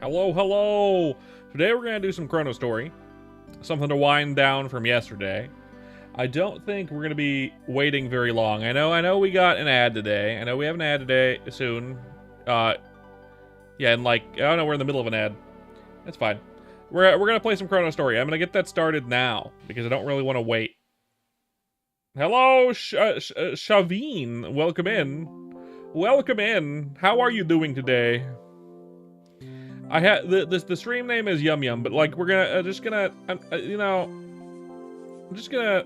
Hello, hello! Today we're gonna do some ChronoStory. Something to wind down from yesterday. I don't think we're gonna be waiting very long. I know we got an ad today. I know we have an ad today, soon. Yeah, and like, I don't know, we're in the middle of an ad. That's fine. We're gonna play some ChronoStory. I'm gonna get that started now, because I don't really want to wait. Hello, Shaveen. Welcome in. Welcome in. How are you doing today? I had the stream name is Yum Yum, but like we're gonna just gonna you know, I'm just gonna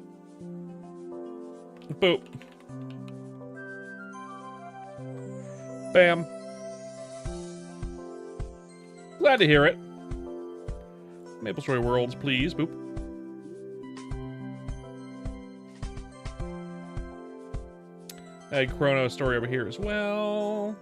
boop, bam. Glad to hear it. Maple Story Worlds, please, boop. I had ChronoStory over here as well.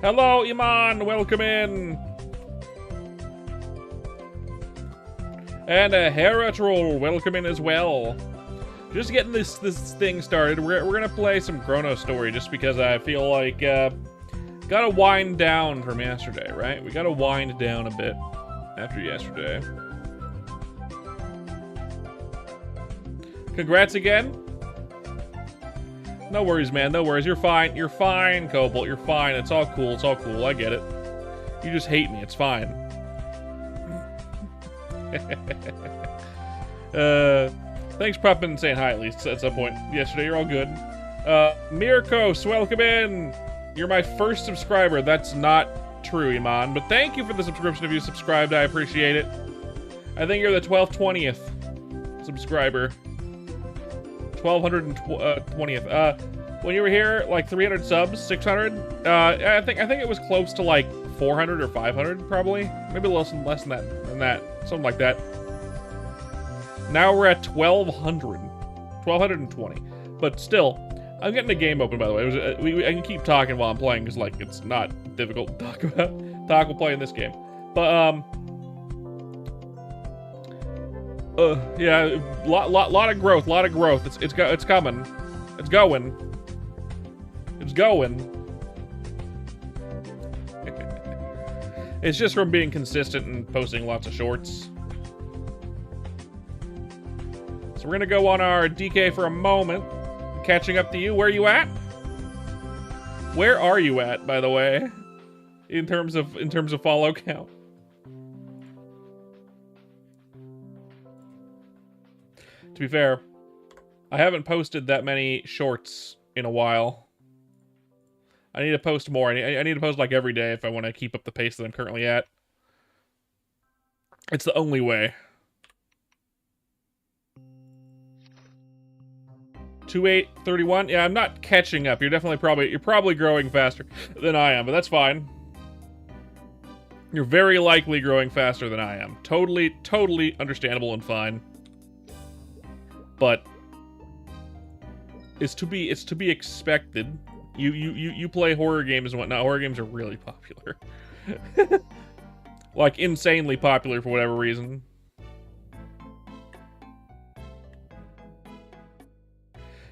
Hello, Iman. Welcome in. And a Heratroll. Welcome in as well. Just getting this thing started. We're gonna play some ChronoStory just because I feel like gotta wind down from yesterday, right? We gotta wind down a bit after yesterday. Congrats again. No worries, man. No worries. You're fine. You're fine, Cobalt. You're fine. It's all cool. It's all cool. I get it. You just hate me. It's fine. Thanks for popping and saying hi at least at some point yesterday. You're all good. Mirkos, welcome in. You're my first subscriber. That's not true, Iman. But thank you for the subscription. If you subscribed, I appreciate it. I think you're the 12th, 20th subscriber. 1220th. When you were here, like 300 subs, 600. I think it was close to like 400 or 500, probably. Maybe a little less than that, something like that. Now we're at 1220. But still, I'm getting a game open, by the way. I can keep talking while I'm playing because like it's not difficult to talk about. Talk while playing this game, but yeah, lot of growth, It's coming. It's going. It's just from being consistent and posting lots of shorts. So we're gonna go on our DK for a moment. Catching up to you. Where are you at? Where are you at, by the way? In terms of follow count. To be fair, I haven't posted that many shorts in a while. I need to post more. I need to post like every day if I want to keep up the pace that I'm currently at. It's the only way. 2831. Yeah, I'm not catching up. You're probably growing faster than I am, but that's fine. You're very likely growing faster than I am. Totally understandable and fine. But it's to be expected. You play horror games and whatnot. Horror games are really popular. Like insanely popular for whatever reason.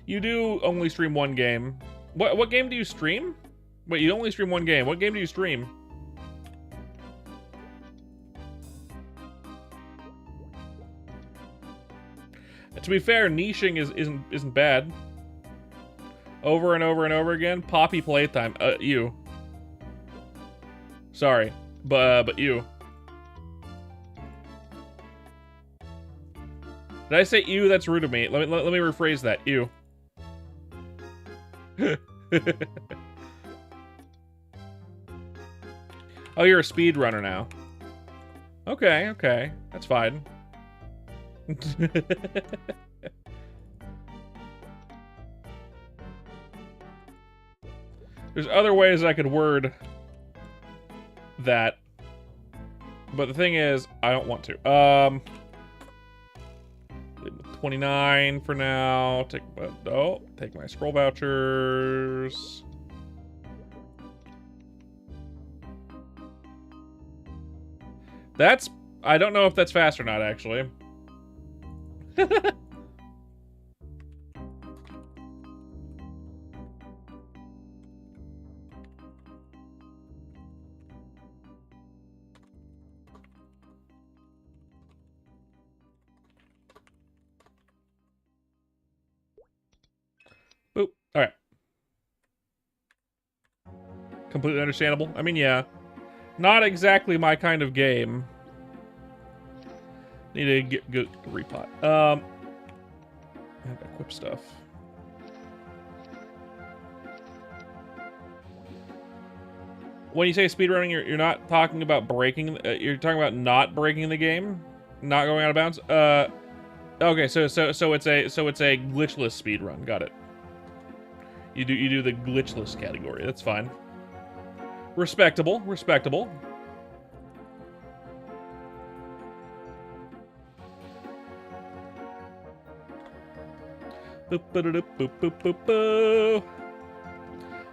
You do only stream one game. What game do you stream? Wait, you only stream one game. What game do you stream? To be fair, niching isn't bad. Over and over and over again. Poppy playtime. You. Sorry, but you. Did I say ew? That's rude of me. Let me rephrase that. Ew. Oh, you're a speedrunner now. Okay. That's fine. There's other ways I could word that. But the thing is, I don't want to. 29 for now. Take my scroll vouchers. That's I don't know if that's fast or not, actually. Boop. All right. Completely understandable. I mean, yeah. Not exactly my kind of game. Need to get good repot. And equip stuff. When you say speedrunning, you're not talking about breaking. You're talking about not breaking the game, not going out of bounds. Okay, so it's a glitchless speedrun. Got it. You do the glitchless category. That's fine. Respectable. Respectable.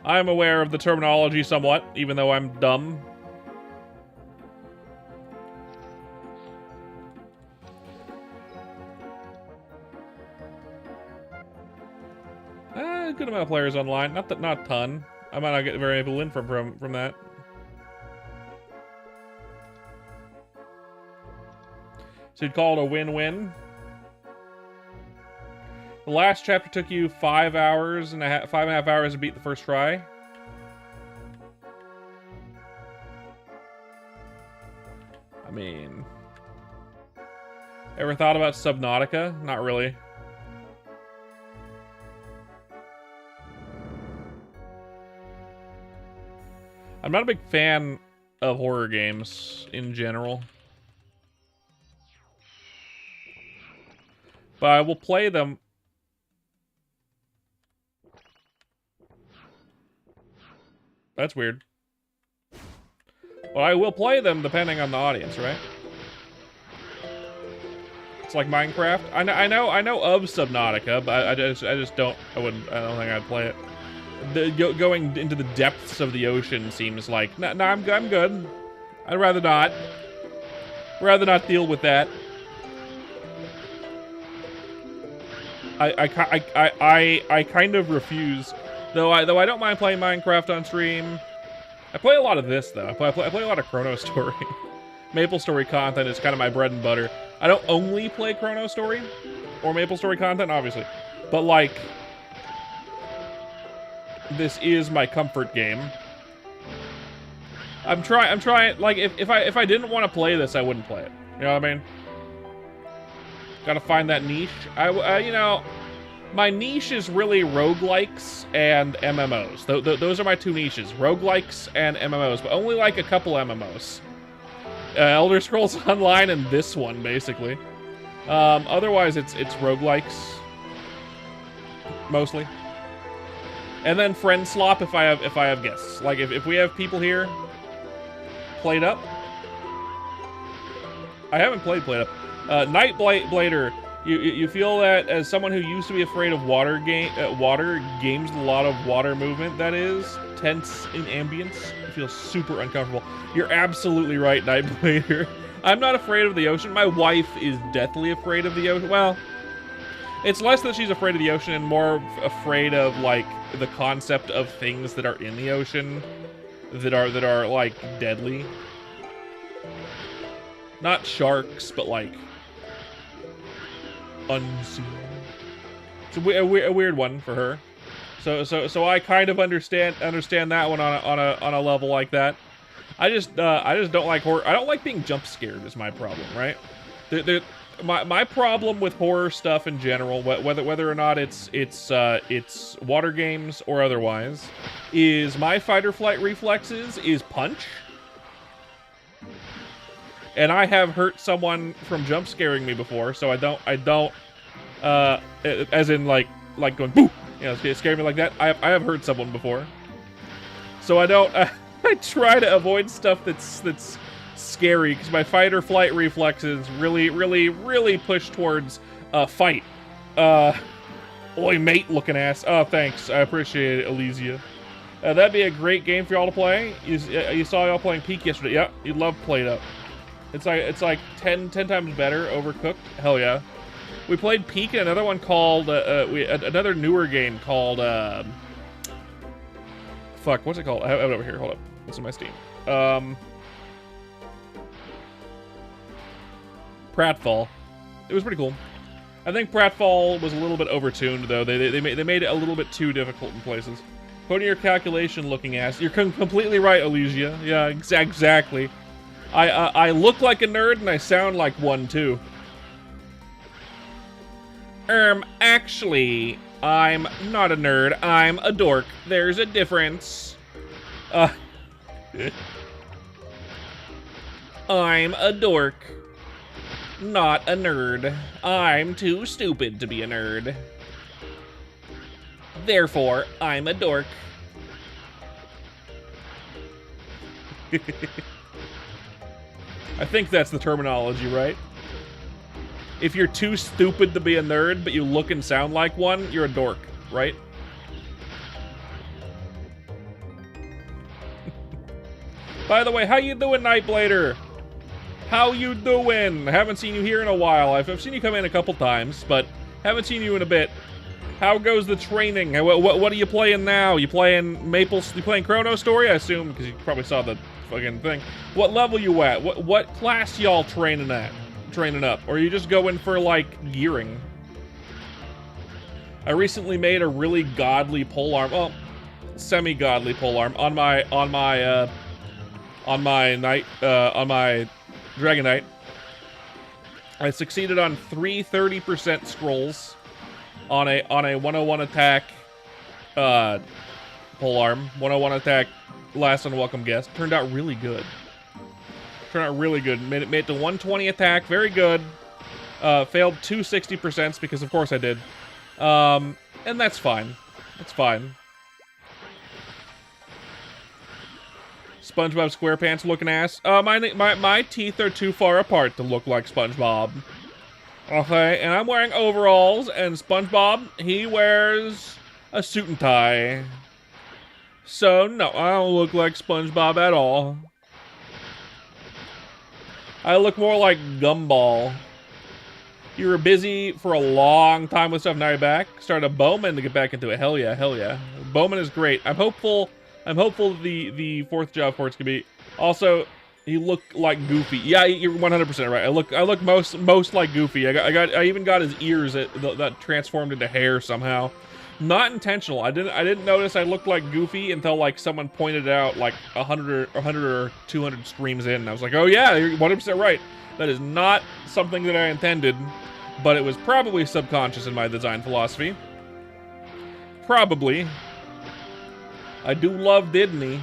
I'm aware of the terminology somewhat, even though I'm dumb. Good amount of players online. Not a ton. I might not get very able to win from that. So you'd call it a win-win. The last chapter took you 5 and a half hours to beat the first try. I mean, ever thought about Subnautica? Not really. I'm not a big fan of horror games in general. But I will play them. That's weird. Well, I will play them depending on the audience, right? It's like Minecraft. I know of Subnautica, but I don't think I'd play it. Going into the depths of the ocean seems like no, I'm good. I'd rather not. Rather not deal with that. I kind of refuse. Though I don't mind playing Minecraft on stream. I play a lot of this though. I play a lot of ChronoStory. MapleStory content is kind of my bread and butter. I don't only play ChronoStory or MapleStory content, obviously, but like this is my comfort game. I'm trying. Like if I didn't want to play this, I wouldn't play it. You know what I mean? Gotta find that niche. You know, my niche is really roguelikes and MMOs. Those are my two niches, roguelikes and MMOs, but only like a couple MMOs. Elder Scrolls Online and this one, basically. Otherwise, it's roguelikes, mostly. And then friend slop if I have guests. Like if we have people here, played up. I haven't played Played Up. Nightblader, you feel that as someone who used to be afraid of water games, a lot of water movement, that is tense in ambience. You feel super uncomfortable. You're absolutely right, Nightblader. I'm not afraid of the ocean. My wife is deathly afraid of the ocean. Well, it's less that she's afraid of the ocean and more afraid of like the concept of things that are in the ocean that are like deadly. Not sharks, but like unseen. It's a weird one for her. So I kind of understand that one on a level like that. I just don't like horror. I don't like being jump scared is my problem, right? My problem with horror stuff in general, whether or not it's water games or otherwise, is my fight or flight reflexes is punch. And I have hurt someone from jump scaring me before, so I don't, as in like going boo, you know, scare me like that. I have hurt someone before, so I don't. I try to avoid stuff that's scary because my fight or flight reflexes really push towards fight. Oi, mate, looking ass. Oh, thanks, I appreciate it, Elysia. That'd be a great game for y'all to play. You saw y'all playing Peak yesterday. Yeah, you'd love Played Up. It's like 10 times better, Overcooked. Hell yeah. We played Peak and another one called, another newer game called, fuck, what's it called? I have it over here, hold up. It's in my Steam. Pratfall. It was pretty cool. I think Pratfall was a little bit overtuned, though. They made it a little bit too difficult in places. Put in your calculation looking ass. You're completely right, Elysia. Yeah, exactly. I look like a nerd and I sound like one, too. Actually, I'm not a nerd. I'm a dork. There's a difference. I'm a dork. Not a nerd. I'm too stupid to be a nerd. Therefore, I'm a dork. I think that's the terminology, right? If you're too stupid to be a nerd, but you look and sound like one, you're a dork, right? By the way, how you doing, Nightblader? How you doing? I haven't seen you here in a while. I've seen you come in a couple times, but haven't seen you in a bit. How goes the training? What are you playing now? You playing You playing ChronoStory? I assume, because you probably saw the fucking thing. What level you at? What class y'all training up? Or are you just going for, like, gearing? I recently made a really godly polearm. Well, semi-godly polearm on my Dragon Knight. I succeeded on 3 30% scrolls on a 101 attack polearm. 101 attack last unwelcome guest. Turned out really good. Made it to 120 attack. Very good. Failed 2 60% because of course I did. And that's fine. That's fine. SpongeBob SquarePants looking ass. My teeth are too far apart to look like SpongeBob. Okay, and I'm wearing overalls, and SpongeBob, he wears a suit and tie. So, no, I don't look like SpongeBob at all. I look more like Gumball. You were busy for a long time with stuff, now you're back. Started a Bowman to get back into it. Hell yeah, hell yeah. Bowman is great. I'm hopeful the fourth job ports can be. Also, he looked like Goofy. Yeah, you're 100% right. I look most like Goofy. I even got his ears that transformed into hair somehow. Not intentional. I didn't notice I looked like Goofy until like someone pointed it out like 100 or 200 streams in. And I was like, oh yeah, you're 100% right. That is not something that I intended, but it was probably subconscious in my design philosophy. Probably. I do love Disney.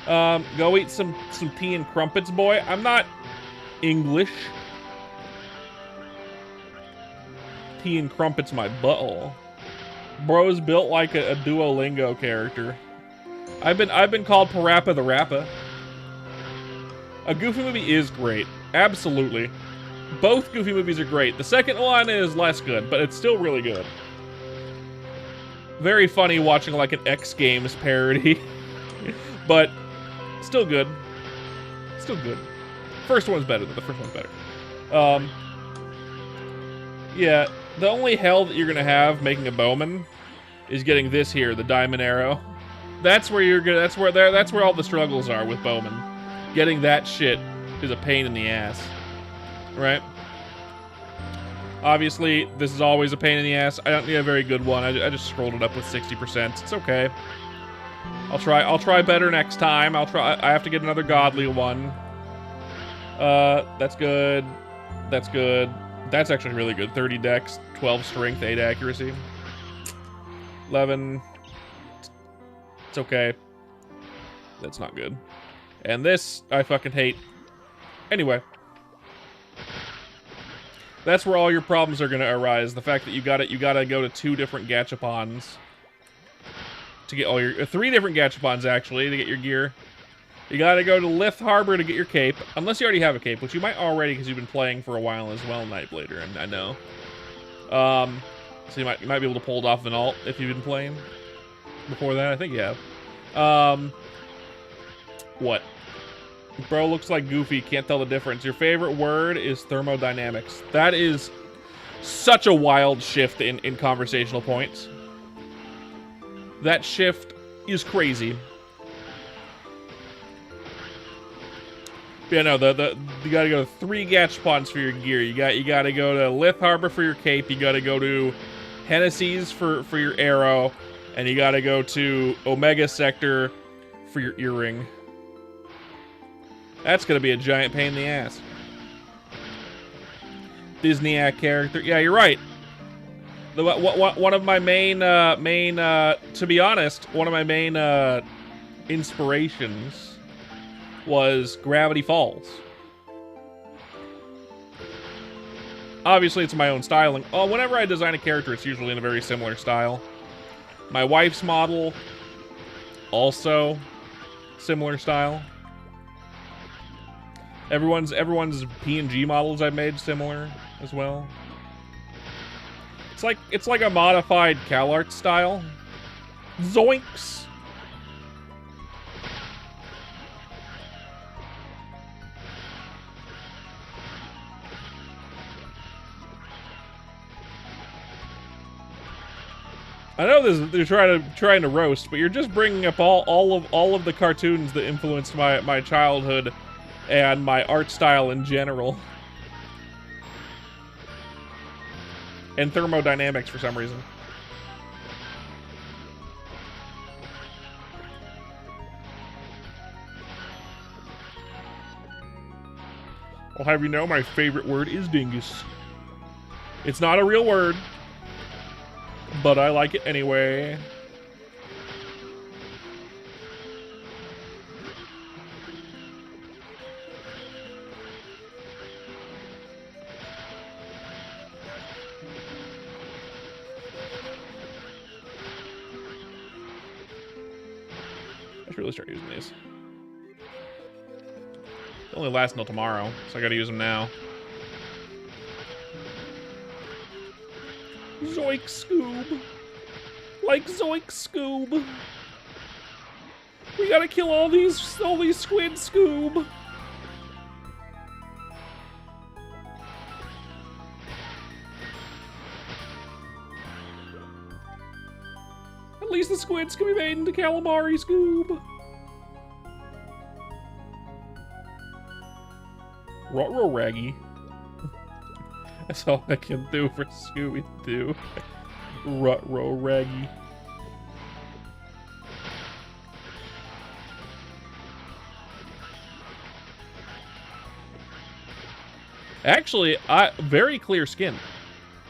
Go eat some tea and crumpets, boy. I'm not English. Tea and crumpets my butthole. Bro's built like a Duolingo character. I've been called Parappa the Rappa. A Goofy movie is great. Absolutely. Both Goofy movies are great. The second one is less good, but it's still really good. Very funny watching like an X Games parody. But still good. Still good. First one's better, though. The first one's better. Yeah, the only hell that you're gonna have making a Bowman is getting this here, the diamond arrow. That's where you're gonna. That's where all the struggles are with Bowman. Getting that shit is a pain in the ass, right? Obviously, this is always a pain in the ass. I don't need a very good one. I just scrolled it up with 60%. It's okay. I'll try better next time. I have to get another godly one. That's good. That's good. That's actually really good. 30 dex, 12 strength, 8 accuracy. 11. It's okay. That's not good. And this, I fucking hate. Anyway. That's where all your problems are gonna arise. The fact that you gotta go to 2 different gachapons to get all your 3 different gachapons actually to get your gear. You gotta go to Lith Harbor to get your cape, unless you already have a cape, which you might already because you've been playing for a while as well, Nightblader, and I know. So you might be able to pull it off an alt if you've been playing before that. I think you have. What? Bro looks like Goofy. Can't tell the difference. Your favorite word is thermodynamics. That is such a wild shift in conversational points. That shift is crazy. Yeah, no, you gotta go to 3 gachapons for your gear. You gotta go to Lith Harbor for your cape. You gotta go to Hennessy's for your arrow, and you gotta go to Omega Sector for your earring. That's gonna be a giant pain in the ass. Disneyac character. Yeah, you're right. One of my main, to be honest, one of my main inspirations was Gravity Falls. Obviously, it's my own styling. Oh, whenever I design a character, it's usually in a very similar style. My wife's model, also similar style. Everyone's PNG models I've made similar as well. It's like a modified CalArt style. Zoinks! I know they're trying to roast, but you're just bringing up all of the cartoons that influenced my childhood and my art style in general. And thermodynamics for some reason. I'll have you know my favorite word is dingus. It's not a real word, but I like it anyway. I should really start using these. They only last until tomorrow, so I gotta use them now. Zoink Scoob. Like Zoink Scoob. We gotta kill all these squid, Scoob. At least the squids can be made into calamari, Scoob. Ruh-roh, Raggy. That's all I can do for Scooby-Doo. Ruh-roh, Raggy. Actually, very clear skin.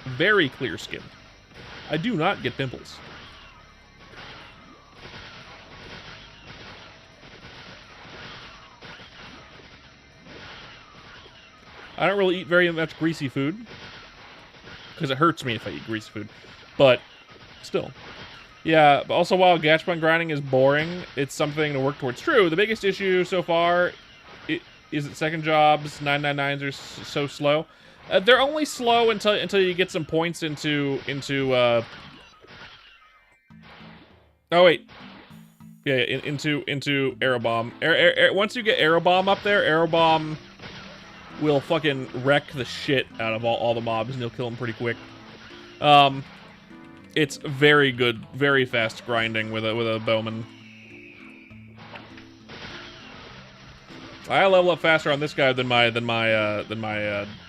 Very clear skin. I do not get pimples. I don't really eat very much greasy food, because it hurts me if I eat greasy food, but still. Yeah, but also while gachapon grinding is boring, it's something to work towards. True, the biggest issue so far is that second jobs, 999s are so slow. They're only slow until you get some points into oh wait. Yeah, into Arrow Bomb. Once you get Arrow Bomb up there, Arrow Bomb will fucking wreck the shit out of all the mobs, and you'll kill them pretty quick. It's very good, very fast grinding with a bowman. I level up faster on this guy than my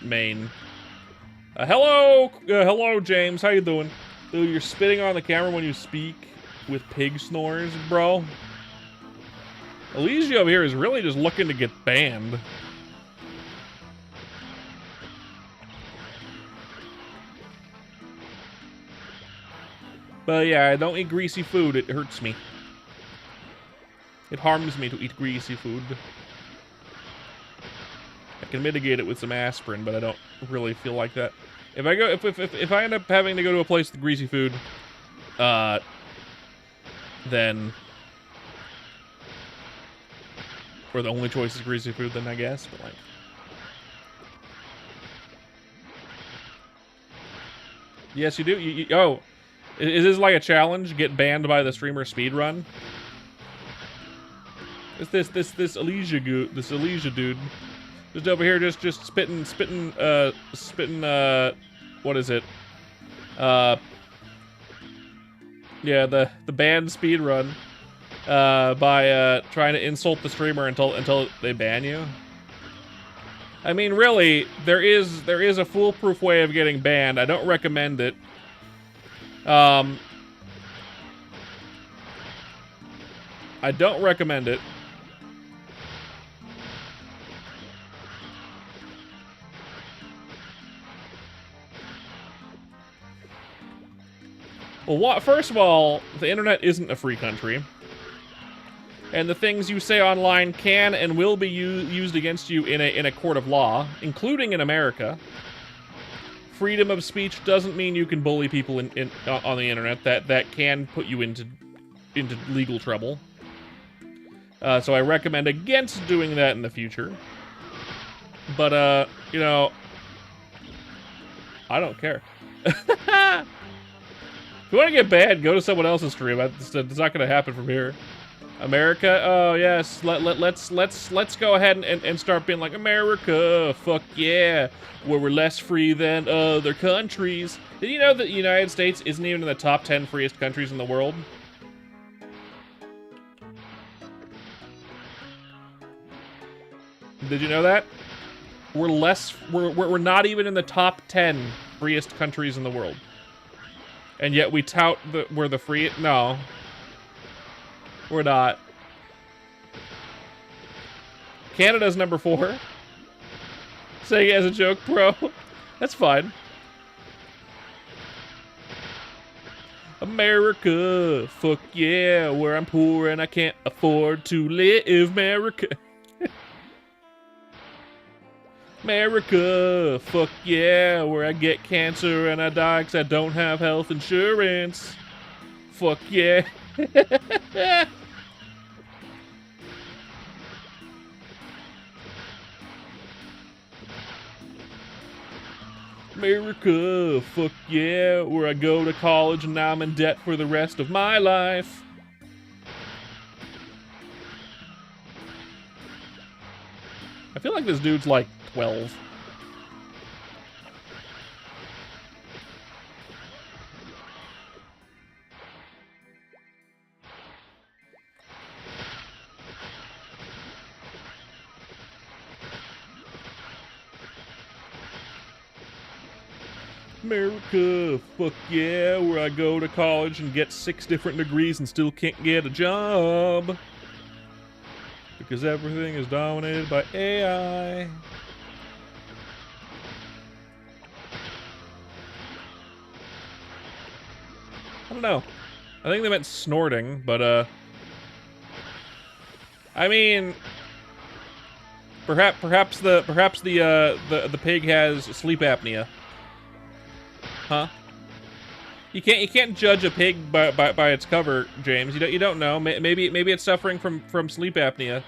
main. Hello, James. How you doing? Dude, you're spitting on the camera when you speak with pig snores, bro. Elysia over here is really just looking to get banned. But yeah, I don't eat greasy food. It hurts me. It harms me to eat greasy food. I can mitigate it with some aspirin, but I don't really feel like that. If I end up having to go to a place with greasy food, then, or the only choice is greasy food, then I guess. But like, yes, you do. Oh. Is this like a challenge? Get banned by the streamer speedrun? It's this Elysia dude. Just over here just spitting what is it? Yeah, the banned speedrun by trying to insult the streamer until they ban you. I mean, really, there is a foolproof way of getting banned. I don't recommend it. I don't recommend it. Well, first of all, the internet isn't a free country. And the things you say online can and will be used against you in a court of law, including in America. Freedom of speech doesn't mean you can bully people on the internet. That can put you into legal trouble. So I recommend against doing that in the future. But, you know, I don't care. If you want to get banned, go to someone else's stream. It's not going to happen from here. America? Oh, yes. Let's go ahead and start being like, America, fuck yeah. Where we're less free than other countries. Did you know that the United States isn't even in the top 10 freest countries in the world? Did you know that? We're not even in the top 10 freest countries in the world. And yet we tout we're the free. No. We're not. Canada's number 4. Saying it as a joke, bro. That's fine. America, fuck yeah, where I'm poor and I can't afford to live. America. America, fuck yeah, where I get cancer and I die because I don't have health insurance. Fuck yeah. America, fuck yeah, where I go to college and now I'm in debt for the rest of my life. I feel like this dude's like 12. America, fuck yeah, where I go to college and get 6 different degrees and still can't get a job. Because everything is dominated by AI. I don't know. I think they meant snorting, but I mean, perhaps the pig has sleep apnea. Huh? You can't judge a pig by its cover, James. You don't know. Maybe it's suffering from sleep apnea.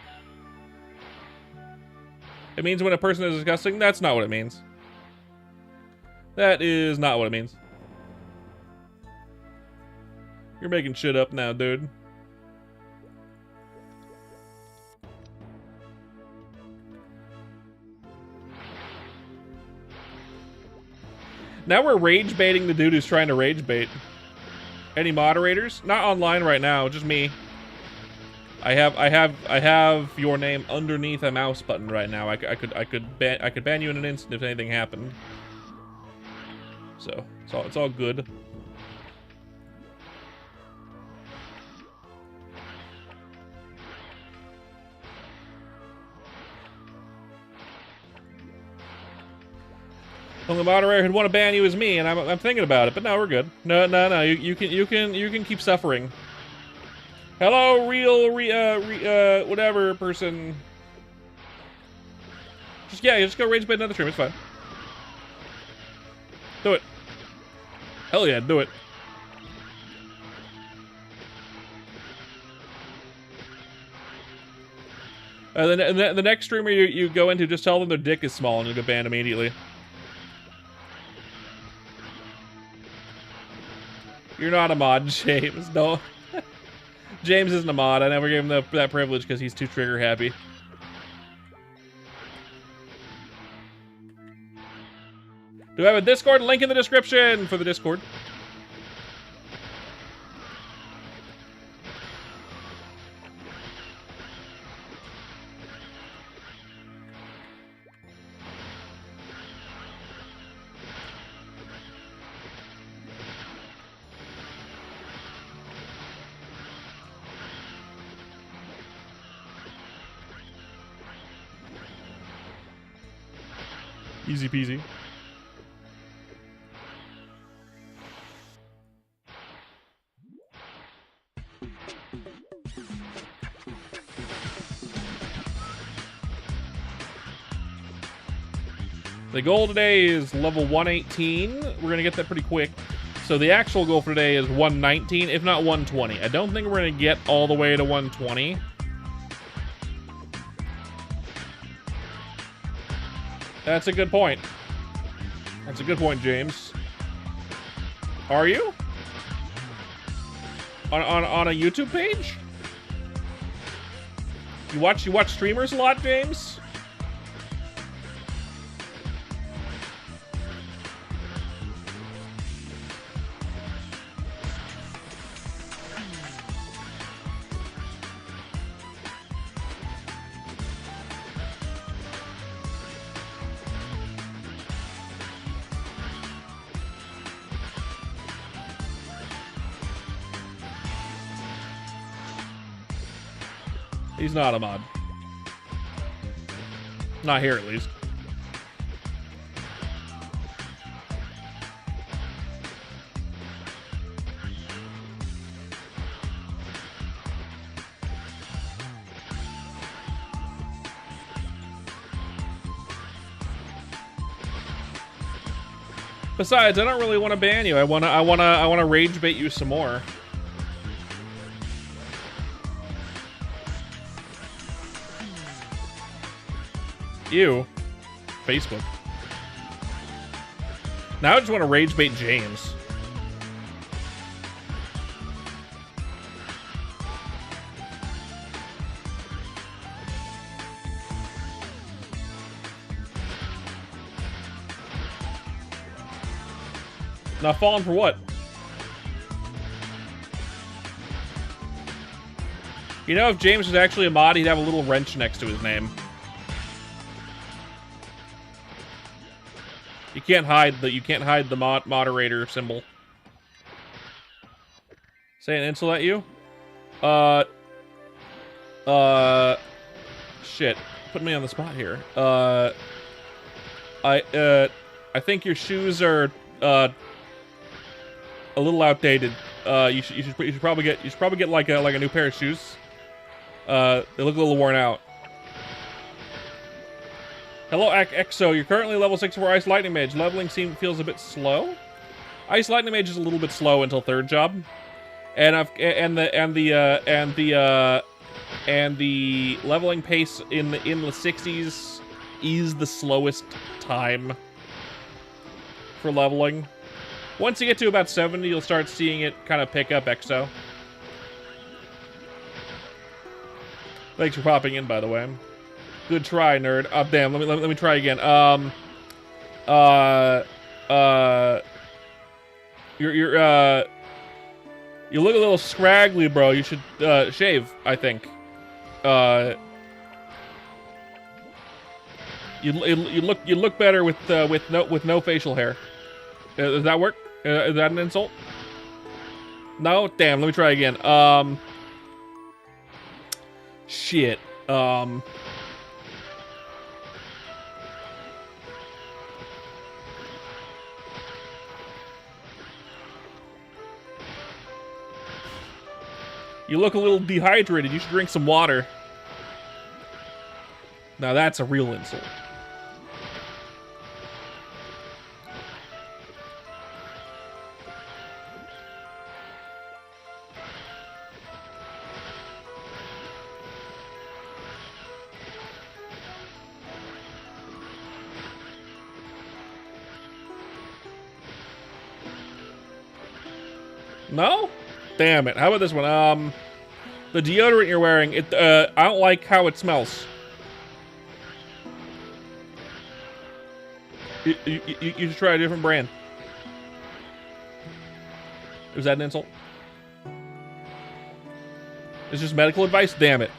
It means when a person is disgusting. That's not what it means. That is not what it means. You're making shit up now, dude. Now we're rage baiting the dude who's trying to rage bait. Any moderators? Not online right now, just me. I have your name underneath a mouse button right now. I could ban you in an instant if anything happened. So it's all good. Only moderator who'd want to ban you is me, and I'm thinking about it. But no, we're good. No. You can keep suffering. Hello, whatever person. Just go rage bait another stream. It's fine. Do it. Hell yeah, do it. The next streamer you go into, just tell them their dick is small and you'll get banned immediately. You're not a mod, James. No. James isn't a mod. I never gave him that privilege because he's too trigger happy. Do I have a Discord? Link in the description for the Discord. Easy peasy. The goal today is level 118. We're going to get that pretty quick. So the actual goal for today is 119, if not 120. I don't think we're going to get all the way to 120. That's a good point. That's a good point, James. Are you? On a YouTube page? You watch streamers a lot, James? He's not a mod. Not here, at least. Besides, I don't really want to ban you. I wanna rage bait you some more. Ew. Facebook. Now I just want to rage bait James. Now falling for what? You know, if James was actually a mod, he'd have a little wrench next to his name. You can't hide the moderator symbol. Say an insult at you? Shit. Put me on the spot here. I think your shoes are a little outdated. You should probably get like a new pair of shoes. They look a little worn out. Hello, Exo. You're currently level 64 Ice Lightning Mage. Leveling feels a bit slow. Ice Lightning Mage is a little bit slow until third job, and the leveling pace in the 60s is the slowest time for leveling. Once you get to about 70, you'll start seeing it kind of pick up, Exo. Thanks for popping in, by the way. Good try, nerd. Oh, damn. Let me try again. You look a little scraggly, bro. You should shave, I think. You look better with no facial hair. Does that work? Is that an insult? No? Damn, let me try again. Shit. You look a little dehydrated. You should drink some water. Now that's a real insult. No? Damn it. How about this one? The deodorant you're wearing, I don't like how it smells. You should try a different brand. Was that an insult? It's just medical advice? Damn it.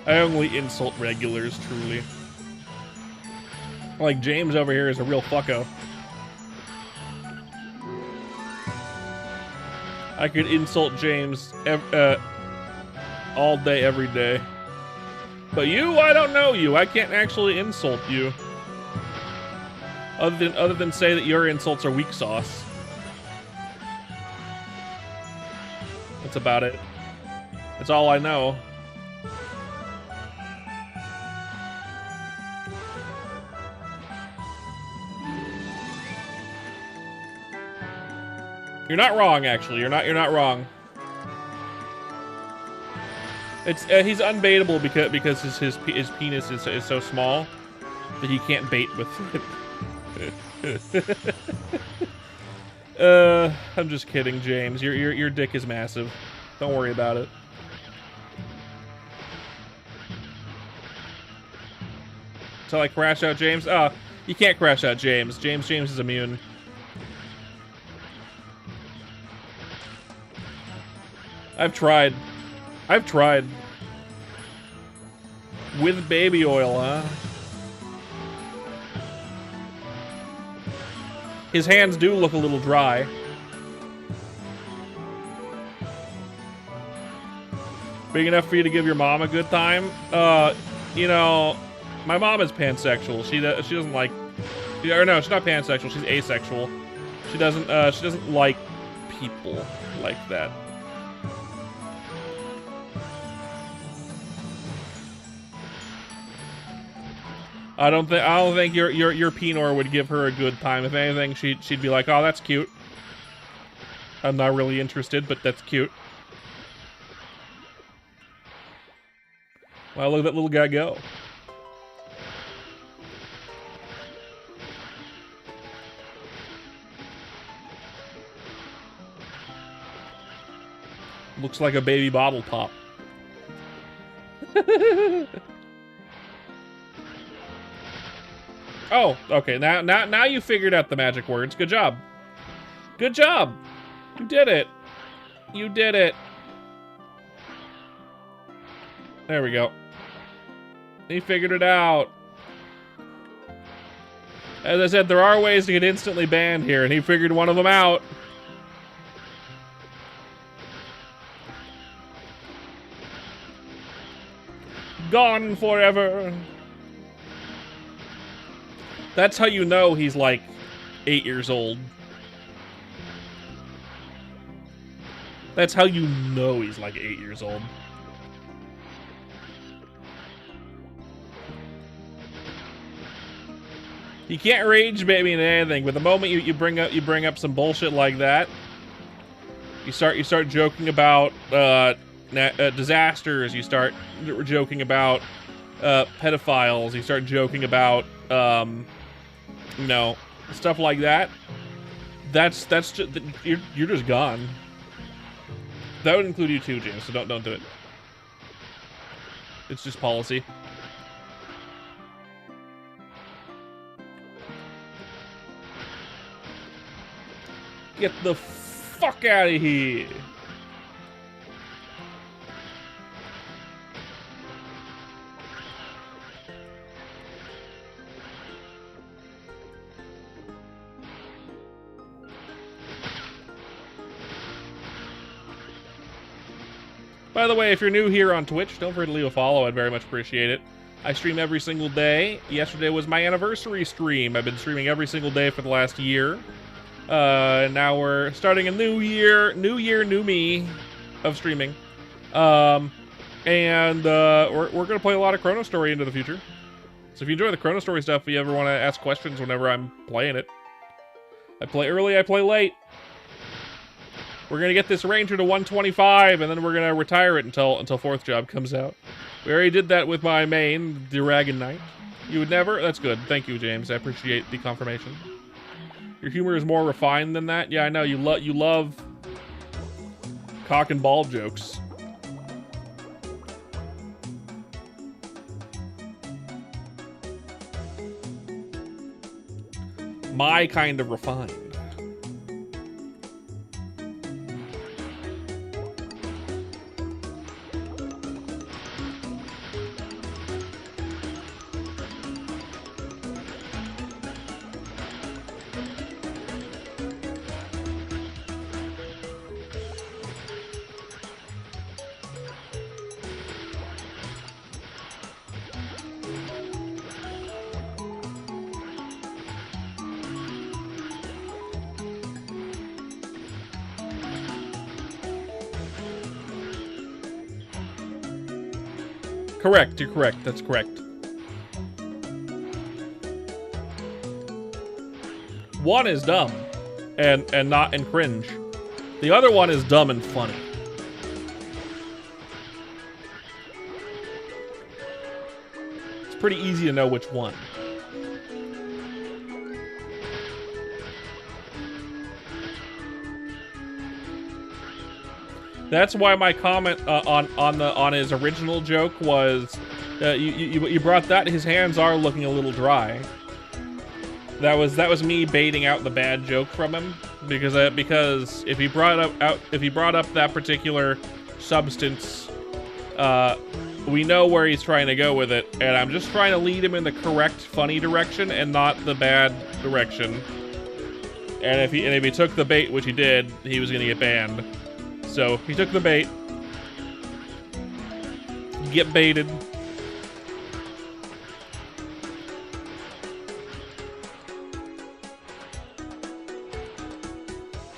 I only insult regulars, truly. Like, James over here is a real fucko. I could insult James all day, every day. But you, I don't know you. I can't actually insult you. Other than say that your insults are weak sauce. That's about it. That's all I know. You're not wrong, actually. You're not wrong. It's he's unbaitable because his penis is so small that he can't bait with it. I'm just kidding, James. Your dick is massive. Don't worry about it. So I crash out James? Oh, you can't crash out James. James is immune. I've tried. With baby oil, huh? His hands do look a little dry. Big enough for you to give your mom a good time? You know, my mom is pansexual. She doesn't like, or no, she's not pansexual. She's asexual. She doesn't like people like that. I don't think your Pinor would give her a good time. If anything, she'd be like, "Oh, that's cute. I'm not really interested, but that's cute." Wow, look at that little guy go. Looks like a baby bottle pop. Oh, okay. Now you figured out the magic words. Good job. Good job. You did it. You did it. There we go. He figured it out. As I said, there are ways to get instantly banned here, and he figured one of them out. Gone forever. That's how you know he's like 8 years old. That's how you know he's like 8 years old. You can't rage baby in anything, but the moment you bring up some bullshit like that, you start joking about disasters. You start joking about pedophiles. You start joking about you know, stuff like that. That's just, you're just gone. That would include you too, James. So don't do it. It's just policy. Get the fuck out of here. By the way, if you're new here on Twitch, don't forget to leave a follow. I'd very much appreciate it. I stream every single day. Yesterday was my anniversary stream. I've been streaming every single day for the last year. Now we're starting a new year, new me of streaming. We're gonna play a lot of ChronoStory into the future. So if you enjoy the ChronoStory stuff, if you ever want to ask questions whenever I'm playing it. I play early, I play late. We're gonna get this Ranger to 125, and then we're gonna retire it until 4th job comes out. We already did that with my main, the Dragon Knight. You would never? That's good. Thank you, James. I appreciate the confirmation. Your humor is more refined than that. Yeah, I know. You love cock and ball jokes. My kind of refined. Correct, you're correct, that's correct. One is dumb and cringe. The other one is dumb and funny. It's pretty easy to know which one. That's why my comment on his original joke was, you brought that. His hands are looking a little dry. That was me baiting out the bad joke from him, because if he brought up that particular substance, we know where he's trying to go with it, and I'm just trying to lead him in the correct funny direction and not the bad direction. And if he took the bait, which he did, he was gonna get banned. So he took the bait. Get baited.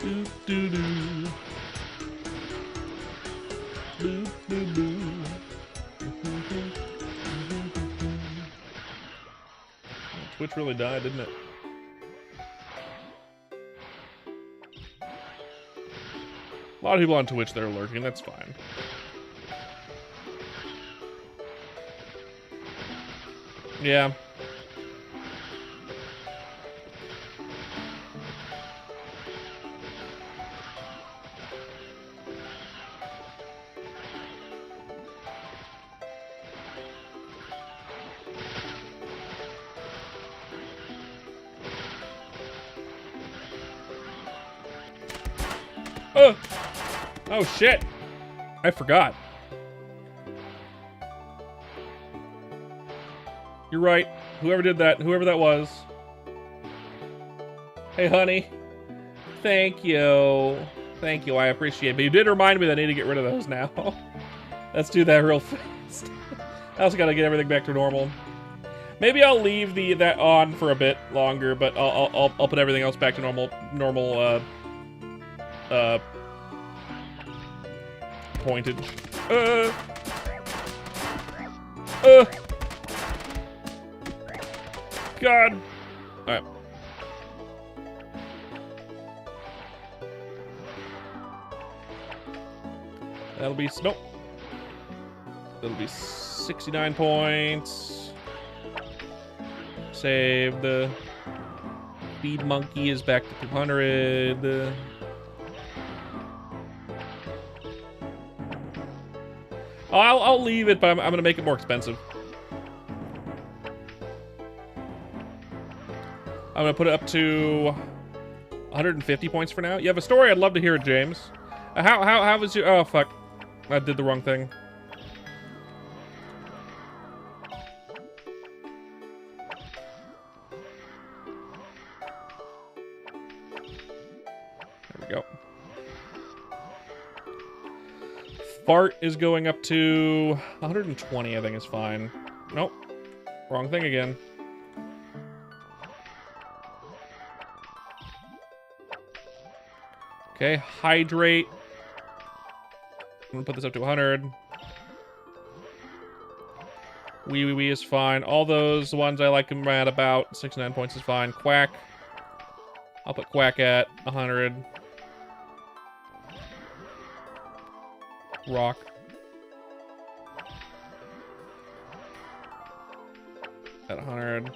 Doo, doo, doo. Doo, doo, doo. Twitch really died, didn't it? A lot of people on Twitch that are lurking, that's fine. Yeah. Oh shit! I forgot. You're right. Whoever did that, whoever that was. Hey, honey. Thank you. Thank you, I appreciate it. But you did remind me that I need to get rid of those now. Let's do that real fast. I also gotta get everything back to normal. Maybe I'll leave that on for a bit longer, but I'll put everything else back to normal pointage. God. Alright. That'll be nope. That'll be 69 points. Save the speed monkey is back to 200. I'll leave it, but I'm gonna make it more expensive. I'm gonna put it up to 150 points for now. You have a story? I'd love to hear it, James. How was your? Oh fuck, I did the wrong thing. There we go. Fart is going up to 120, I think is fine. Nope. Wrong thing again. Okay, hydrate. I'm gonna put this up to 100. Wee is fine. All those ones I like them at about 69 points is fine. Quack. I'll put Quack at 100. Rock. At 100.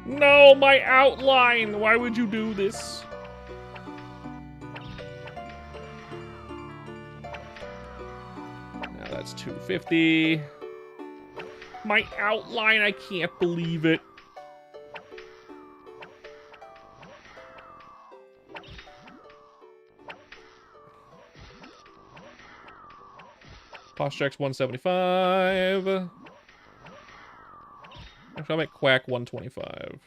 No, my outline! Why would you do this? Now that's 250. My outline, I can't believe it. Posh checks 175. Actually, I'll make Quack 125.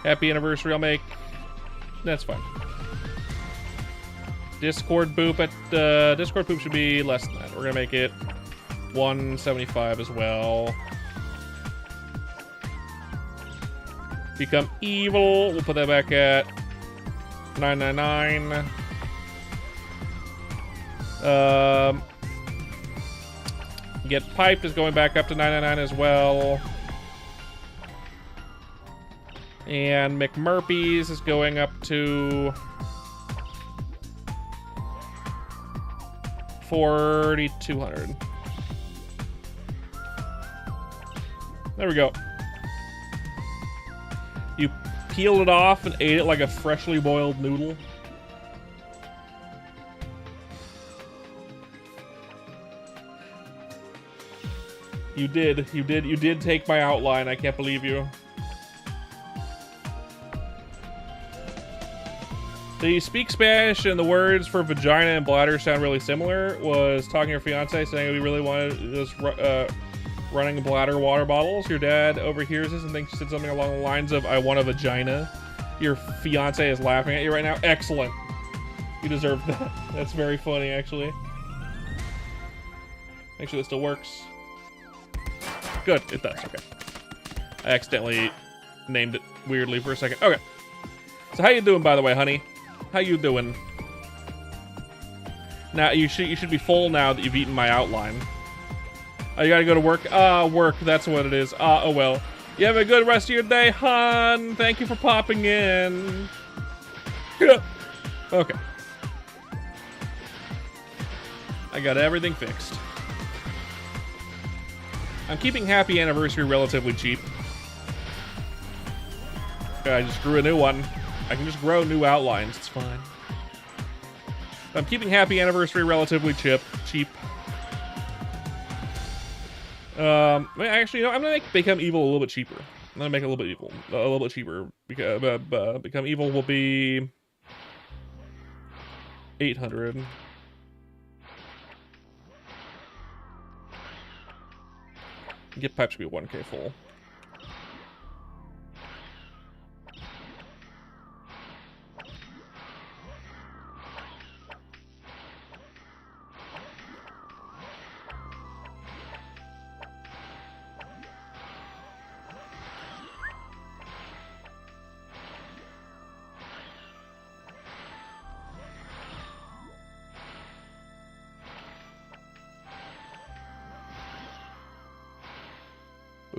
Happy anniversary, I'll make... That's fine. Discord boop at... Discord boop should be less than that. We're gonna make it 175 as well. Become evil. We'll put that back at 999. Get piped is going back up to 999 as well. And McMurphy's is going up to 4,200. There we go. You peeled it off and ate it like a freshly boiled noodle. You did take my outline. I can't believe you. The speak Spanish and the words for vagina and bladder sound really similar. Was talking to your fiance saying we really wanted this running bladder water bottles. Your dad overhears this and thinks you said something along the lines of, I want a vagina. Your fiance is laughing at you right now. Excellent. You deserve that. That's very funny, actually. Make sure this still works. Good, it does, okay. I accidentally named it weirdly for a second. Okay. So how you doing, by the way, honey? How you doing? Now, you should be full now that you've eaten my outline. Oh, you gotta go to work? Work, that's what it is. Oh well. You have a good rest of your day, hon. Thank you for popping in. Okay. I got everything fixed. I'm keeping Happy Anniversary relatively cheap. I just grew a new one. I can just grow new outlines, it's fine. I'm keeping Happy Anniversary relatively cheap. Actually, you know, I'm gonna make Become Evil a little bit cheaper. I'm gonna make it a little bit cheaper. Because Become Evil will be 800. Get pipes should be 1K full.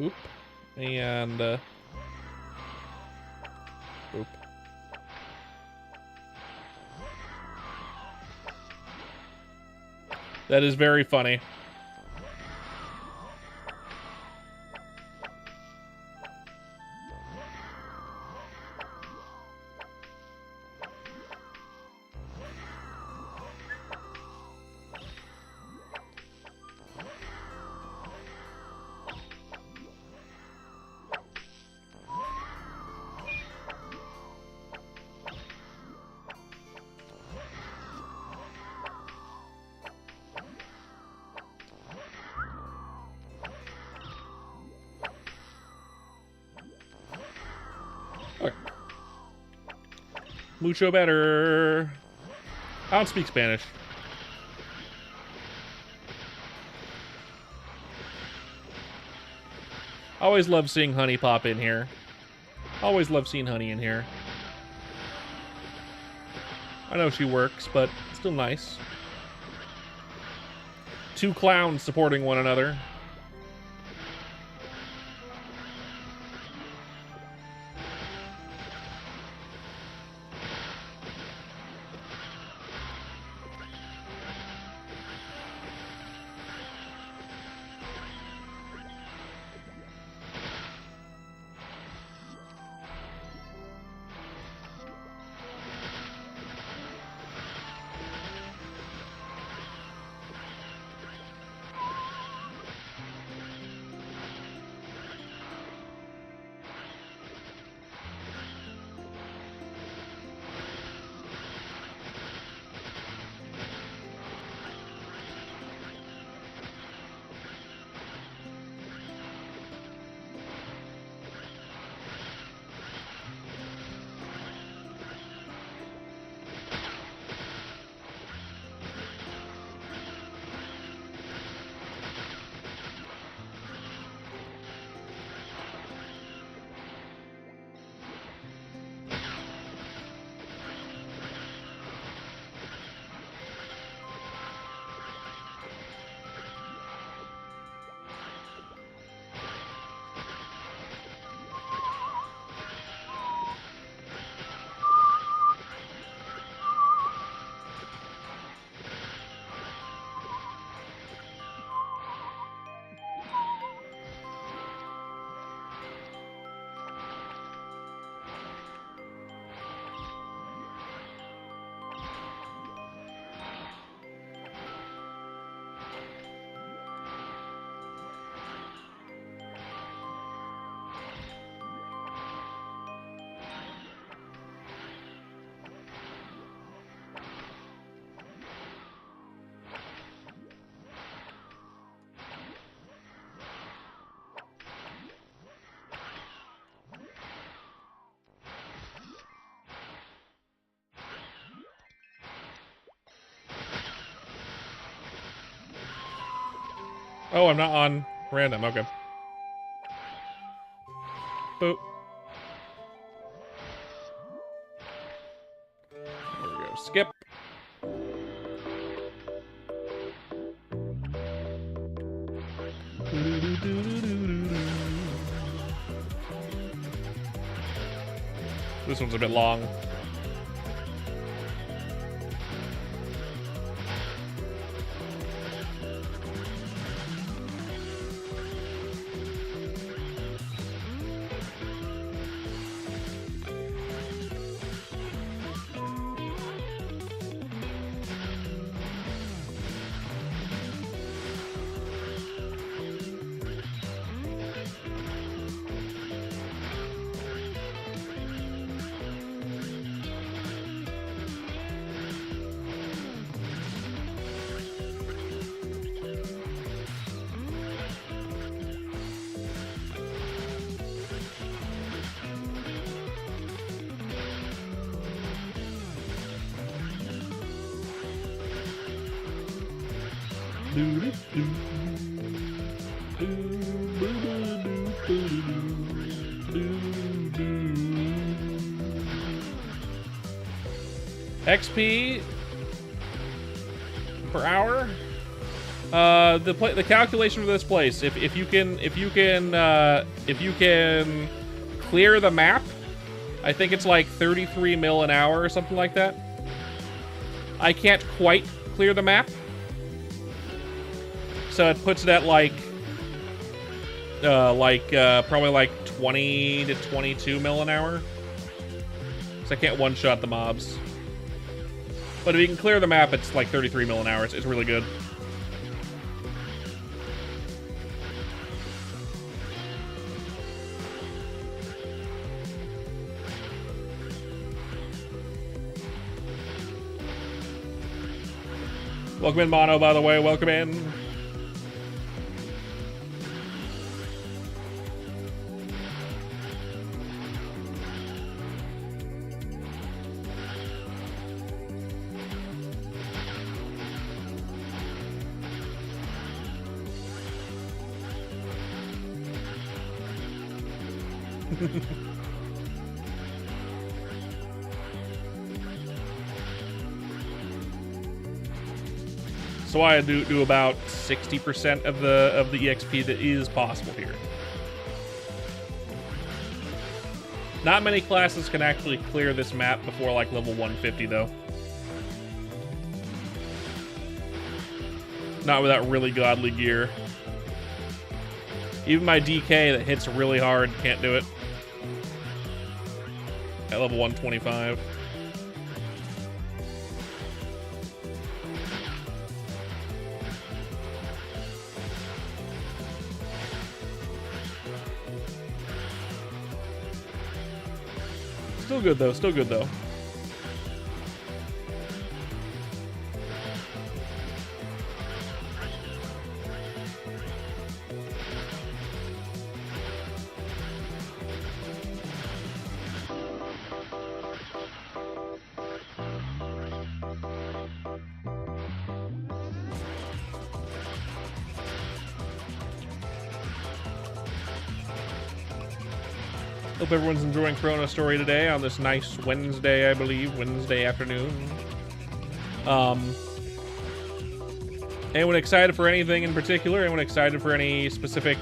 Oop. And, oop. That is very funny. Mucho better. I don't speak Spanish. Always love seeing Honey pop in here. Always love seeing Honey in here. I know she works, but still nice. Two clowns supporting one another. Oh, I'm not on random. Okay. Boop. There we go. Skip. This one's a bit long. XP per hour. The calculation for this place, if you can clear the map, I think it's like 33 mil an hour or something like that. I can't quite clear the map, so it puts it at probably like 20 to 22 mil an hour. So I can't one-shot the mobs. But if you can clear the map, it's like 33 mil an hour. It's really good. Welcome in, Mono, by the way. Welcome in. So I do about 60% of the EXP that is possible here. Not many classes can actually clear this map before like level 150 though. Not without really godly gear. Even my DK that hits really hard can't do it. At level 125. Still good though, still good though. Hope everyone's enjoying ChronoStory today on this nice Wednesday, I believe. Wednesday afternoon. Anyone excited for anything in particular? Anyone excited for any specific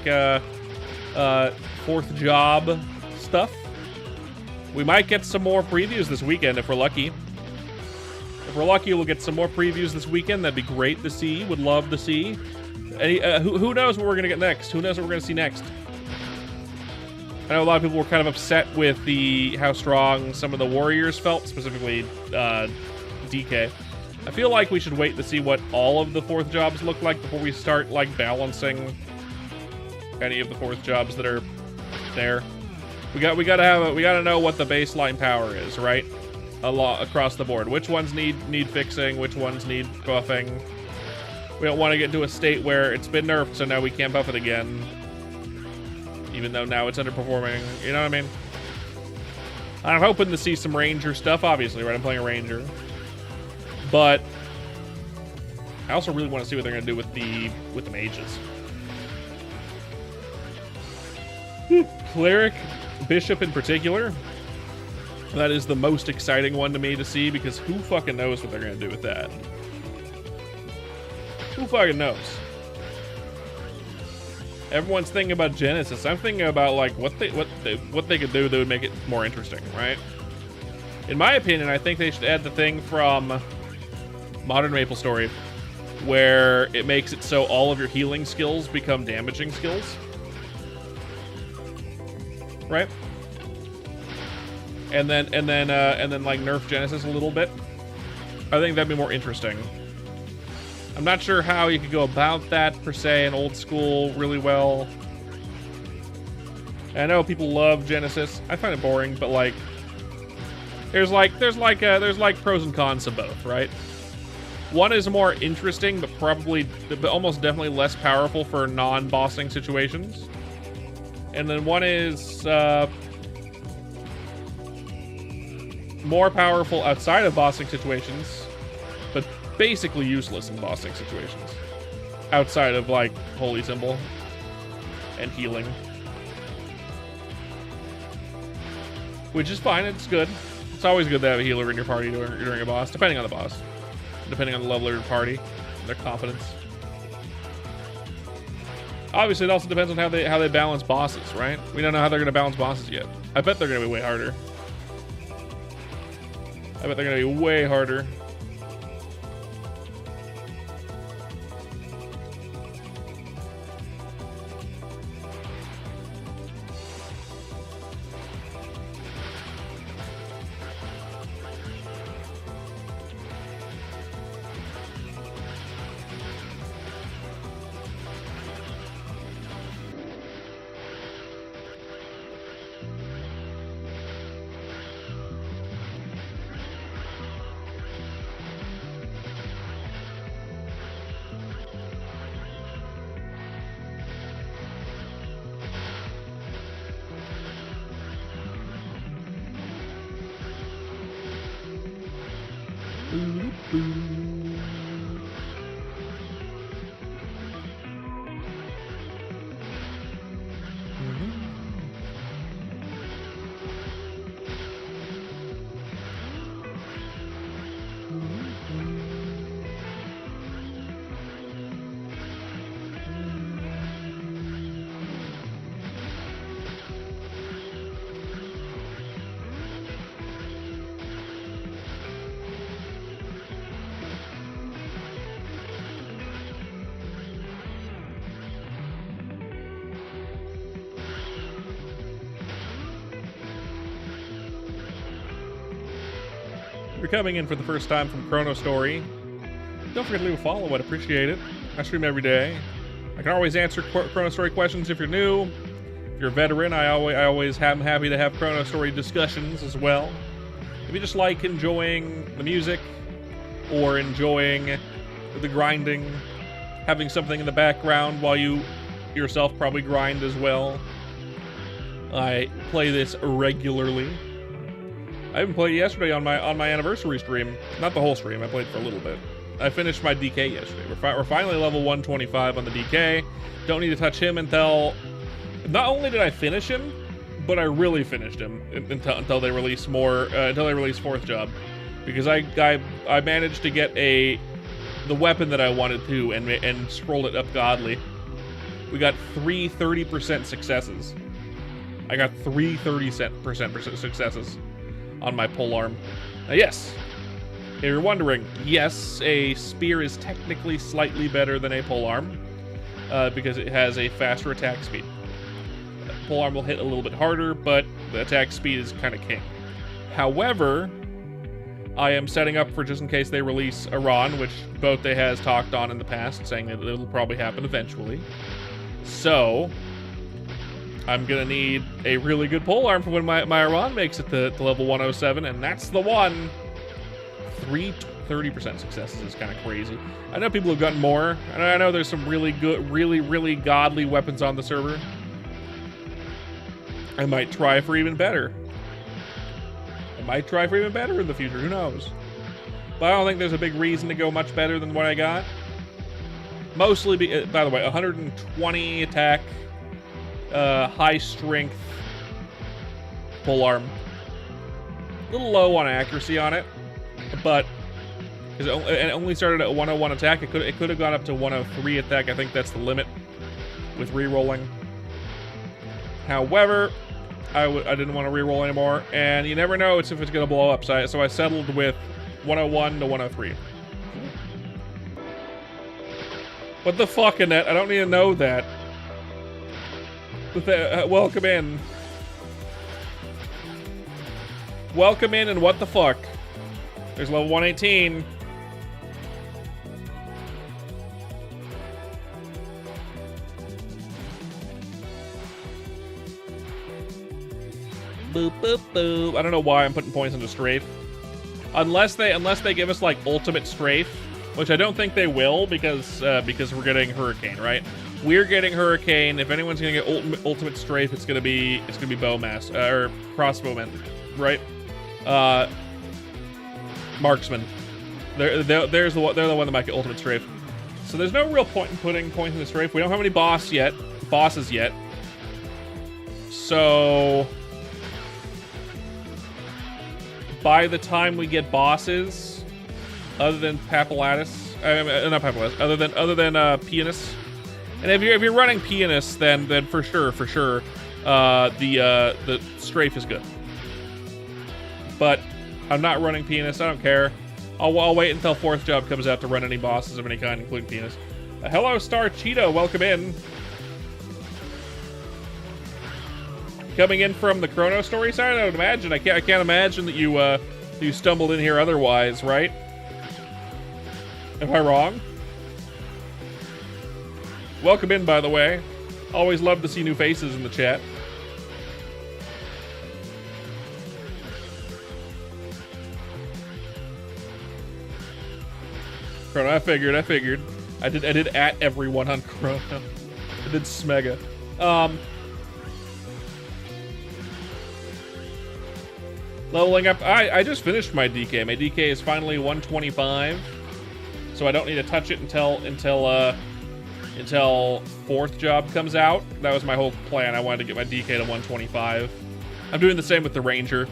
fourth job stuff? We might get some more previews this weekend if we're lucky. If we're lucky, we'll get some more previews this weekend. That'd be great to see. Would love to see. Who knows what we're going to get next? Who knows what we're going to see next? I know a lot of people were kind of upset with how strong some of the warriors felt, specifically DK. I feel like we should wait to see what all of the fourth jobs look like before we start like balancing any of the fourth jobs that are there. We gotta know what the baseline power is, right? Across the board. Which ones need fixing? Which ones need buffing? We don't want to get into a state where it's been nerfed, so now we can't buff it again. Even though now it's underperforming, you know what I mean? I'm hoping to see some Ranger stuff, obviously, right? I'm playing a Ranger. But I also really want to see what they're going to do with the mages. Cleric, Bishop in particular. That is the most exciting one to me to see, because who fucking knows what they're going to do with that? Who fucking knows? Everyone's thinking about Genesis. I'm thinking about like what they could do that would make it more interesting, right? In my opinion, I think they should add the thing from Modern MapleStory, where it makes it so all of your healing skills become damaging skills, right? And then like nerf Genesis a little bit. I think that'd be more interesting. I'm not sure how you could go about that per se in old school really well. I know people love Genesis. I find it boring, but like there's pros and cons of both, right? One is more interesting, but almost definitely less powerful for non-bossing situations. And then one is more powerful outside of bossing situations, but basically useless in bossing situations. Outside of like Holy Symbol and healing. Which is fine, it's good. It's always good to have a healer in your party during a boss, depending on the boss. Depending on the level of your party, and their competence. Obviously, it also depends on how they balance bosses, right? We don't know how they're gonna balance bosses yet. I bet they're gonna be way harder. I bet they're gonna be way harder. you're coming in for the first time from ChronoStory, don't forget to leave a follow. I'd appreciate it. I stream every day. I can always answer ChronoStory questions if you're new. If you're a veteran, I always am happy to have ChronoStory discussions as well. If you just like enjoying the music or enjoying the grinding, having something in the background while you yourself probably grind as well, I play this regularly. I even played yesterday on my anniversary stream. Not the whole stream. I played for a little bit. I finished my DK yesterday. We're finally level 125 on the DK. Don't need to touch him until... Not only did I finish him, but I really finished him until they release more. Until they release 4th job, because I managed to get the weapon that I wanted to and scrolled it up godly. We got 3 30% successes. I got 3 30% successes on my polearm. Yes, if you're wondering, yes, a spear is technically slightly better than a polearm because it has a faster attack speed. Polearm will hit a little bit harder, but the attack speed is kind of king. However, I am setting up for just in case they release Iran, which Bote has talked on in the past, saying that it'll probably happen eventually. So, I'm gonna need a really good polearm for when my Iran makes it to level 107, and that's the one. 30% successes is kind of crazy. I know people have gotten more, and I know there's some really good, really godly weapons on the server. I might try for even better. I might try for even better in the future, who knows? But I don't think there's a big reason to go much better than what I got. Mostly, by the way, 120 attack, high strength polearm. A little low on accuracy on it, but because it only started at 101 attack, it could have gone up to 103 attack. I think that's the limit with re-rolling. However, I didn't want to re-roll anymore, and you never know if it's going to blow up, so I settled with 101 to 103. What the fuck, Annette? I don't need to know that. Welcome in. Welcome in, and what the fuck? There's level 118. Boop, boop, boop. I don't know why I'm putting points into strafe. Unless they give us like ultimate strafe, which I don't think they will, because we're getting hurricane, right? We're getting hurricane. If anyone's gonna get ultimate strafe, it's gonna be bowmaster or crossbowman, right? Marksman. They're the one that might get ultimate strafe. So there's no real point in putting points in the strafe. We don't have any bosses yet. So by the time we get bosses, other than Papulatus, not Papulatus, other than Pianist, and if you're running Pianist, then for sure, the strafe is good. But I'm not running Pianist. I don't care. I'll wait until 4th job comes out to run any bosses of any kind, including Pianist. Hello, Star Cheeto. Welcome in. Coming in from the ChronoStory side, I would imagine. I can't imagine that you stumbled in here otherwise, right? Am I wrong? Welcome in, by the way. Always love to see new faces in the chat. Chrono, I figured. I did at everyone on Chrono. I did Smega. Leveling up. I just finished my DK. My DK is finally 125, so I don't need to touch it until 4th job comes out. That was my whole plan. I wanted to get my DK to 125. I'm doing the same with the Ranger.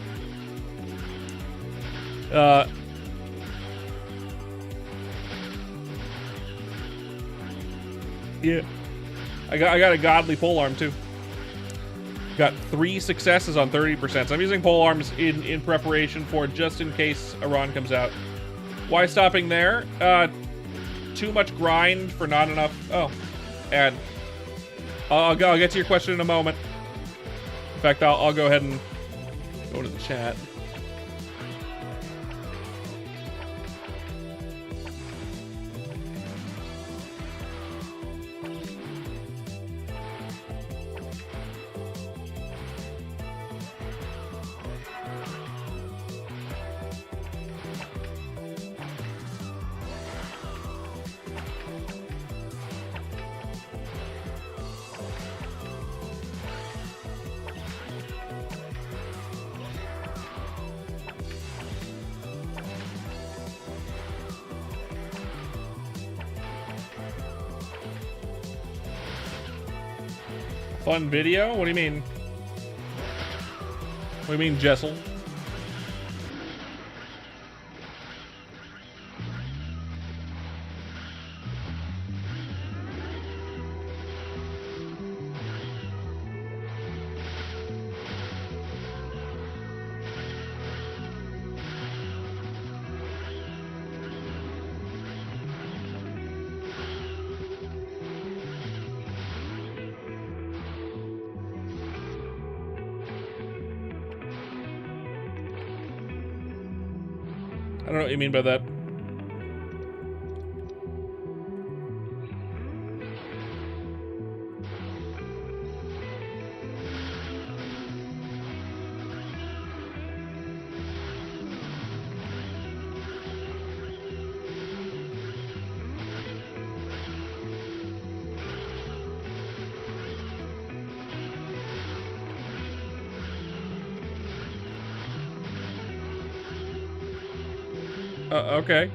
Yeah, I got a godly polearm too. Got 3 successes on 30%. So I'm using polearms in preparation for just in case Iran comes out. Why stopping there? Too much grind for not enough. Oh, and I'll get to your question in a moment. In fact, I'll go ahead and go to the chat. Fun video? What do you mean? What do you mean, Jessel? I don't know what you mean by that. Okay.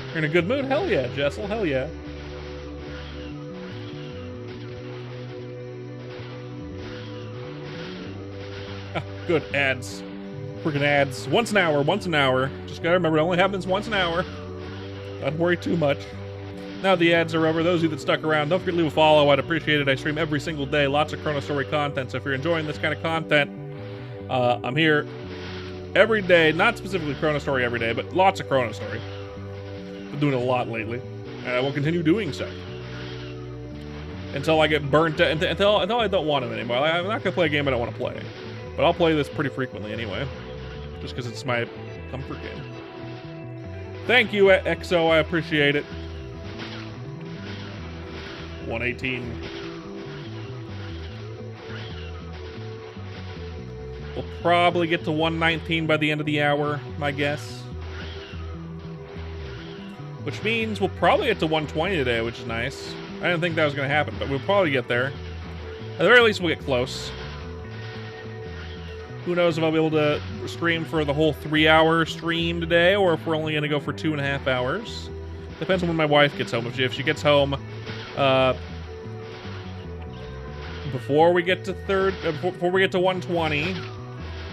You're in a good mood? Hell yeah, Jessel. Hell yeah. Ah, good. Ads. Freaking ads. Once an hour. Once an hour. Just gotta remember, it only happens once an hour. Don't worry too much. Now the ads are over. Those of you that stuck around, don't forget to leave a follow. I'd appreciate it. I stream every single day. Lots of ChronoStory content. So if you're enjoying this kind of content, I'm here every day. Not specifically ChronoStory every day, but lots of ChronoStory. Been doing it a lot lately, and I will continue doing so until I get burnt out, until I don't want it anymore. I'm not gonna play a game I don't want to play, but I'll play this pretty frequently anyway, just because it's my comfort game. Thank you, XO. I appreciate it. 118. We'll probably get to 119 by the end of the hour, my guess. Which means we'll probably get to 120 today, which is nice. I didn't think that was going to happen, but we'll probably get there. At the very least, we'll get close. Who knows if I'll be able to stream for the whole 3-hour stream today, or if we're only going to go for 2.5 hours. Depends on when my wife gets home. If she gets home before we get to before we get to 120,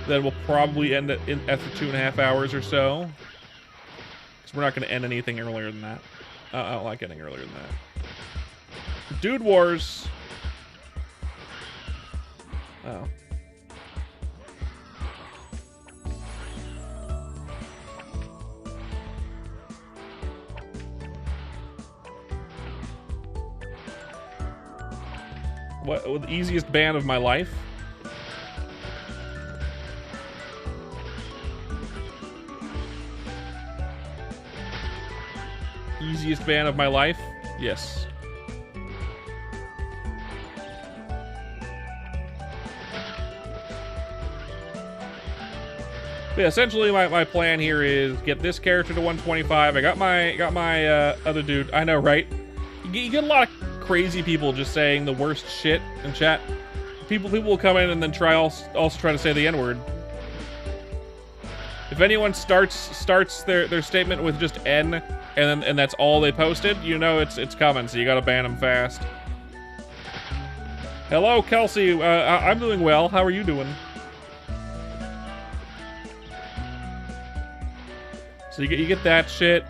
then we'll probably end it after 2.5 hours or so. We're not going to end anything earlier than that. I don't like ending earlier than that. Dude Wars. Oh. What? The easiest ban of my life? Easiest ban of my life? Yes. But yeah, essentially my plan here is get this character to 125. I got my other dude. I know, right? You get a lot of crazy people just saying the worst shit in chat. People will come in and then also try to say the N-word. If anyone starts their statement with just N and that's all they posted, you know it's coming, so you gotta ban them fast. Hello, Kelsey. I'm doing well. How are you doing? So you get that shit.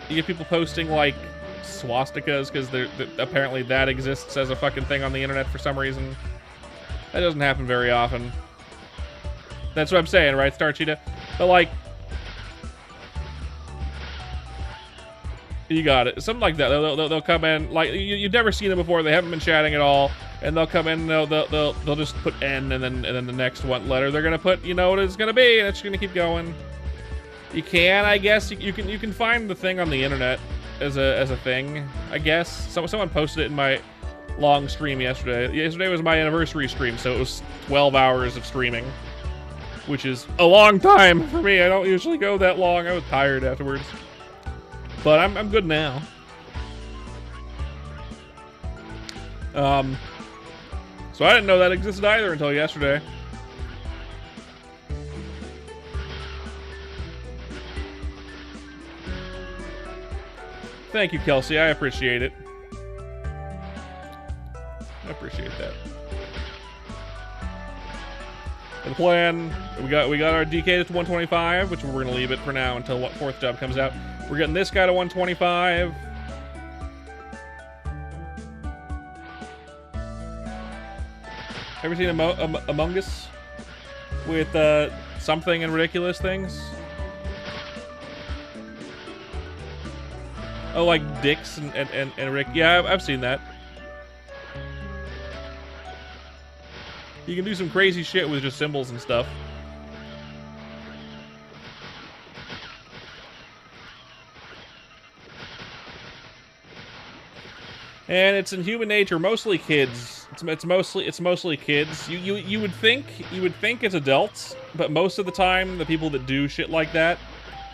You get people posting like swastikas because apparently that exists as a fucking thing on the internet for some reason. That doesn't happen very often. That's what I'm saying, right, Star Cheetah? But like, You got it. Something like that. They'll come in, like, you've never seen them before. They haven't been chatting at all. And they'll come in and they'll just put N and then the next one letter they're going to put, you know what it's going to be, and it's going to keep going. You can, I guess. You can find the thing on the internet as a thing, I guess. Someone posted it in my long stream yesterday. Yesterday was my anniversary stream, so it was 12 hours of streaming, which is a long time for me. I don't usually go that long. I was tired afterwards. But I'm good now. So I didn't know that existed either until yesterday. Thank you, Kelsey. I appreciate it. I appreciate that. The plan, we got our DK to 125, which we're gonna leave it for now until what fourth job comes out. We're getting this guy to 125. Ever seen Among Us with something and ridiculous things? Oh, like dicks and Rick. Yeah, I've seen that. You can do some crazy shit with just symbols and stuff. And it's in human nature, mostly kids. It's mostly kids. You would think it's adults, but most of the time the people that do shit like that,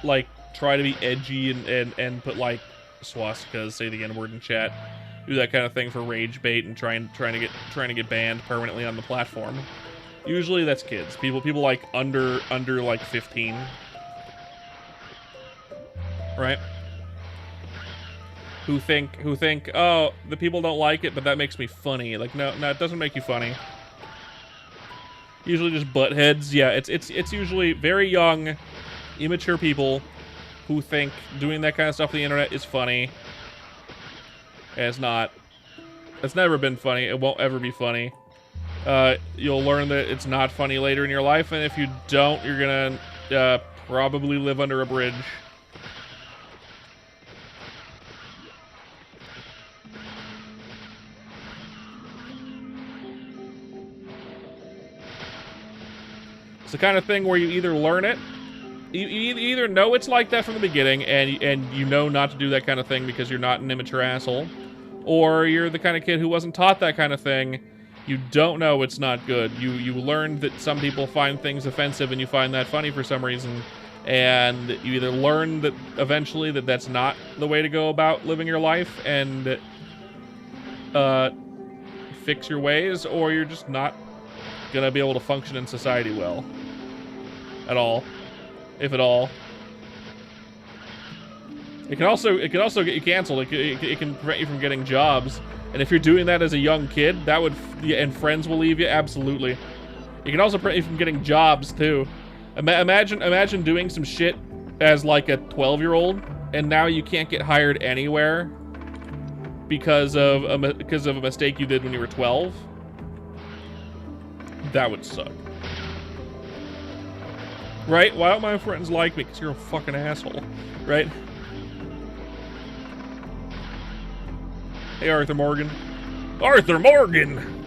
like try to be edgy and put like swastikas, say the N-word in chat, do that kind of thing for rage bait and trying to get banned permanently on the platform. Usually that's kids. People like under like 15. Right? Who think, oh, the people don't like it, but that makes me funny. Like, no, it doesn't make you funny. Usually just butt heads. Yeah, it's usually very young, immature people who think doing that kind of stuff on the internet is funny. And it's not. It's never been funny. It won't ever be funny. You'll learn that it's not funny later in your life, and if you don't, you're gonna probably live under a bridge. It's the kind of thing where you either learn it, you either know it's like that from the beginning, and you know not to do that kind of thing because you're not an immature asshole, or you're the kind of kid who wasn't taught that kind of thing. You don't know it's not good. You learned that some people find things offensive and you find that funny for some reason, and you either learn that eventually that that's not the way to go about living your life and fix your ways, or you're just not gonna be able to function in society well at all, if at all. It can also get you canceled. It can prevent you from getting jobs, and if you're doing that as a young kid, that would, and friends will leave you. Absolutely. It can also prevent you from getting jobs too. Imagine doing some shit as like a 12-year-old, and now you can't get hired anywhere because of a mistake you did when you were 12. That would suck. Right? Why don't my friends like me? Because you're a fucking asshole. Right? Hey, Arthur Morgan. Arthur Morgan!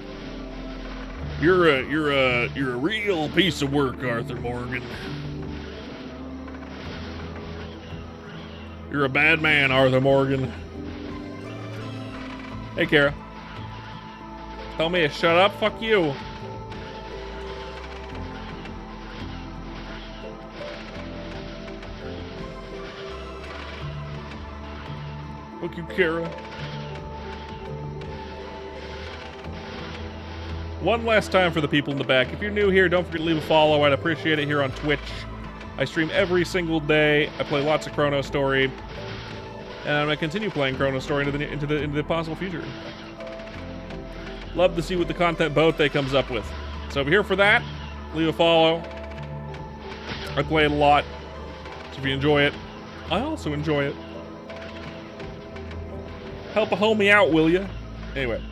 You're a real piece of work, Arthur Morgan. You're a bad man, Arthur Morgan. Hey, Kara. Tell me to shut up? Fuck you. Fuck you, Kara. One last time for the people in the back. If you're new here, don't forget to leave a follow. I'd appreciate it here on Twitch. I stream every single day. I play lots of ChronoStory, and I'm gonna continue playing ChronoStory into the possible future. Love to see what the content both day comes up with. So if you're here for that, leave a follow. I play it a lot, so if you enjoy it, I also enjoy it. Help a homie out, will ya? Anyway,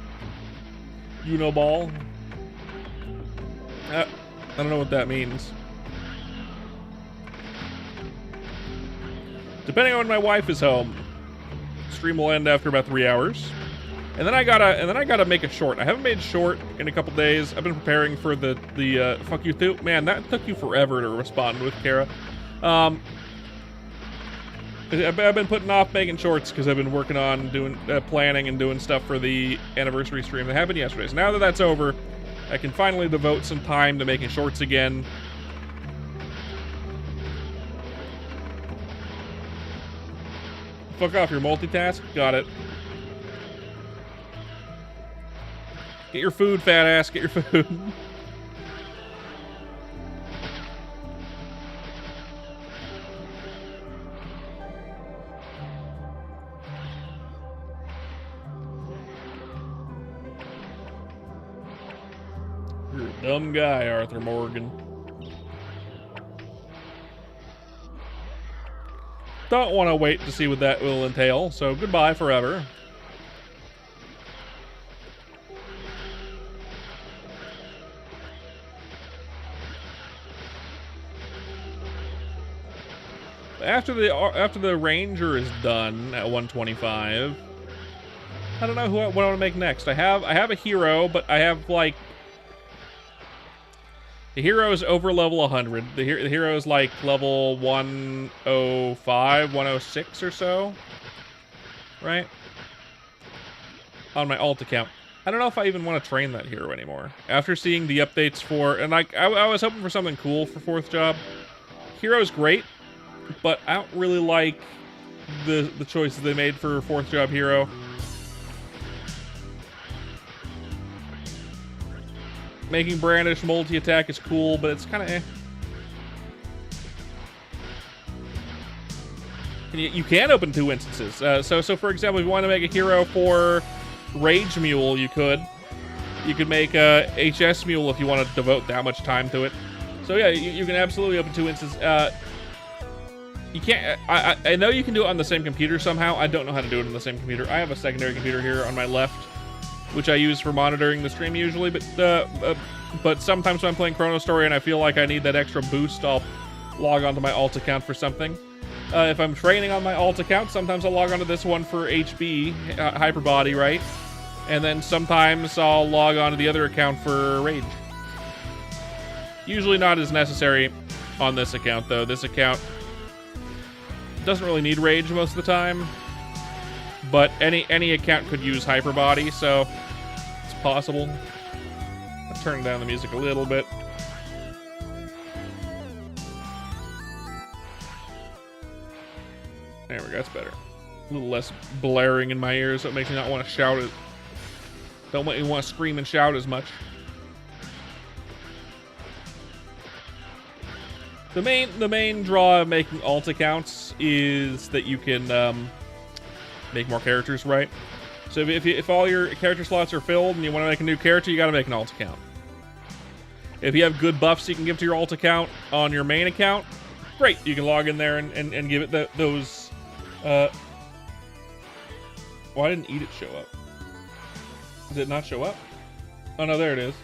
you know ball. I don't know what that means. Depending on when my wife is home. Stream will end after about 3 hours. And then I gotta make a short. I haven't made a short in a couple days. I've been preparing for the fuck you too. Man, that took you forever to respond with, Kara. I've been putting off making shorts because I've been working on doing planning and doing stuff for the anniversary stream that happened yesterday. So now that that's over, I can finally devote some time to making shorts again. Fuck off your multitask. Got it. Get your food, fat ass. Get your food. You're a dumb guy, Arthur Morgan. Don't want to wait to see what that will entail, so goodbye forever. After the Ranger is done at 125, I don't know what I want to make next. I have a hero, but I have like the hero is over level 100. The hero is like level 105, 106 or so, right? On my alt account. I don't know if I even want to train that hero anymore. After seeing the updates for, and like I was hoping for something cool for 4th job. Hero's great. But I don't really like the choices they made for 4th job hero. Making Brandish multi-attack is cool, but it's kind of eh. And you can open 2 instances. So for example, if you want to make a hero for Rage Mule, you could. You could make a HS Mule if you want to devote that much time to it. So yeah, you can absolutely open 2 instances. You can't. I know you can do it on the same computer somehow. I don't know how to do it on the same computer. I have a secondary computer here on my left, which I use for monitoring the stream usually. But sometimes when I'm playing ChronoStory and I feel like I need that extra boost, I'll log onto my alt account for something. If I'm training on my alt account, sometimes I'll log onto this one for HB, Hyper Body, right? And then sometimes I'll log onto the other account for Rage. Usually not as necessary on this account though. This account doesn't really need Rage most of the time, but any account could use Hyper Body, so it's possible. I'll turn down the music a little bit. There we go, that's better. A little less blaring in my ears, so it makes me not want to shout it. Don't make me want to scream and shout as much. The main draw of making alt accounts is that you can make more characters, right? So if all your character slots are filled and you want to make a new character, you got to make an alt account. If you have good buffs you can give to your alt account on your main account, great. You can log in there and give it those. Why didn't Eat It show up? Did it not show up? Oh no, there it is.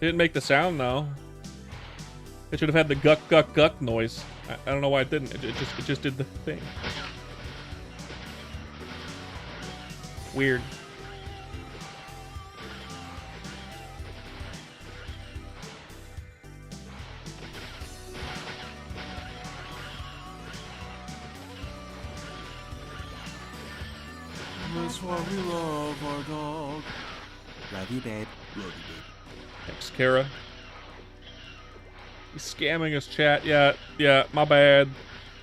It didn't make the sound though. It should have had the guck guck guck noise. I don't know why it didn't. It just did the thing. Weird. That's why we love our dog. Love you, babe. Love you, babe. Thanks, Kara. He's scamming us, chat. Yeah, my bad.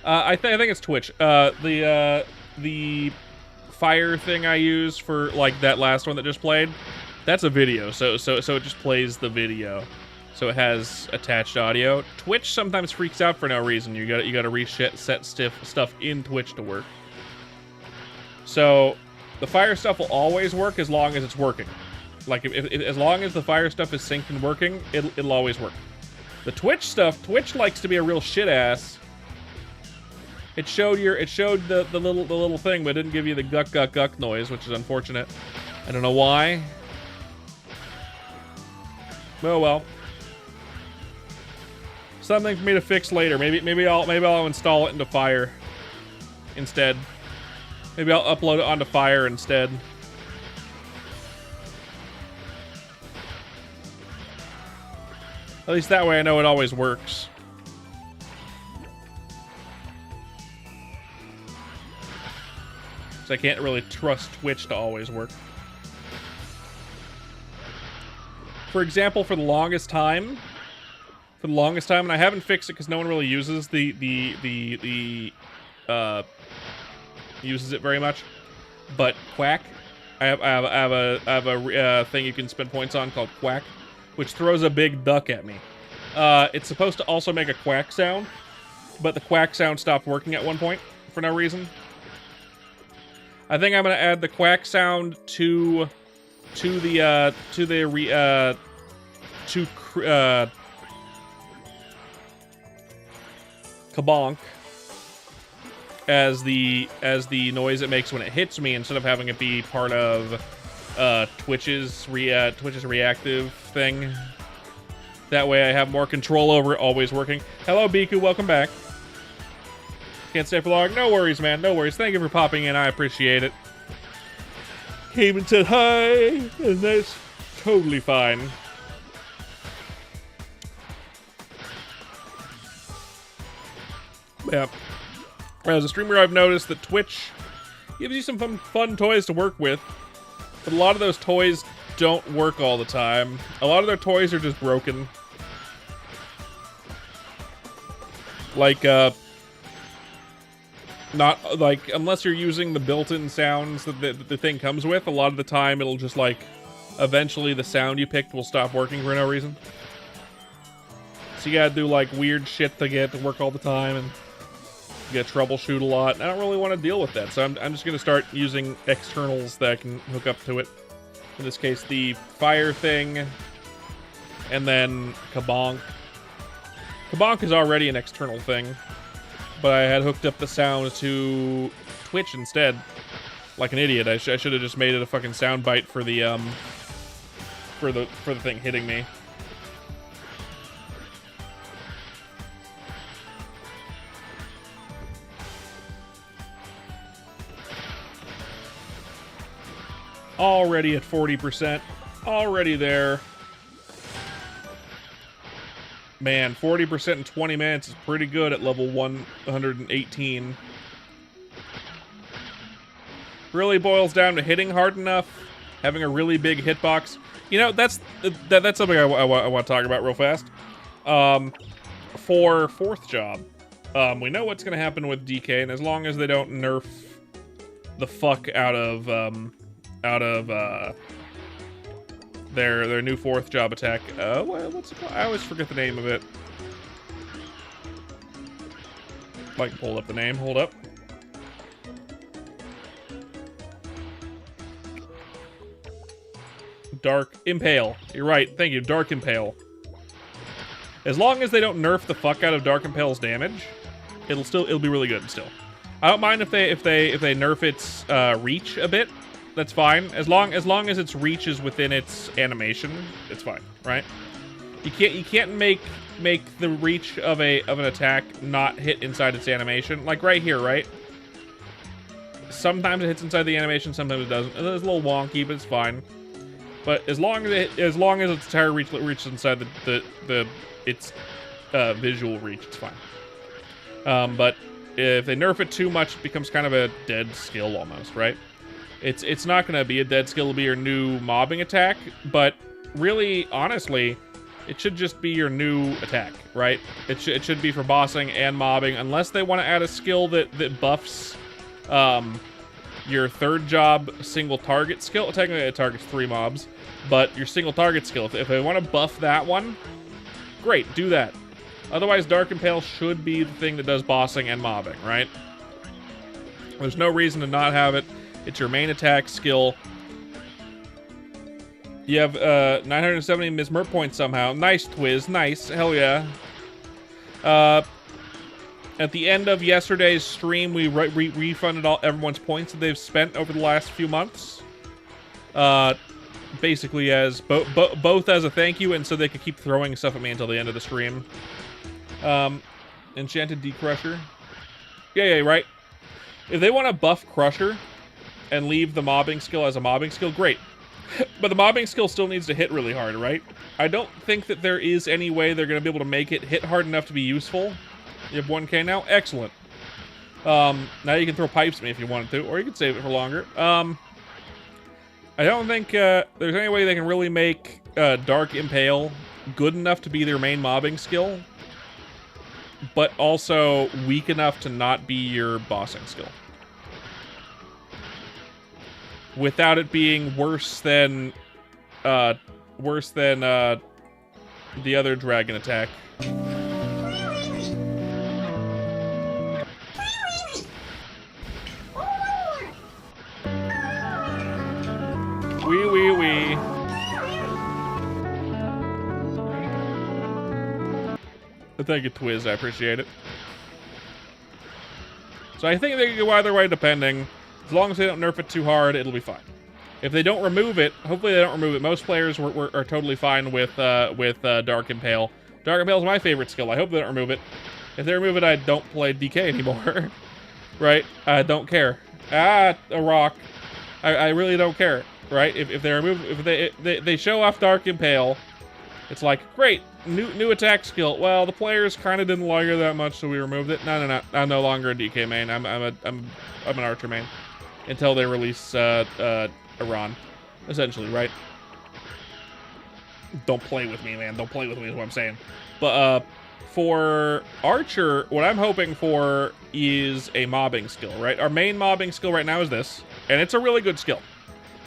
I think it's Twitch. The fire thing I use for like that last one that just played, that's a video. So it just plays the video. So it has attached audio. Twitch sometimes freaks out for no reason. You gotta reset stuff in Twitch to work. So the fire stuff will always work as long as it's working. Like as long as the fire stuff is synced and working, it'll always work. The Twitch stuff, Twitch likes to be a real shit ass. It showed the little thing, but it didn't give you the guck guck guck noise, which is unfortunate. I don't know why. Oh well. Something for me to fix later. Maybe I'll install it into Fire. instead. Maybe I'll upload it onto Fire instead. At least that way I know it always works. So I can't really trust Twitch to always work. For example, for the longest time, and I haven't fixed it because no one really uses uses it very much. But Quack, I have a thing you can spend points on called Quack, which throws a big duck at me. It's supposed to also make a quack sound, but the quack sound stopped working at one point for no reason. I think I'm gonna add the quack sound to Kabonk as the noise it makes when it hits me, instead of having it be part of Twitch's reactive thing. That way I have more control over it always working. Hello, Biku, welcome back. Can't stay for long. No worries, man. No worries. Thank you for popping in. I appreciate it. Came and said hi, and that's totally fine. Yeah. As a streamer, I've noticed that Twitch gives you some fun toys to work with, but a lot of those toys don't work all the time. A lot of their toys are just broken. Like, not, like, unless you're using the built-in sounds that the thing comes with, a lot of the time it'll just, like, eventually the sound you picked will stop working for no reason. So you gotta do, like, weird shit to get it to work all the time, and you gotta troubleshoot a lot. And I don't really want to deal with that, so I'm just gonna start using externals that I can hook up to it. In this case, the Fire thing, and then Kabonk. Kabonk is already an external thing, but I had hooked up the sound to Twitch instead. Like an idiot. I should have just made it a fucking soundbite for the for the thing hitting me. Already at 40%. Already there. Man, 40% in 20 minutes is pretty good at level 118. Really boils down to hitting hard enough, having a really big hitbox. You know, that's something I want to talk about real fast. For fourth job, we know what's going to happen with DK, and as long as they don't nerf the fuck out of their new fourth job attack. What's it called? I always forget the name of it. Like, pull up the name. Hold up. Dark Impale. You're right. Thank you. Dark Impale. As long as they don't nerf the fuck out of Dark Impale's damage, it'll be really good still. I don't mind if they nerf its reach a bit. That's fine. As long as its reach is within its animation, it's fine, right? You can't make the reach of an attack not hit inside its animation. Like right here, right? Sometimes it hits inside the animation, sometimes it doesn't. It's a little wonky, but it's fine. But as long as its entire reach reaches inside its visual reach, it's fine. But if they nerf it too much, it becomes kind of a dead skill almost, right? It's not going to be a dead skill, it'll be your new mobbing attack, but really, honestly, it should just be your new attack, right? It should be for bossing and mobbing, unless they want to add a skill that buffs your third job single target skill. Technically, it targets 3 mobs, but your single target skill, if they want to buff that one, great, do that. Otherwise, Dark Impale should be the thing that does bossing and mobbing, right? There's no reason to not have it. It's your main attack skill. You have 970 Ms. Merp points somehow. Nice, Twiz. Nice. Hell yeah. At the end of yesterday's stream, we refunded everyone's points that they've spent over the last few months. Basically as both as a thank you and so they could keep throwing stuff at me until the end of the stream. Enchanted Decrusher. Yeah, right. If they want to buff Crusher and leave the mobbing skill as a mobbing skill, great. But the mobbing skill still needs to hit really hard, right? I don't think that there is any way they're going to be able to make it hit hard enough to be useful. You have 1k now? Excellent. Now you can throw pipes at me if you wanted to, or you could save it for longer. I don't think there's any way they can really make Dark Impale good enough to be their main mobbing skill, but also weak enough to not be your bossing skill. Without it being worse than the other dragon attack. Wee. Thank you, Twiz. I appreciate it. So I think they can go either way, depending. As long as they don't nerf it too hard, it'll be fine. If they don't remove it, hopefully they don't remove it. Most players are totally fine with Dark Impale. Dark Impale is my favorite skill. I hope they don't remove it. If they remove it, I don't play DK anymore. Right? I don't care. Ah, a rock. I really don't care. Right? If they remove, if they show off Dark Impale, it's like, great, new attack skill. Well, the players kind of didn't like it that much, so we removed it. No. I'm no longer a DK main. I'm an Archer main until they release Iran, essentially, right? Don't play with me, man. Don't play with me is what I'm saying. But for Archer, what I'm hoping for is a mobbing skill, right? Our main mobbing skill right now is this, and it's a really good skill.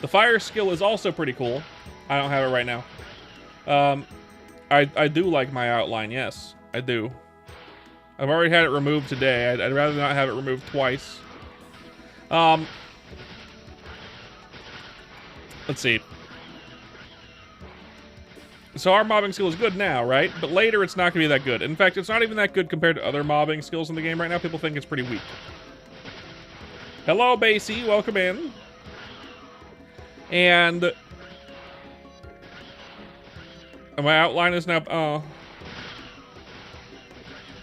The fire skill is also pretty cool. I don't have it right now. I do like my outline, yes. I do. I've already had it removed today. I'd rather not have it removed twice. Let's see. So our mobbing skill is good now, right? But later it's not going to be that good. In fact, it's not even that good compared to other mobbing skills in the game right now. People think it's pretty weak. Hello, Basie. Welcome in. And my outline is now... Oh.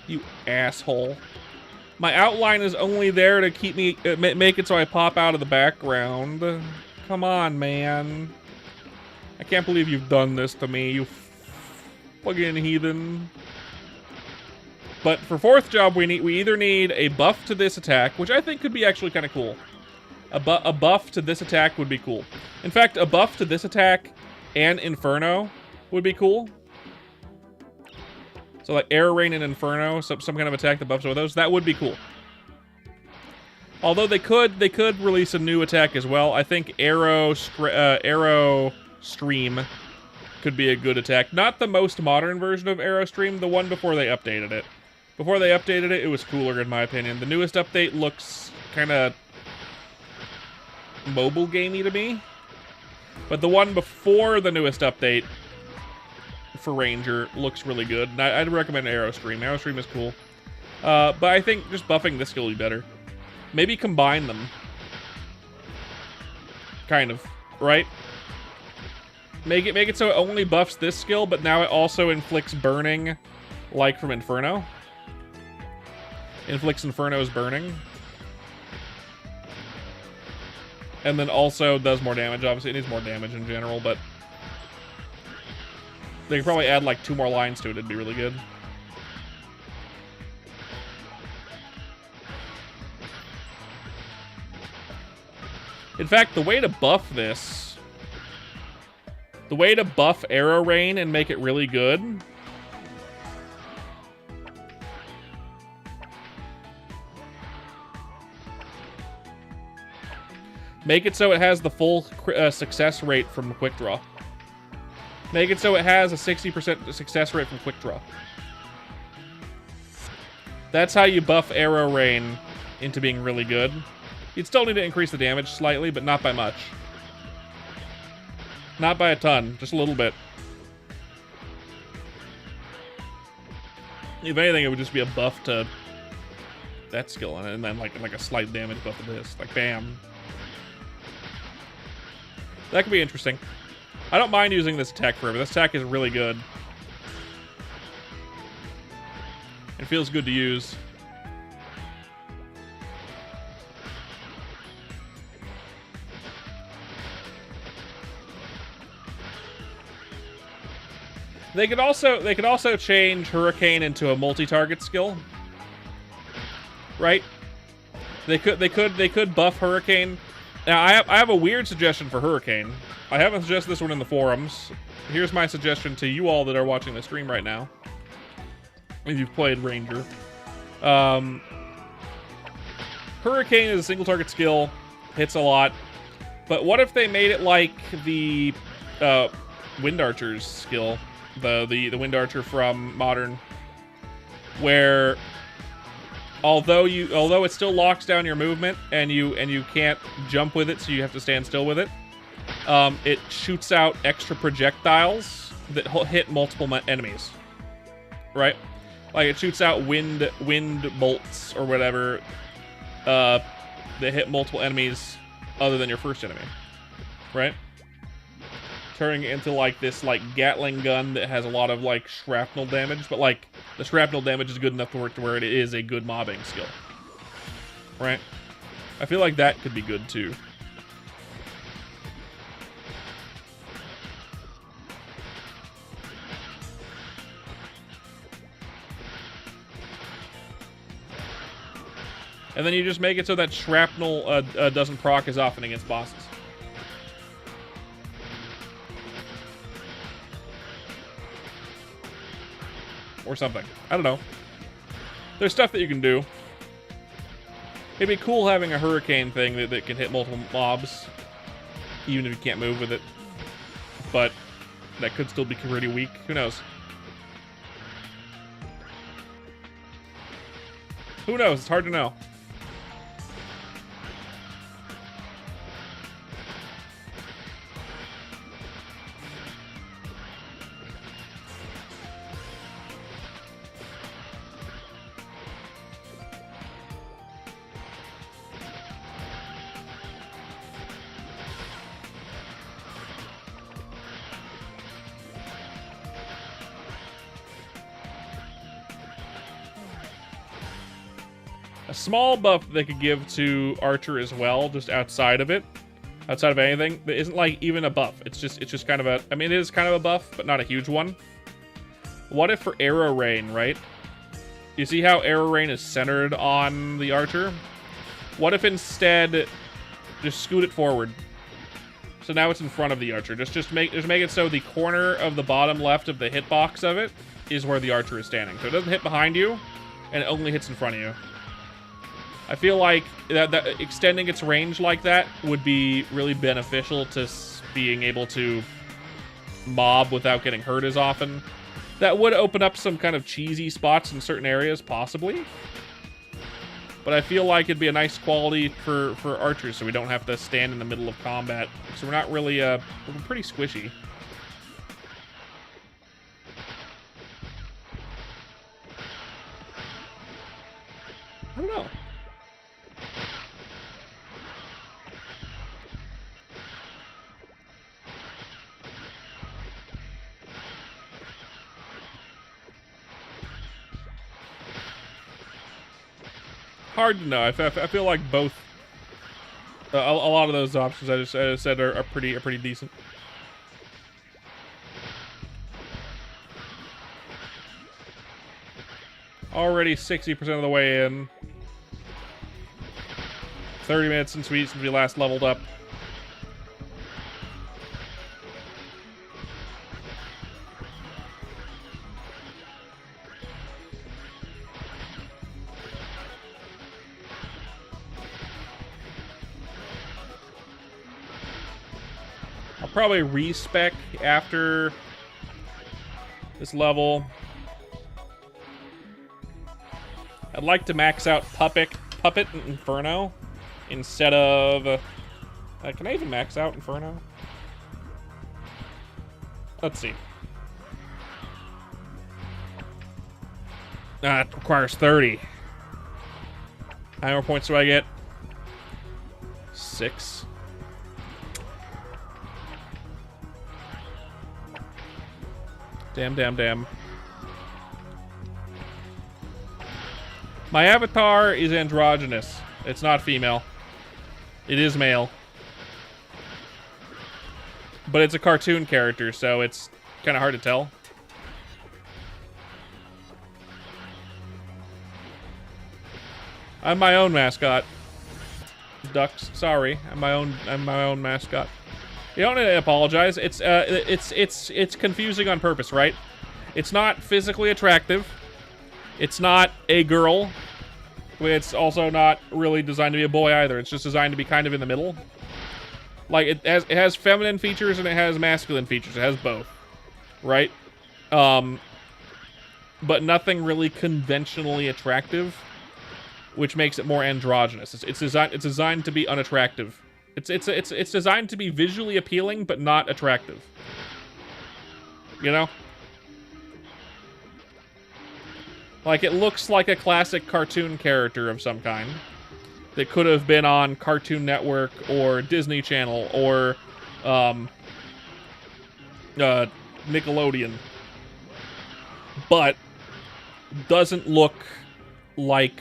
You asshole. My outline is only there to keep me... make it so I pop out of the background. Come on, man. I can't believe you've done this to me, you fucking heathen. But for fourth job, we either need a buff to this attack, which I think could be actually kind of cool. A buff to this attack would be cool. In fact, a buff to this attack and Inferno would be cool. So like Air Rain and Inferno, some kind of attack that buffs with those, that would be cool. Although they could release a new attack as well. I think Arrow Stream could be a good attack. Not the most modern version of Arrow Stream, the one before they updated it. Before they updated it, it was cooler in my opinion. The newest update looks kind of mobile gamey to me. But the one before the newest update for Ranger looks really good. And I'd recommend Arrow Stream. Arrow Stream is cool. But I think just buffing this skill would be better. Maybe combine them. Kind of, right? Make it so it only buffs this skill, but now it also inflicts burning, like from Inferno. Inflicts Inferno's burning. And then also does more damage. Obviously, it needs more damage in general, but they could probably add like 2 more lines to it. It'd be really good. In fact, the way to buff this, the way to buff Arrow Rain and make it really good, make it so it has the full success rate from Quick Draw. Make it so it has a 60% success rate from Quick Draw. That's how you buff Arrow Rain into being really good. You'd still need to increase the damage slightly, but not by much. Not by a ton, just a little bit. If anything, it would just be a buff to that skill, and then like a slight damage buff to this. Like, bam. That could be interesting. I don't mind using this attack forever. This attack is really good. It feels good to use. They could also change Hurricane into a multi-target skill. Right? They could buff Hurricane. Now I have a weird suggestion for Hurricane. I haven't suggested this one in the forums. Here's my suggestion to you all that are watching the stream right now. If you've played Ranger. Hurricane is a single target skill, hits a lot. But what if they made it like the Wind Archer's skill, the Wind Archer from Modern, where although it still locks down your movement and you can't jump with it, so you have to stand still with it. It shoots out extra projectiles that hit multiple enemies. Right? Like it shoots out wind bolts or whatever that hit multiple enemies other than your first enemy. Right? Turning it into like this like Gatling gun that has a lot of like shrapnel damage, but like the shrapnel damage is good enough to work to where it is a good mobbing skill. Right? I feel like that could be good too. And then you just make it so that shrapnel doesn't proc as often against bosses. Or something. I don't know. There's stuff that you can do. It'd be cool having a Hurricane thing that can hit multiple mobs, even if you can't move with it. But that could still be pretty weak. Who knows? Who knows? It's hard to know. A small buff they could give to Archer as well, just outside of it, outside of anything, that isn't like even a buff. It's just kind of a, I mean, it is kind of a buff, but not a huge one. What if for Arrow Rain, right? You see how Arrow Rain is centered on the Archer? What if instead, just scoot it forward? So now it's in front of the Archer. Just make it so the corner of the bottom left of the hitbox of it is where the Archer is standing. So it doesn't hit behind you, and it only hits in front of you. I feel like that extending its range like that would be really beneficial to being able to mob without getting hurt as often. That would open up some kind of cheesy spots in certain areas, possibly. But I feel like it'd be a nice quality for archers, so we don't have to stand in the middle of combat. So we're not really, we're pretty squishy. I don't know. Hard to know. I feel like both. A lot of those options I just said are pretty decent. Already 60% of the way in. 30 minutes since we last leveled up. Probably respec after this level. I'd like to max out Puppet and Inferno instead of... can I even max out Inferno? Let's see. It requires 30. How many more points do I get? 6. Damn. My avatar is androgynous. It's not female. It is male. But it's a cartoon character, so it's kind of hard to tell. I'm my own mascot. Ducks, sorry. I'm my own mascot. You don't need to apologize. It's confusing on purpose, right? It's not physically attractive. It's not a girl. It's also not really designed to be a boy either. It's just designed to be kind of in the middle. Like, it has feminine features and it has masculine features. It has both, right? But nothing really conventionally attractive, which makes it more androgynous. It's designed to be unattractive. It's designed to be visually appealing but not attractive. You know? Like, it looks like a classic cartoon character of some kind that could have been on Cartoon Network or Disney Channel or Nickelodeon, but doesn't look like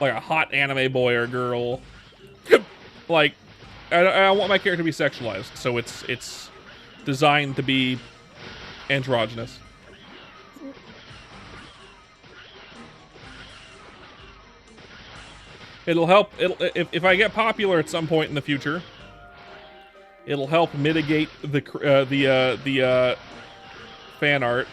a hot anime boy or girl. Like, I want my character to be sexualized, so it's designed to be androgynous. It'll help. If I get popular at some point in the future, it'll help mitigate the fan art.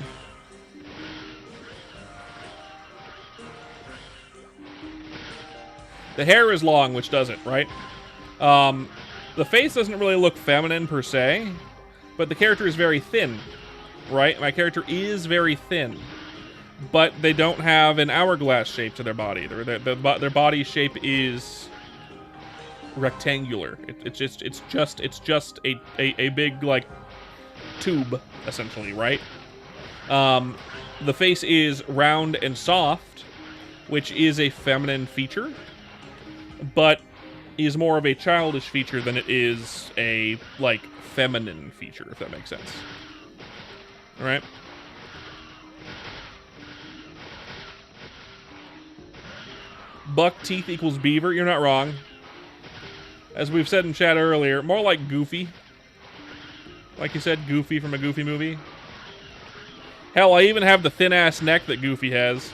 The hair is long, which does it, right? The face doesn't really look feminine per se, but the character is very thin, right? My character is very thin, but they don't have an hourglass shape to their body. Their body shape is rectangular. It's just a big, like, tube, essentially, right? The face is round and soft, which is a feminine feature, but is more of a childish feature than it is a, like, feminine feature, if that makes sense. All right? Buck teeth equals beaver. You're not wrong. As we've said in chat earlier, more like Goofy. Like you said, Goofy from a Goofy movie. Hell, I even have the thin-ass neck that Goofy has.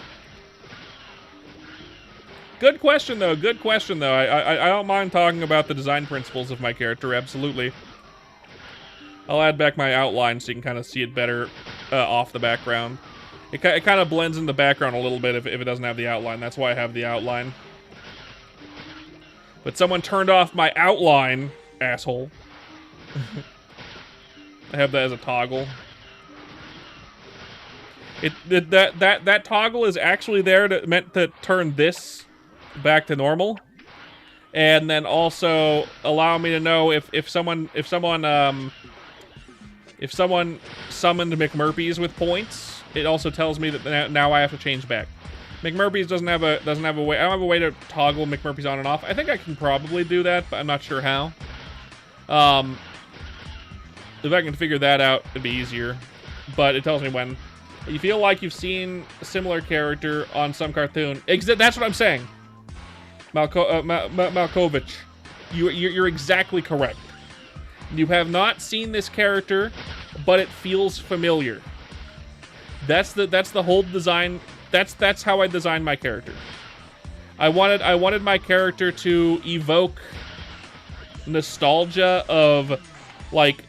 Good question, though. Good question, though. I don't mind talking about the design principles of my character, absolutely. I'll add back my outline so you can kind of see it better off the background. It kind of blends in the background a little bit if it doesn't have the outline. That's why I have the outline. But someone turned off my outline, asshole. I have that as a toggle. That toggle is actually there meant to turn this back to normal, and then also allow me to know if someone summoned McMurphy's with points. It also tells me that now I have to change back. McMurphy's doesn't have a way. I don't have a way to toggle McMurphy's on and off. I think I can probably do that, but I'm not sure how. If I can figure that out, it'd be easier. But it tells me when. You feel like you've seen a similar character on some cartoon. That's what I'm saying. Malkovich. You're exactly correct. You have not seen this character, but it feels familiar. That's the whole design. That's how I designed my character. I wanted my character to evoke nostalgia of, like,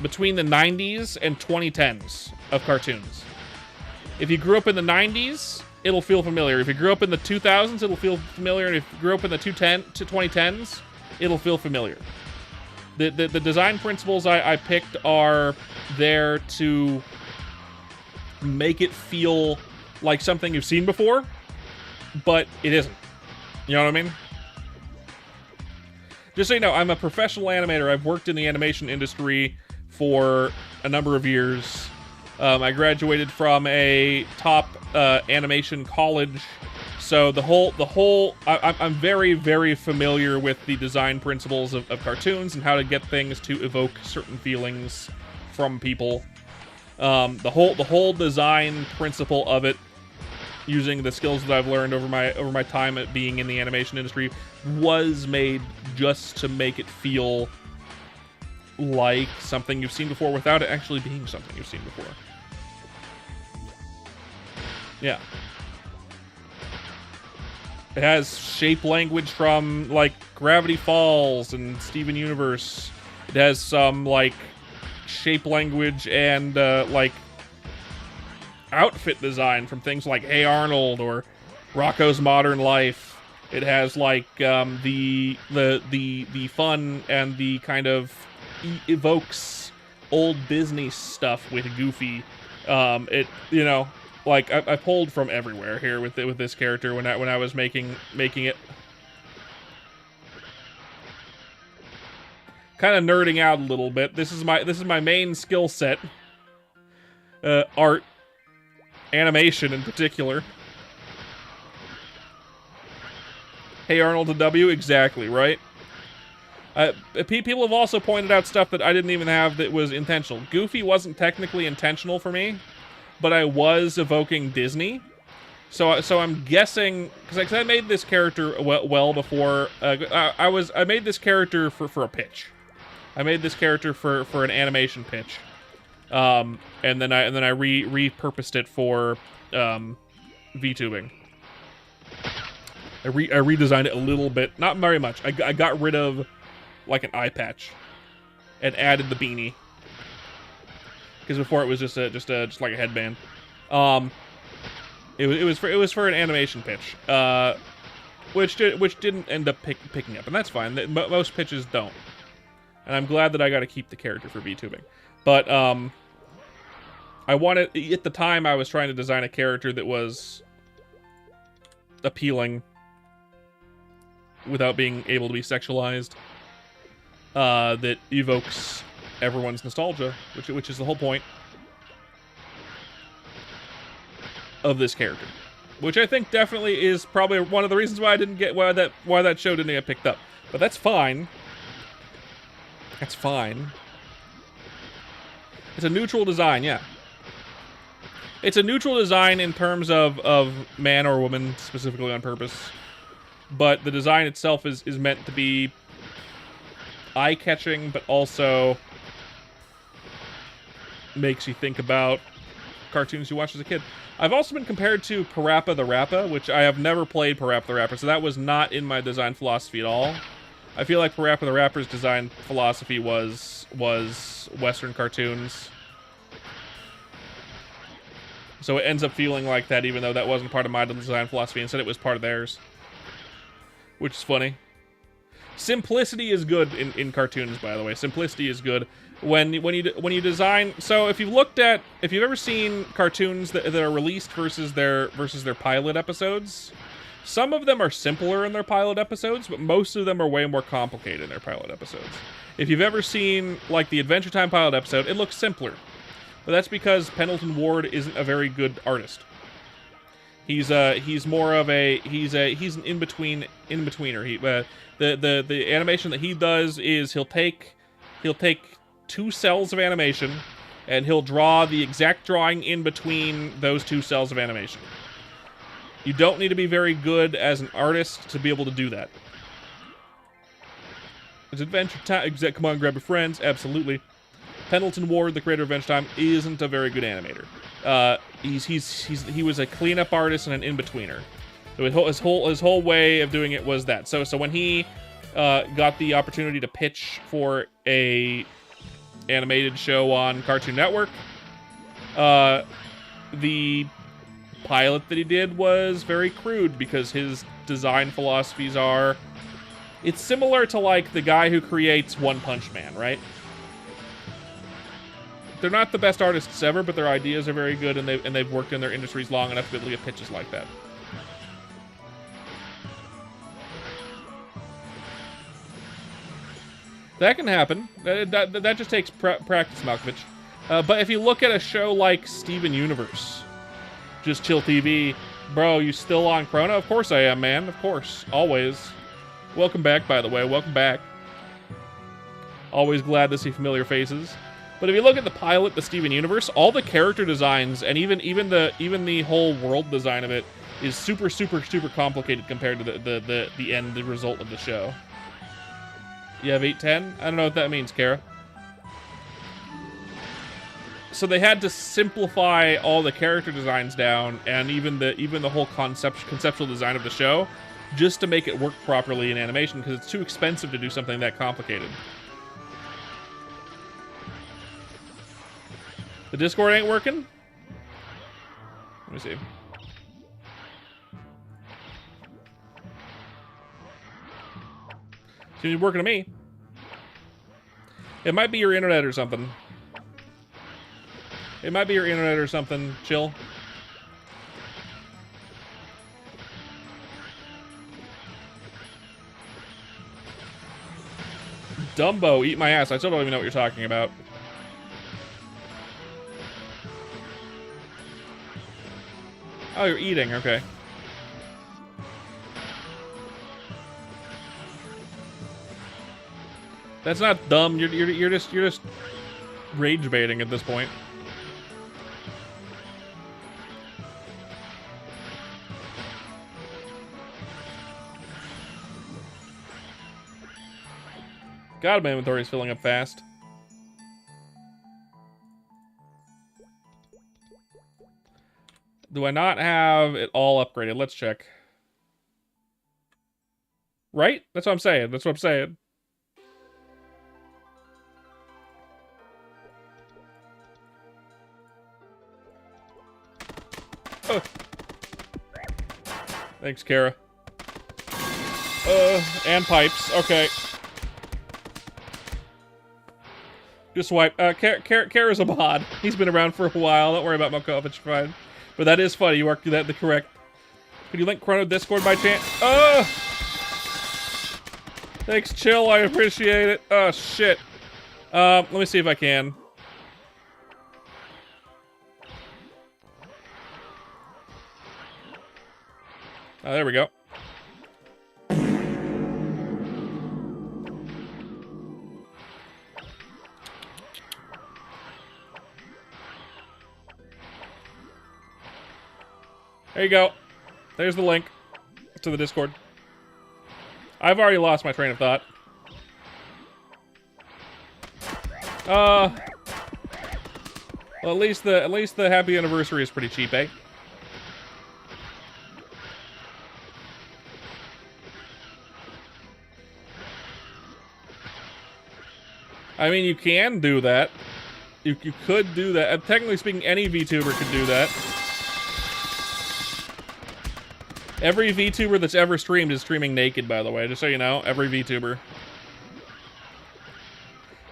between the 90s and 2010s of cartoons. If you grew up in the 90s, it'll feel familiar. If you grew up in the 2000s, it'll feel familiar. And if you grew up in the 2010s, it'll feel familiar. The design principles I picked are there to make it feel like something you've seen before, but it isn't. You know what I mean? Just so you know, I'm a professional animator. I've worked in the animation industry for a number of years. I graduated from a top animation college, so I'm very, very familiar with the design principles of cartoons and how to get things to evoke certain feelings from people. The whole design principle of it, using the skills that I've learned over my time at being in the animation industry, was made just to make it feel like something you've seen before without it actually being something you've seen before. Yeah. It has shape language from, like, Gravity Falls and Steven Universe. It has some, like, shape language and, like, outfit design from things like Hey Arnold or Rocco's Modern Life. It has, like, the fun and the kind of evokes old Disney stuff with Goofy. It, you know, like, I pulled from everywhere here with this character when I was making it. Kind of nerding out a little bit. This is my main skill set. Art, animation in particular. Hey Arnold to W, exactly right. People have also pointed out stuff that I didn't even have that was intentional. Goofy wasn't technically intentional for me, but I was evoking Disney. So I'm guessing, because I made this character well before. I made this character for a pitch. I made this character for an animation pitch, and then I repurposed it for VTubing. I redesigned it a little bit, not very much. I got rid of like an eye patch and added the beanie, because before it was just like a headband. It was for an animation pitch, which didn't end up picking up, and that's fine. Most pitches don't, and I'm glad that I got to keep the character for VTubing. But I wanted, at the time I was trying to design a character that was appealing without being able to be sexualized, that evokes everyone's nostalgia, which is the whole point of this character, which I think definitely is probably one of the reasons why I didn't get why that show didn't get picked up. But that's fine. That's fine. It's a neutral design, yeah. It's a neutral design in terms of man or woman, specifically on purpose. But the design itself is meant to be eye-catching, but also makes you think about cartoons you watched as a kid. I've also been compared to Parappa the Rapper, which I have never played Parappa the Rapper, so that was not in my design philosophy at all. I feel like Parappa the Rapper's design philosophy was Western cartoons. So it ends up feeling like that, even though that wasn't part of my design philosophy. Instead, it was part of theirs, which is funny. Simplicity is good in cartoons, by the way. Simplicity is good when you design. So if you've ever seen cartoons that are released versus their pilot episodes, some of them are simpler in their pilot episodes, but most of them are way more complicated in their pilot episodes. If you've ever seen like the Adventure Time pilot episode, it looks simpler. But that's because Pendleton Ward isn't a very good artist. He's more of he's an in-betweener. The animation that he does is he'll take 2 cells of animation and he'll draw the exact drawing in between those 2 cells of animation. You don't need to be very good as an artist to be able to do that. It's Adventure Time. Come on, grab your friends. Absolutely. Pendleton Ward, the creator of Adventure Time, isn't a very good animator. He was a cleanup artist and an in-betweener. So his whole way of doing it was that. So when he got the opportunity to pitch for a animated show on Cartoon Network, the pilot that he did was very crude because his design philosophies are... It's similar to like the guy who creates One Punch Man, right? They're not the best artists ever, but their ideas are very good, and they've worked in their industries long enough to be able to get pitches like that. That can happen. That just takes practice, Malkovich. But if you look at a show like Steven Universe, Just Chill TV, bro, you still on Chrono? Of course I am, man. Of course. Always. Welcome back, by the way. Welcome back. Always glad to see familiar faces. But if you look at the pilot, the Steven Universe, all the character designs and even the whole world design of it is super complicated compared to the end result of the show. You have 810? I don't know what that means, Kara. So they had to simplify all the character designs down, and even the whole conceptual design of the show just to make it work properly in animation, because it's too expensive to do something that complicated. The Discord ain't working? Let me see. Seems working to me. It might be your internet or something. It might be your internet or something. Chill. Dumbo, eat my ass. I still don't even know what you're talking about. Oh, you're eating. Okay. That's not dumb. You're just rage baiting at this point. God, my inventory is filling up fast. Do I not have it all upgraded? Let's check. Right? That's what I'm saying. That's what I'm saying. Oh. Thanks, Kara. And pipes. Okay. Just swipe. Kara's a mod. He's been around for a while. Don't worry about Mokov. It's fine. But that is funny. You are that the correct. Could you link Chrono Discord by chance? Oh! Thanks, Chill. I appreciate it. Oh, shit. Let me see if I can. Oh, there we go. There you go. There's the link to the Discord. I've already lost my train of thought. Well, at least the happy anniversary is pretty cheap, eh? I mean, you can do that. You could do that. Technically speaking, any VTuber could do that. Every VTuber that's ever streamed is streaming naked, by the way, just so you know. Every VTuber.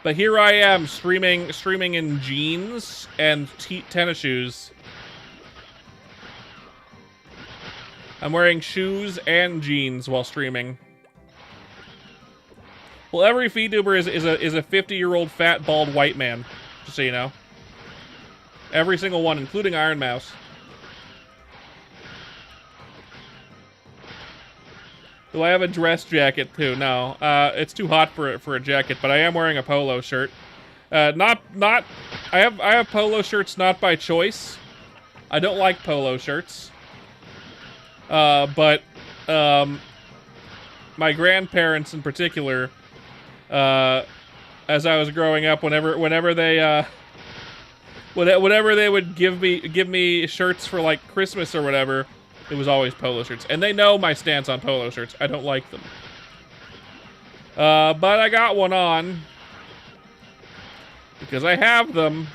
But here I am streaming in jeans and tennis shoes. I'm wearing shoes and jeans while streaming. Well, every VTuber is a 50-year-old fat bald white man, just so you know. Every single one, including Iron Mouse. Do I have a dress jacket too? No, it's too hot for a jacket. But I am wearing a polo shirt. I have polo shirts not by choice. I don't like polo shirts. But my grandparents in particular, as I was growing up, whenever they would give me shirts for like Christmas or whatever. It was always polo shirts. And they know my stance on polo shirts. I don't like them. But I got one on. Because I have them.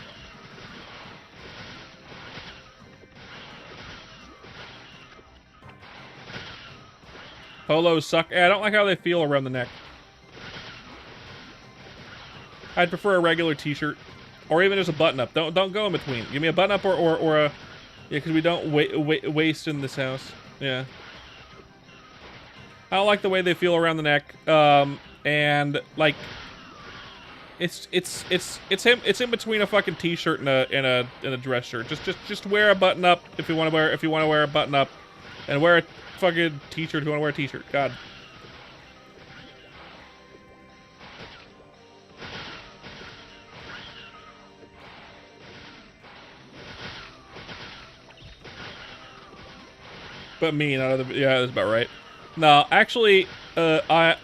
Polos suck. I don't like how they feel around the neck. I'd prefer a regular t-shirt. Or even just a button-up. Don't go in between. Give me a button-up or a... Yeah, because we don't waste in this house. Yeah. I don't like the way they feel around the neck. And like, it's in between a fucking t-shirt and a dress shirt. Just wear a button up if you want to wear a button up, and wear a fucking t-shirt if you want to wear a t-shirt. God. But me, not other. Yeah, that's about right. No, actually, I'm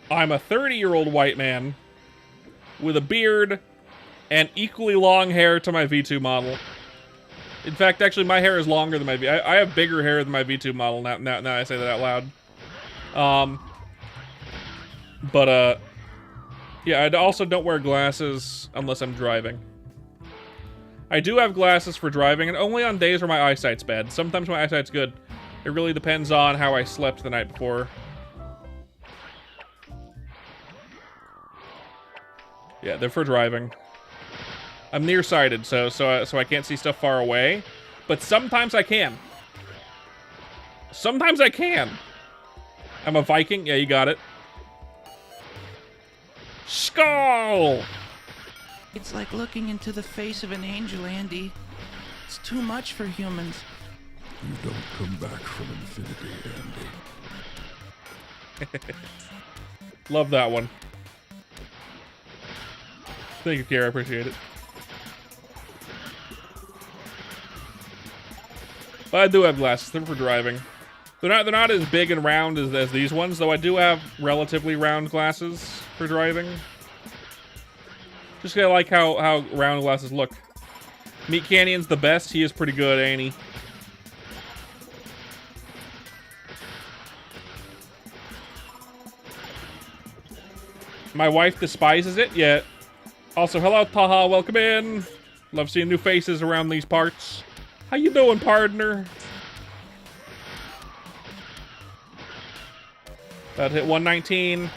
a 30-year-old white man with a beard and equally long hair to my V2 model. In fact, actually, my hair is longer than my I have bigger hair than my V2 model now I say that out loud. But yeah, I also don't wear glasses unless I'm driving. I do have glasses for driving, and only on days where my eyesight's bad. Sometimes my eyesight's good. It really depends on how I slept the night before. Yeah, they're for driving. I'm nearsighted, so I can't see stuff far away, but sometimes I can. Sometimes I can. I'm a Viking. Yeah, you got it. Skull! It's like looking into the face of an angel, Andy. It's too much for humans. You don't come back from infinity, Andy. Love that one. Thank you, Kara. I appreciate it. But I do have glasses. They're for driving. They're not as big and round as these ones, though I do have relatively round glasses for driving. Just 'cause I like how round glasses look. Meat Canyon's the best. He is pretty good, ain't he? My wife despises it, yet. Also, hello, Taha. Welcome in. Love seeing new faces around these parts. How you doing, partner? About to hit 119.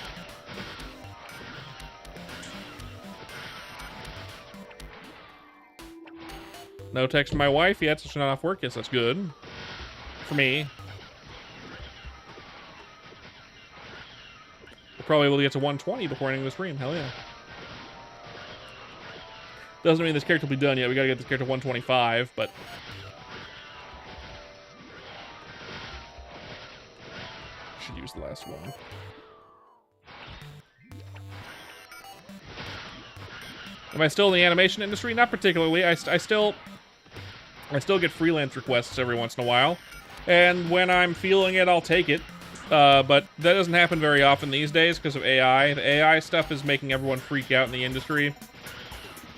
No text from my wife yet, so she's not off work. Yes, that's good. For me. We're probably able to get to 120 before ending the stream. Hell yeah. Doesn't mean this character will be done yet. We gotta get this character to 125, but... should use the last one. Am I still in the animation industry? Not particularly. I still get freelance requests every once in a while, and when I'm feeling it, I'll take it. But that doesn't happen very often these days because of AI. The AI stuff is making everyone freak out in the industry.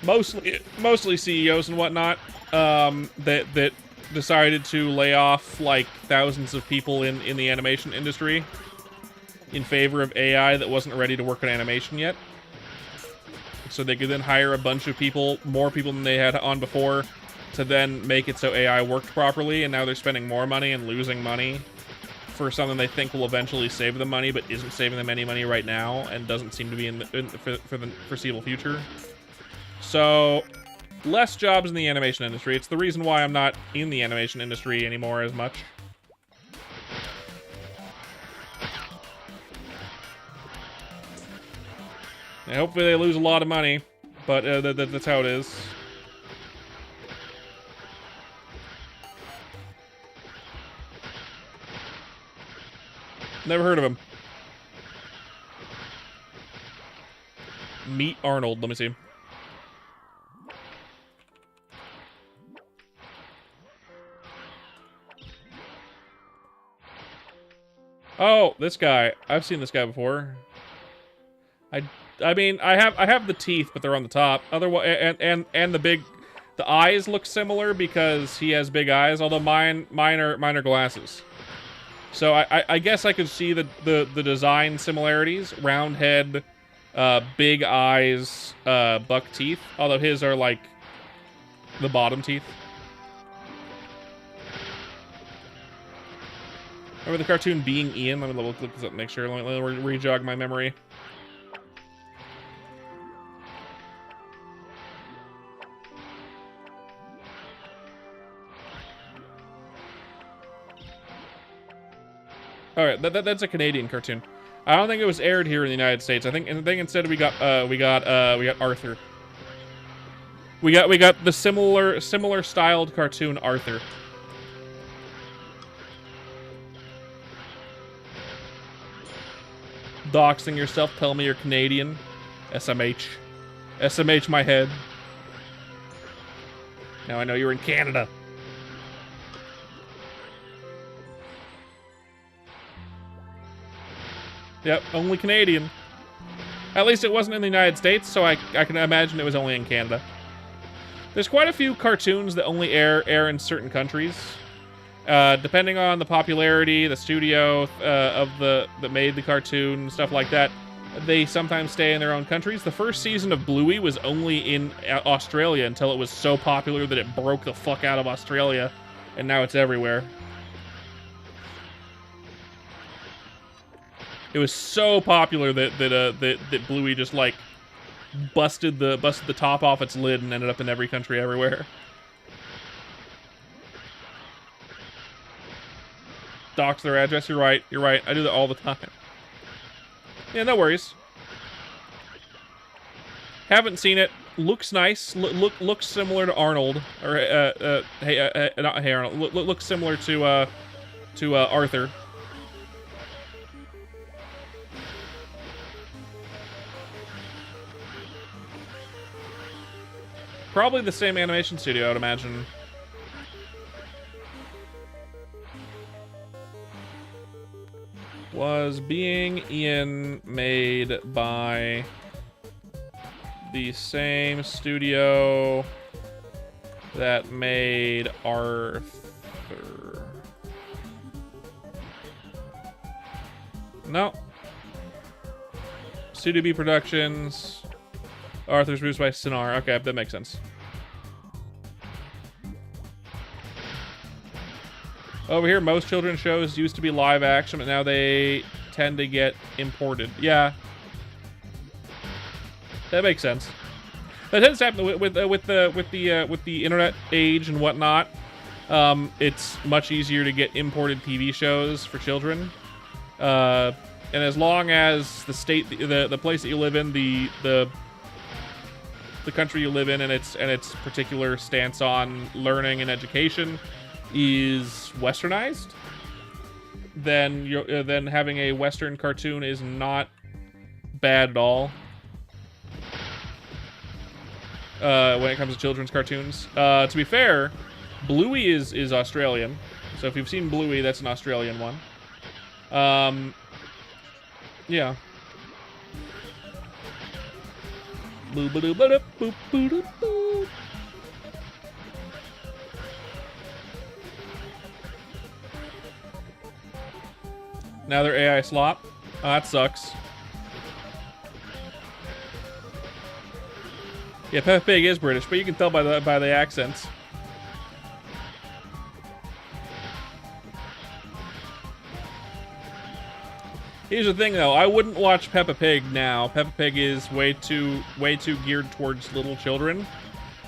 Mostly CEOs and whatnot that decided to lay off like thousands of people in the animation industry in favor of AI that wasn't ready to work on animation yet. So they could then hire a bunch of people, more people than they had on before, to then make it so AI worked properly, and now they're spending more money and losing money for something they think will eventually save them money, but isn't saving them any money right now, and doesn't seem to be for the foreseeable future. So, less jobs in the animation industry. It's the reason why I'm not in the animation industry anymore as much. And hopefully they lose a lot of money, but that's how it is. Never heard of him. Meet Arnold. Let me see. Oh, this guy. I've seen this guy before. I mean, I have the teeth, but they're on the top. Otherwise, and the eyes look similar because he has big eyes. Although mine are glasses. So I guess I could see the design similarities. Round head, big eyes, buck teeth. Although his are like the bottom teeth. Remember the cartoon Being Ian? Let me look this up and make sure. Let me re-jog my memory. All right, that's a Canadian cartoon. I don't think it was aired here in the United States. I think instead we got Arthur. We got the similar styled cartoon Arthur. Doxing yourself, tell me you're Canadian. SMH. SMH my head. Now I know you're in Canada. Yep, only Canadian. At least it wasn't in the United States, so I can imagine it was only in Canada. There's quite a few cartoons that only air in certain countries. Depending on the popularity, the studio that made the cartoon, stuff like that, they sometimes stay in their own countries. The first season of Bluey was only in Australia until it was so popular that it broke the fuck out of Australia, and now it's everywhere. It was so popular that Bluey just like busted the top off its lid and ended up in every country everywhere. Dox their address. You're right. You're right. I do that all the time. Yeah, no worries. Haven't seen it. Looks nice. Looks similar to Arnold. Or not Hey Arnold. Looks similar to Arthur. Probably the same animation studio, I would imagine. Was Being Ian made by the same studio that made Arthur? No. Studio B Productions. Arthur's produced by Sinar. Okay, that makes sense. Over here, most children's shows used to be live action, but now they tend to get imported. Yeah, that makes sense. That tends to happen with the internet age and whatnot. It's much easier to get imported TV shows for children, and as long as the state, the place that you live in, the country you live in, and its particular stance on learning and education is westernized, then having a Western cartoon is not bad at all. When it comes to children's cartoons, to be fair, Bluey is Australian, so if you've seen Bluey, that's an Australian one. Yeah. Now they're AI slop. Oh, that sucks. Yeah, Peppa Pig is British, but you can tell by the accents. Here's the thing, though. I wouldn't watch Peppa Pig now. Peppa Pig is way too geared towards little children.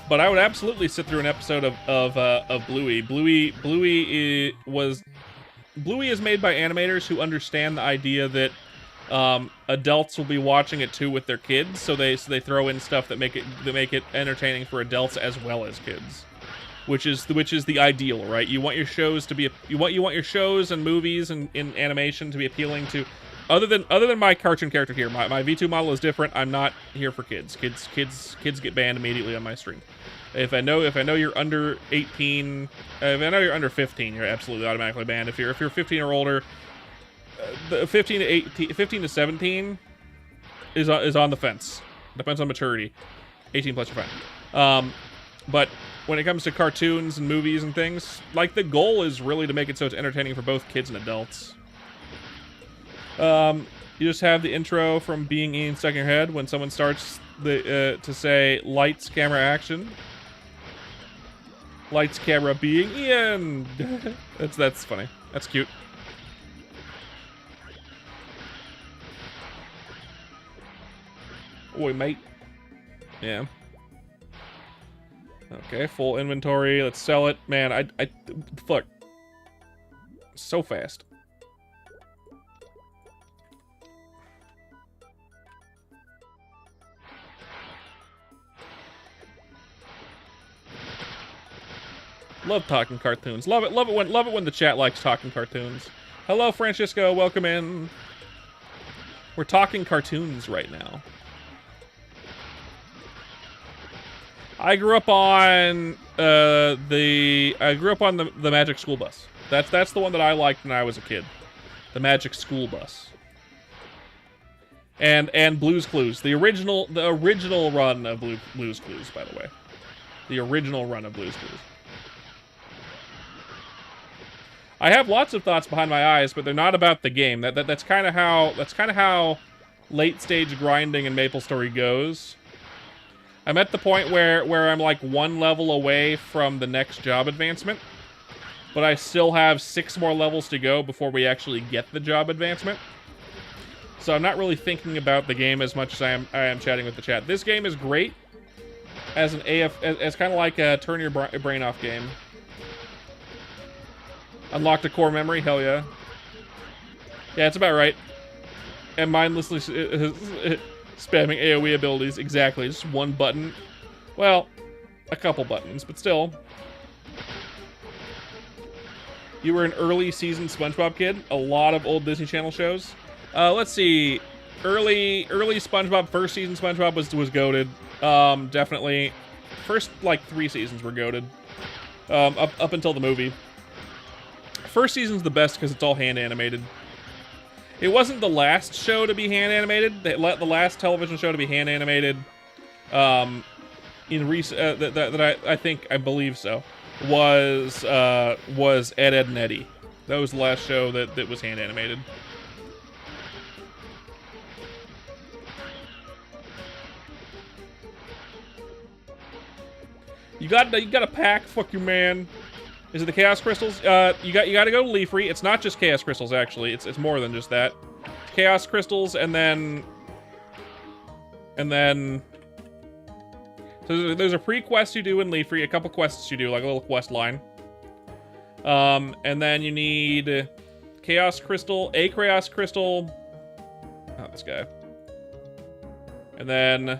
But I would absolutely sit through an episode of Bluey. Bluey is made by animators who understand the idea that adults will be watching it too with their kids, so they throw in stuff that make it entertaining for adults as well as kids, which is the ideal, right? You want your shows to be you want your shows and movies and in animation to be appealing to other than my cartoon character here. My V2 model is different. I'm not here for kids. Kids get banned immediately on my stream. If I know you're under 18, if I know you're under 15, you're absolutely automatically banned. If you're 15 or older, 15 to 17 is on the fence. Depends on maturity. 18 plus, you're fine. But when it comes to cartoons and movies and things, like, the goal is really to make it so it's entertaining for both kids and adults. You just have the intro from Being Ian stuck in your head when someone starts to say lights, camera, action. Lights, camera, Being Ian. That's funny. That's cute. Oi, mate. Yeah. Okay, full inventory. Let's sell it. Man, I fuck. So fast. Love talking cartoons. Love it when the chat likes talking cartoons. Hello, Francisco. Welcome in. We're talking cartoons right now. I grew up on the Magic School Bus. That's the one that I liked when I was a kid. The Magic School Bus. And Blue's Clues. The original run of Blue's Clues, by the way. The original run of Blue's Clues. I have lots of thoughts behind my eyes, but they're not about the game. That's kind of how late stage grinding in MapleStory goes. I'm at the point where I'm like 1 level away from the next job advancement, but I still have 6 more levels to go before we actually get the job advancement. So I'm not really thinking about the game as much as I am chatting with the chat. This game is great as an as kind of like a turn your brain off game. Unlocked a core memory, hell yeah. Yeah, it's about right. And mindlessly spamming AoE abilities, exactly. Just one button. Well, a couple buttons, but still. You were an early season SpongeBob kid. A lot of old Disney Channel shows. Let's see. Early SpongeBob, first season SpongeBob was goated. Definitely. First like 3 seasons were goated. Up until the movie. First season's the best because it's all hand animated. It wasn't the last show to be hand animated. The last television show to be hand animated. In recent that I believe so was Ed, Edd and Eddy. That was the last show that was hand animated. You got a pack. Fuck you, man. Is it the Chaos Crystals? You got to go to Leafree. It's not just Chaos Crystals, actually. It's more than just that. It's Chaos Crystals, and then so there's a pre-quest you do in Leafree, a couple quests you do, like a little quest line. And then you need Chaos Crystal, a Chaos Crystal. Oh, this guy. And then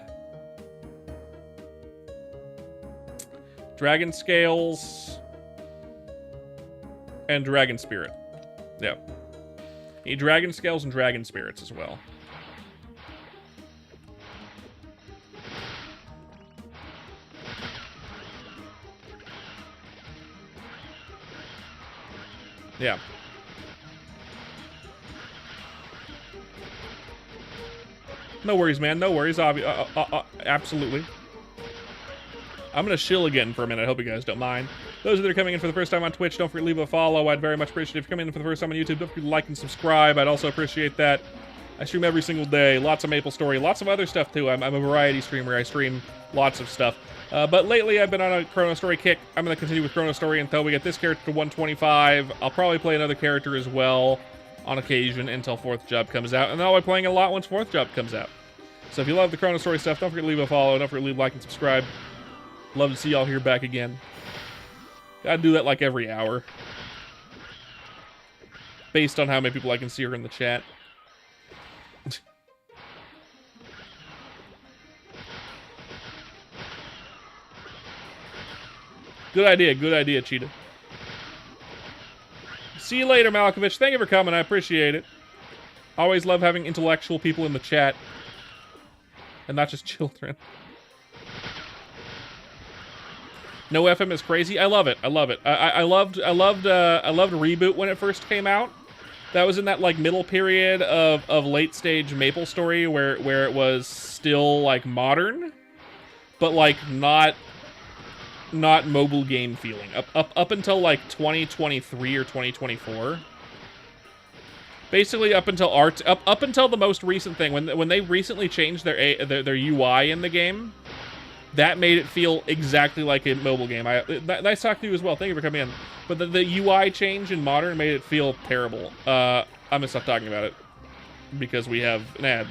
Dragon Scales. And Dragon Spirit. Yeah. You need Dragon Scales and Dragon Spirits as well. Yeah. No worries, man. No worries. Absolutely. I'm going to chill again for a minute. I hope you guys don't mind. Those that are coming in for the first time on Twitch, don't forget to leave a follow. I'd very much appreciate it. If you're coming in for the first time on YouTube, don't forget to like and subscribe. I'd also appreciate that. I stream every single day. Lots of MapleStory. Lots of other stuff, too. I'm a variety streamer. I stream lots of stuff. But lately, I've been on a ChronoStory kick. I'm going to continue with ChronoStory until we get this character to 125. I'll probably play another character as well on occasion until 4th job comes out. And then I'll be playing a lot once 4th job comes out. So if you love the ChronoStory stuff, don't forget to leave a follow. Don't forget to leave a like and subscribe. Love to see y'all here back again. Gotta do that like every hour. Based on how many people I can see are in the chat. Good idea, Cheetah. See you later, Malkovich. Thank you for coming, I appreciate it. Always love having intellectual people in the chat. And not just children. No FM is crazy. I love it. I love it. I loved Reboot when it first came out. That was in that like middle period of late stage MapleStory where it was still like modern, but like not mobile game feeling. Up until like 2023 or 2024. Basically up until up until the most recent thing when they recently changed their UI in the game. That made it feel exactly like a mobile game. Nice talking to you as well. Thank you for coming in. But the UI change in Modern made it feel terrible. I'm going to stop talking about it because we have an ad.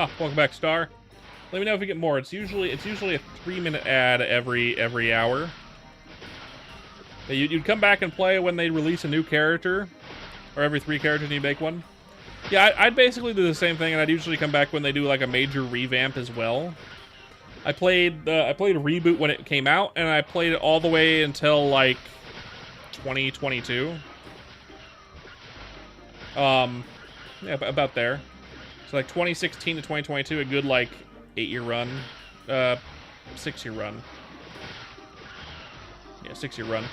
Ah, welcome back, Star. Let me know if we get more. It's usually a 3-minute ad every hour. You'd come back and play when they release a new character, or every 3 characters you make one. Yeah, I'd basically do the same thing, and I'd usually come back when they do like a major revamp as well. I played Reboot when it came out, and I played it all the way until like 2022. Yeah, about there. So like 2016 to 2022, a good like 8-year run, 6-year run. Yeah, 6-year run.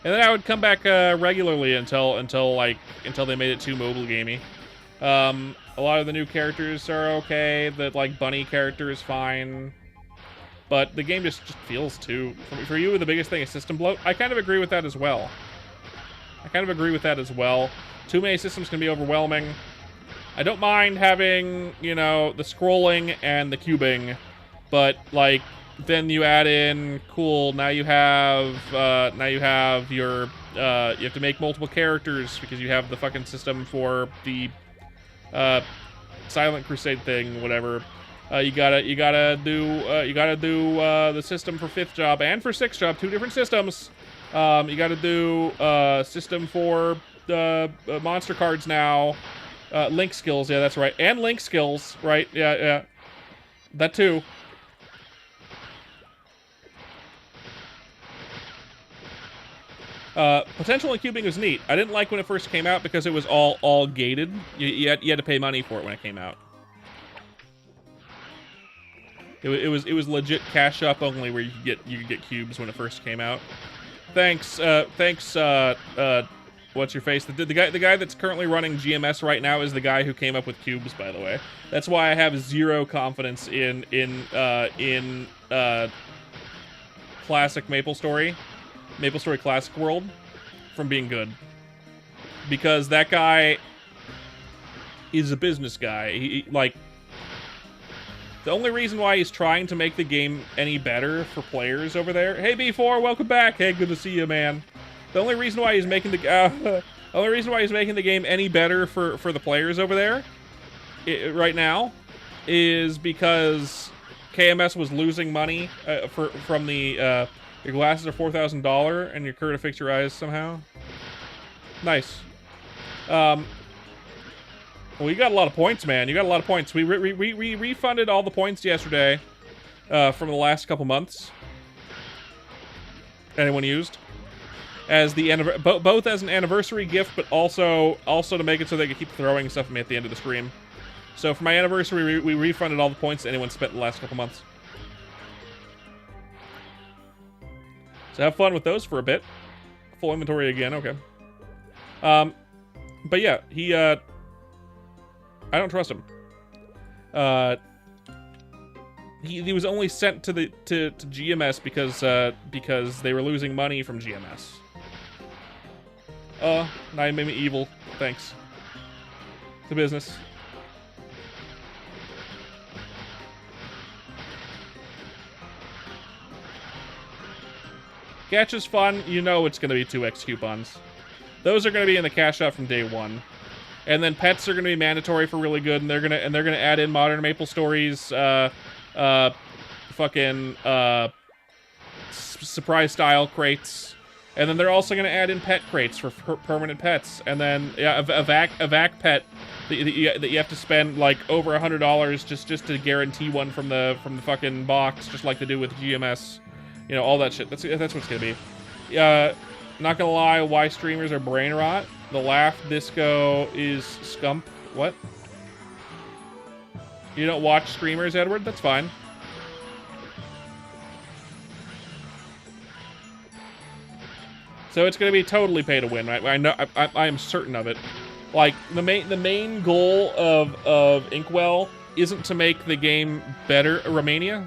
And then I would come back regularly until they made it too mobile gamey. A lot of the new characters are okay. The like bunny character is fine, but the game just feels too. For you, the biggest thing is system bloat. I kind of agree with that as well. Too many systems can be overwhelming. I don't mind having, you know, the scrolling and the cubing, but like then you add in cool. Now you have your you have to make multiple characters because you have the fucking system for the Silent Crusade thing, whatever. You gotta do the system for 5th job and for 6th job, 2 different systems. You gotta do system for monster cards now. Link skills, yeah, that's right, and link skills, right? Yeah, that too. Potential and cubing was neat. I didn't like when it first came out because it was all gated. You had to pay money for it when it came out. It was legit cash up only where you could get cubes when it first came out. Thanks, what's your face? The guy that's currently running GMS right now is the guy who came up with cubes, by the way. That's why I have 0 confidence in classic MapleStory Classic World from being good. Because that guy is a business guy. He like, the only reason why he's trying to make the game any better for players over there. Hey B4, welcome back. Hey, good to see you, man. The only reason why he's making the game any better for the players over there right now is because KMS was losing money from the your glasses are $4,000 and you're to fix your eyes somehow. Nice. Well, you got a lot of points, man. You got a lot of points. We refunded all the points yesterday from the last couple months. Anyone used? As the both as an anniversary gift, but also to make it so they could keep throwing stuff at me at the end of the stream. So for my anniversary, we refunded all the points that anyone spent in the last couple months. So have fun with those for a bit. Full inventory again, okay. But yeah, he I don't trust him. He was only sent to GMS because they were losing money from GMS. Now you made me evil. Thanks. It's a business. Gacha's fun. You know it's going to be 2x coupons. Those are going to be in the cash out from day 1. And then pets are going to be mandatory for really good, and they're gonna add in modern MapleStory's surprise style crates, and then they're also gonna add in pet crates for permanent pets, and then yeah, a vac pet that you have to spend like over $100 just to guarantee one from the fucking box, just like they do with GMS, you know, all that shit. That's what it's gonna be. Not gonna lie, why streamers are brain rot. The laugh disco is scump. What? You don't watch streamers, Edward? That's fine. So it's gonna be totally pay to win, right? I know. I am certain of it. Like the main goal of Inkwell isn't to make the game better. Romania.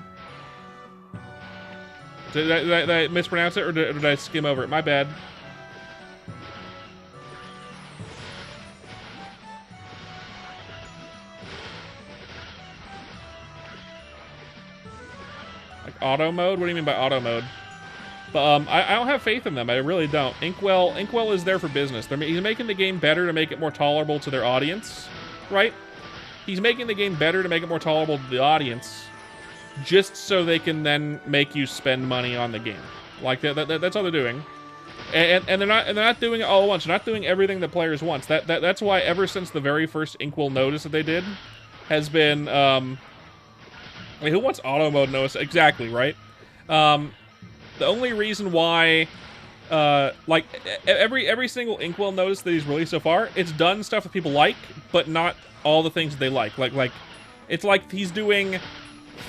Did I mispronounce it, or did I skim over it? My bad. Like auto mode? What do you mean by auto mode? But I don't have faith in them. I really don't. Inkwell is there for business. He's making the game better to make it more tolerable to their audience, right? He's making the game better to make it more tolerable to the audience, just so they can then make you spend money on the game. Like that's all they're doing, and they're not doing it all at once. They're not doing everything that players want. That's why ever since the very first Inkwell notice that they did, has been who wants auto mode notice exactly, right? The only reason why. Like every single Inkwell notice that he's released so far, it's done stuff that people like, but not all the things that they like. Like it's like he's doing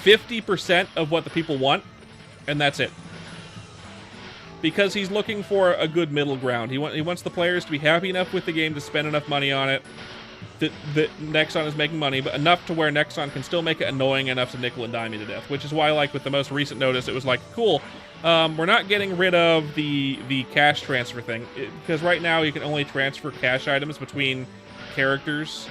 50% of what the people want, and that's it. Because he's looking for a good middle ground. He wants the players to be happy enough with the game to spend enough money on it that Nexon is making money, but enough to where Nexon can still make it annoying enough to nickel and dime you to death. Which is why, like with the most recent notice, it was like, cool. We're not getting rid of the cash transfer thing, because right now you can only transfer cash items between characters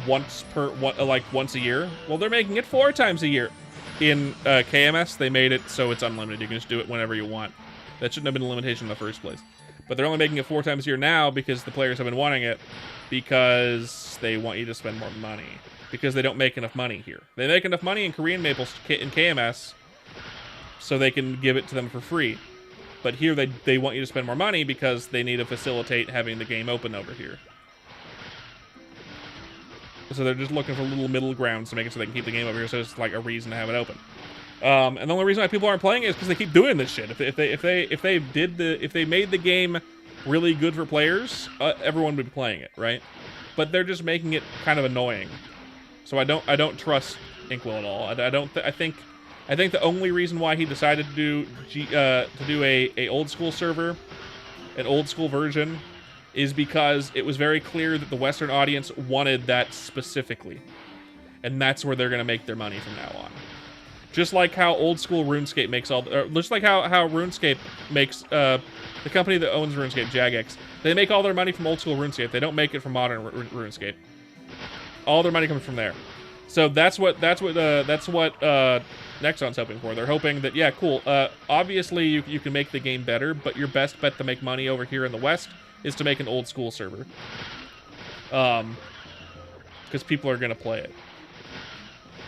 once a year. Well, they're making it 4 times a year. In KMS, they made it so it's unlimited. You can just do it whenever you want. That shouldn't have been a limitation in the first place. But they're only making it 4 times a year now because the players have been wanting it, because they want you to spend more money. Because they don't make enough money here. They make enough money in Korean Maples in KMS, so they can give it to them for free. But here they want you to spend more money because they need to facilitate having the game open over here. So they're just looking for little middle grounds to make it so they can keep the game over here, so it's like a reason to have it open. And the only reason why people aren't playing it is because they keep doing this shit. If they made the game really good for players, everyone would be playing it, right? But they're just making it kind of annoying. So I don't trust Inkwell at all. I think the only reason why he decided to do a old school server, an old school version, is because it was very clear that the Western audience wanted that specifically, and that's where they're gonna make their money from now on. Just like how old school RuneScape makes just like how RuneScape makes the company that owns RuneScape, Jagex, they make all their money from old school RuneScape. They don't make it from modern RuneScape. All their money comes from there. So that's what Nexon's hoping for. They're hoping that, yeah, cool. Obviously, you can make the game better, but your best bet to make money over here in the West is to make an old school server. Because people are going to play it.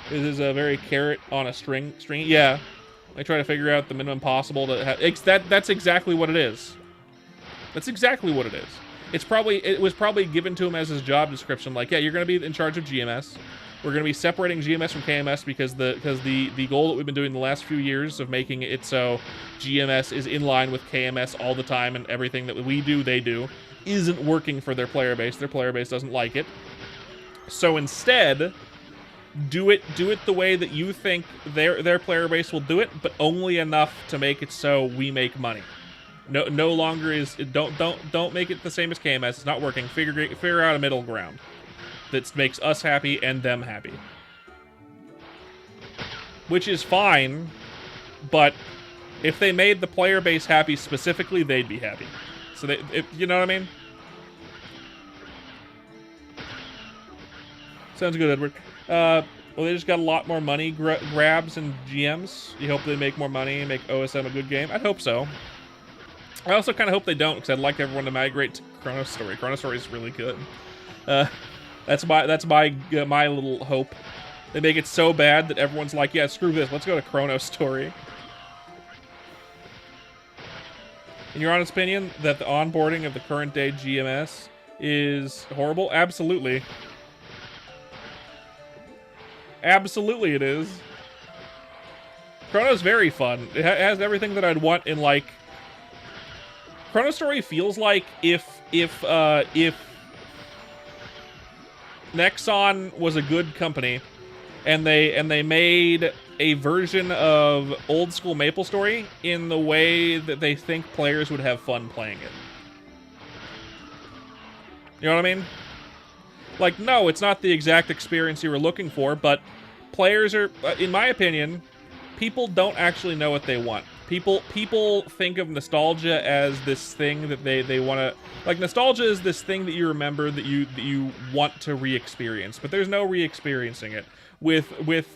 This is a very carrot on a string. Yeah. I try to figure out the minimum possible to have. That's exactly what it is. That's exactly what it is. It was probably given to him as his job description. Like, yeah, you're going to be in charge of GMS. We're going to be separating GMS from KMS because the goal that we've been doing the last few years of making it so GMS is in line with KMS all the time, and everything that we do, they do, isn't working for their player base. Their player base doesn't like it. So instead, do it the way that you think their player base will do it, but only enough to make it so we make money. No longer is don't make it the same as KMS. It's not working. Figure out a middle ground that makes us happy and them happy. Which is fine, but if they made the player base happy specifically, they'd be happy. So you know what I mean? Sounds good, Edward. Well, they just got a lot more money grabs and GMs. You hope they make more money and make OSM a good game? I hope so. I also kind of hope they don't, because I'd like everyone to migrate to ChronoStory. ChronoStory is really good. That's my little hope. They make it so bad that everyone's like, yeah, screw this. Let's go to ChronoStory. In your honest opinion, that the onboarding of the current day GMS is horrible? Absolutely. Absolutely it is. Chrono's very fun. It has everything that I'd want in, like... ChronoStory feels like if Nexon was a good company and they made a version of old school MapleStory in the way that they think players would have fun playing it. You know what I mean? Like, no, it's not the exact experience you were looking for, but players are, in my opinion, people don't actually know what they want. People think of nostalgia as this thing that they want to... Like, nostalgia is this thing that you remember that you want to re-experience, but there's no re-experiencing it. With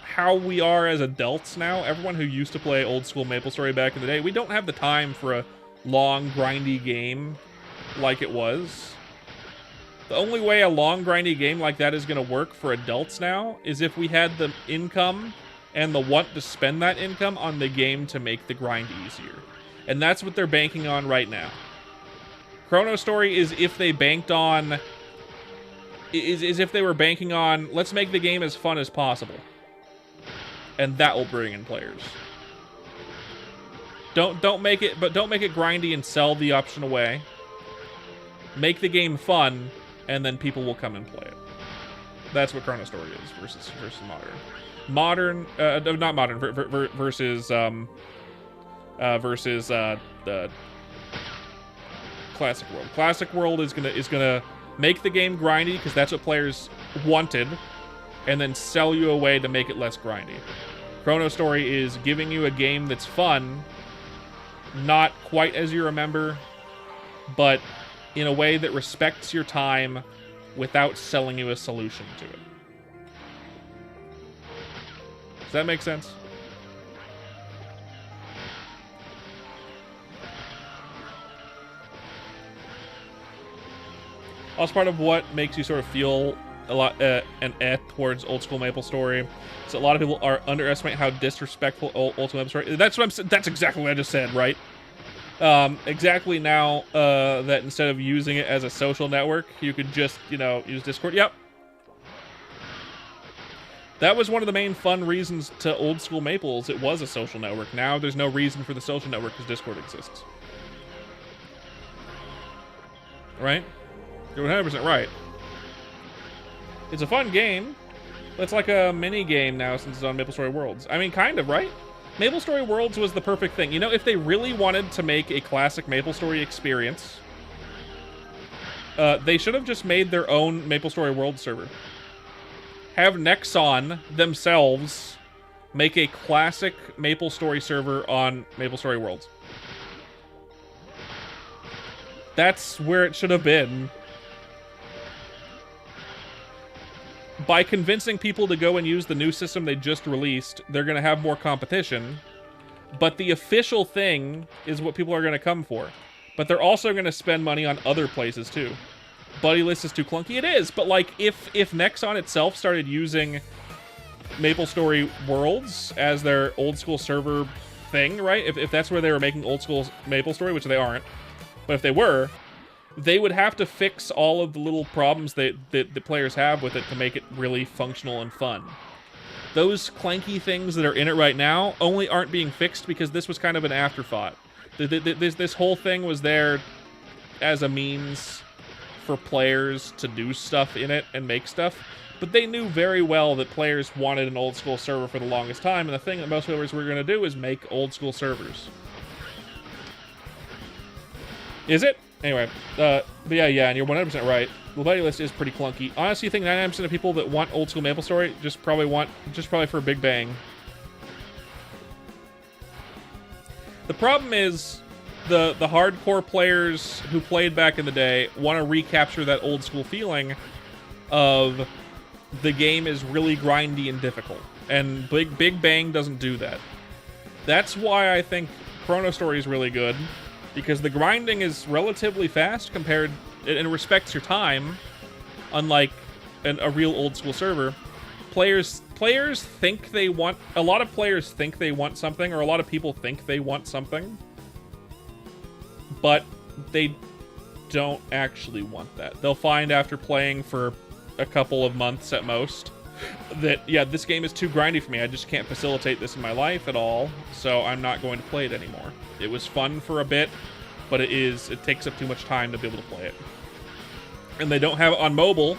how we are as adults now, everyone who used to play old school MapleStory back in the day, we don't have the time for a long, grindy game like it was. The only way a long, grindy game like that is going to work for adults now is if we had the income and the want to spend that income on the game to make the grind easier. And that's what they're banking on right now. ChronoStory is if they banked on... Is if they were banking on, let's make the game as fun as possible. And that will bring in players. Don't make it grindy and sell the option away. Make the game fun, and then people will come and play it. That's what ChronoStory is versus modern. Not modern versus the Classic World. Classic World is gonna make the game grindy because that's what players wanted, and then sell you a way to make it less grindy. ChronoStory is giving you a game that's fun, not quite as you remember, but in a way that respects your time without selling you a solution to it. Does that make sense? Also, part of what makes you sort of feel a lot towards old school MapleStory is a lot of people underestimate how disrespectful old school MapleStory. That's exactly what I just said, right? Exactly now that instead of using it as a social network, you could just, use Discord. Yep. That was one of the main fun reasons to old school Maples. It was a social network. Now there's no reason for the social network because Discord exists. Right? You're 100% right. It's a fun game. It's like a mini game now since it's on MapleStory Worlds. I mean, kind of, right? MapleStory Worlds was the perfect thing. If they really wanted to make a classic MapleStory experience, they should have just made their own MapleStory World server. Have Nexon themselves make a classic MapleStory server on MapleStory Worlds. That's where it should have been. By convincing people to go and use the new system they just released, they're going to have more competition. But the official thing is what people are going to come for. But they're also going to spend money on other places too. Buddy List is too clunky. It is, but like if Nexon itself started using MapleStory Worlds as their old school server thing, right? If that's where they were making old school MapleStory, which they aren't, but if they were, they would have to fix all of the little problems that the players have with it to make it really functional and fun. Those clanky things that are in it right now only aren't being fixed because this was kind of an afterthought. This whole thing was there as a means for players to do stuff in it and make stuff, but they knew very well that players wanted an old school server for the longest time, and the thing that most players were going to do is make old school servers. Is it? Anyway, but yeah, and you're 100% right. The buddy list is pretty clunky. Honestly, I think 99% of people that want old school MapleStory just probably for a Big Bang. The problem is the hardcore players who played back in the day want to recapture that old school feeling of the game is really grindy and difficult, and Big Bang doesn't do that. That's why I think ChronoStory is really good. Because the grinding is relatively fast compared, and it respects your time, unlike a real old school server. Players think they want, a lot of players think they want something, or a lot of people think they want something, but they don't actually want that. They'll find after playing for a couple of months at most that, yeah, this game is too grindy for me. I just can't facilitate this in my life at all, so I'm not going to play it anymore. It was fun for a bit, but it takes up too much time to be able to play it. And they don't have it on mobile,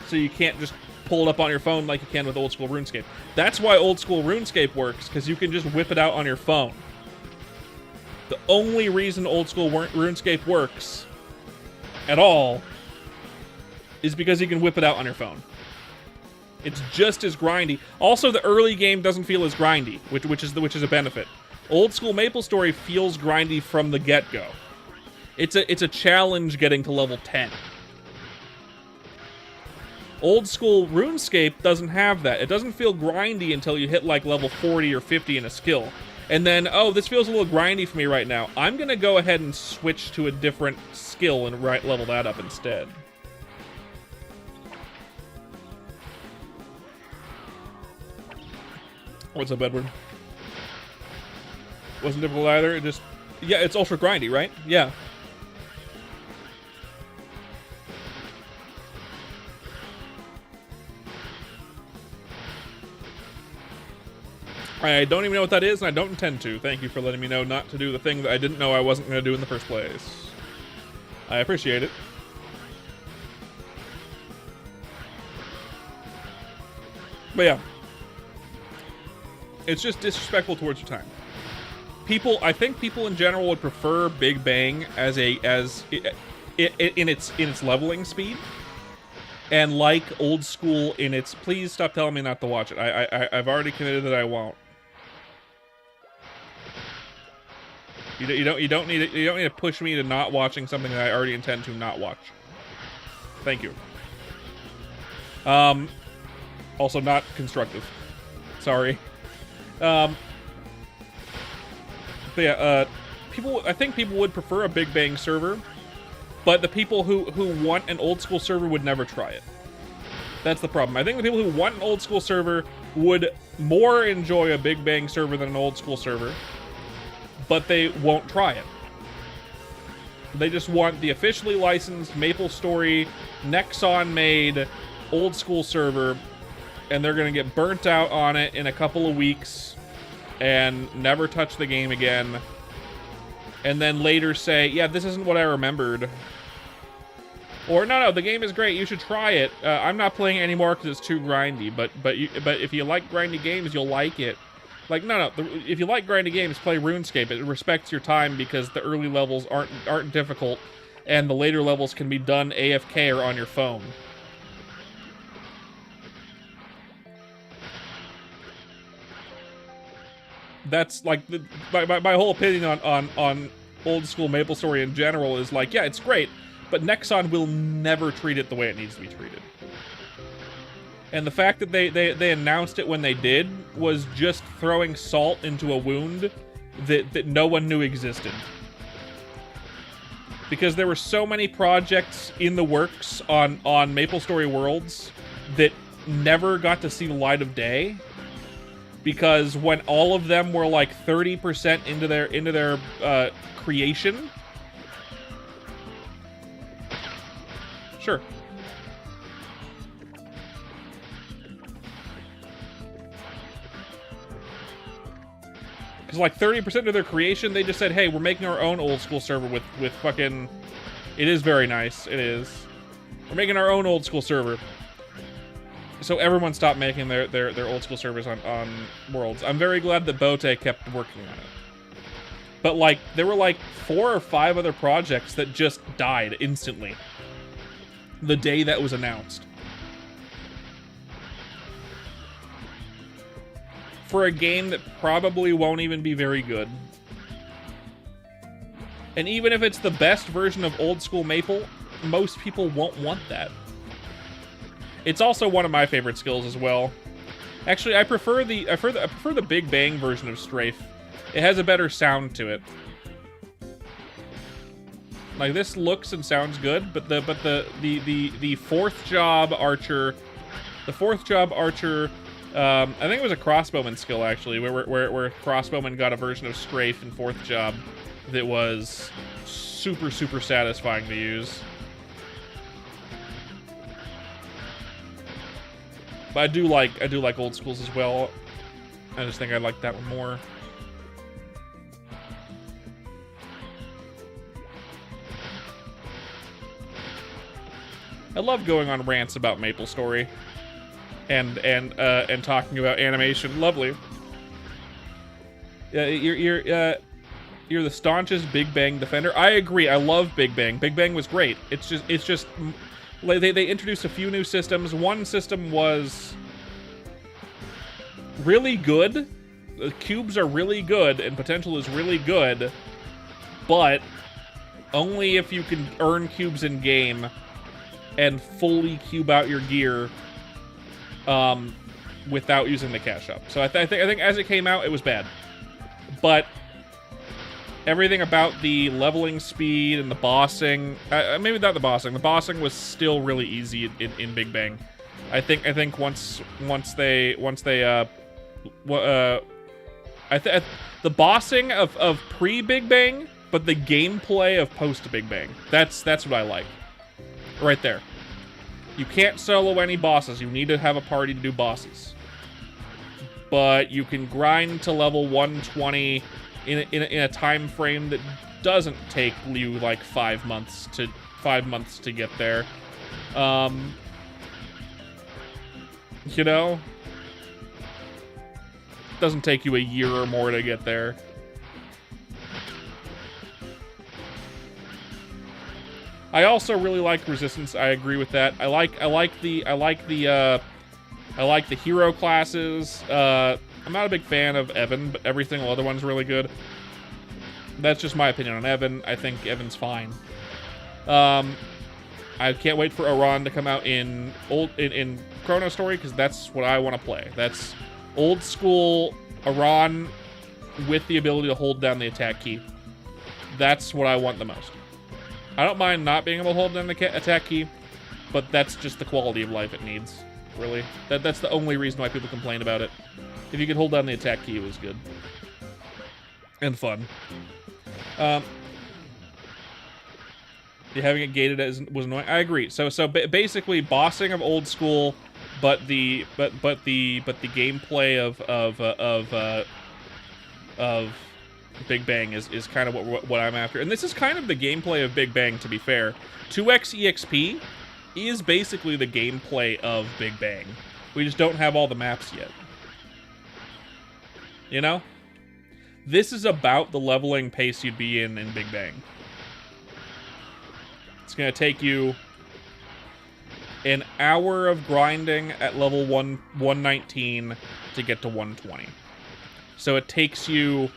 so you can't just pull it up on your phone like you can with old school RuneScape. That's why old school RuneScape works, because you can just whip it out on your phone. The only reason old school RuneScape works at all is because you can whip it out on your phone. It's just as grindy. Also, the early game doesn't feel as grindy, which is a benefit. Old school MapleStory feels grindy from the get-go. It's a challenge getting to level 10. Old school RuneScape doesn't have that. It doesn't feel grindy until you hit like level 40 or 50 in a skill. And then, oh, this feels a little grindy for me right now. I'm going to go ahead and switch to a different skill and level that up instead. What's up, Edward? Wasn't difficult either. It just, yeah, it's ultra grindy, right? Yeah. I don't even know what that is, and I don't intend to. Thank you for letting me know not to do the thing that I didn't know I wasn't going to do in the first place. I appreciate it. But yeah. It's just disrespectful towards your time. I think people in general would prefer Big Bang in its leveling speed, and like Old School in its. Please stop telling me not to watch it. I've already committed that I won't. You don't need to push me to not watching something that I already intend to not watch. Thank you. Also not constructive. Sorry. But yeah, I think people would prefer a Big Bang server, but the people who want an Old School server would never try it. That's the problem. I think the people who want an Old School server would more enjoy a Big Bang server than an Old School server, but they won't try it. They just want the officially licensed MapleStory, Nexon-made Old School server, and they're going to get burnt out on it in a couple of weeks and never touch the game again, and then later say, yeah, this isn't what I remembered. Or, no, the game is great, you should try it. I'm not playing it anymore because it's too grindy, but if you like grindy games, you'll like it. Like, no, if you like grindy games, play RuneScape. It respects your time because the early levels aren't difficult, and the later levels can be done AFK or on your phone. That's like my whole opinion on Old School MapleStory in general is like, yeah, it's great, but Nexon will never treat it the way it needs to be treated. And the fact that they announced it when they did was just throwing salt into a wound that no one knew existed. Because there were so many projects in the works on MapleStory Worlds that never got to see the light of day. Because when all of them were like 30% into their creation, sure. Because like 30% of their creation, they just said, "Hey, we're making our own Old School server with fucking." It is very nice. It is. We're making our own Old School server. So everyone stopped making their Old School servers on Worlds. I'm very glad that Bote kept working on it. But like, there were like 4 or 5 other projects that just died instantly the day that was announced. For a game that probably won't even be very good. And even if it's the best version of Old School Maple, most people won't want that. It's also one of my favorite skills as well. Actually, I prefer the Big Bang version of Strafe. It has a better sound to it. Like, this looks and sounds good, but the fourth job archer, I think it was a crossbowman skill actually, where crossbowman got a version of Strafe in fourth job that was super satisfying to use. But I do like Old Schools as well. I just think I like that one more. I love going on rants about MapleStory and talking about animation. Lovely. You're the staunchest Big Bang defender. I agree. I love Big Bang. Big Bang was great. It's just like they introduced a few new systems. One system was really good. The cubes are really good, and potential is really good, but only if you can earn cubes in game and fully cube out your gear without using the cash up. So I think as it came out, it was bad, but everything about the leveling speed and the bossing, maybe not the bossing. The bossing was still really easy in Big Bang. I think once they the bossing of pre-Big Bang, but the gameplay of post-Big Bang. That's what I like. Right there. You can't solo any bosses. You need to have a party to do bosses. But you can grind to level 120 in a time frame that doesn't take you like 5 months to get there. You know? Doesn't take you a year or more to get there. I also really like Resistance. I agree with that. I like the hero classes. I'm not a big fan of Evan, but every single other one's really good. That's just my opinion on Evan. I think Evan's fine. I can't wait for Iran to come out in ChronoStory, because that's what I want to play. That's old school Iran with the ability to hold down the attack key. That's what I want the most. I don't mind not being able to hold down the attack key, but that's just the quality of life it needs, really. That's the only reason why people complain about it. If you could hold down the attack key, it was good. And fun. Having it gated was annoying. I agree. So basically, bossing of old school, but the gameplay of Big Bang is kind of what I'm after. And this is kind of the gameplay of Big Bang, to be fair. 2x EXP is basically the gameplay of Big Bang. We just don't have all the maps yet. You know? This is about the leveling pace you'd be in Big Bang. It's going to take you an hour of grinding at level 119 to get to 120. So it takes you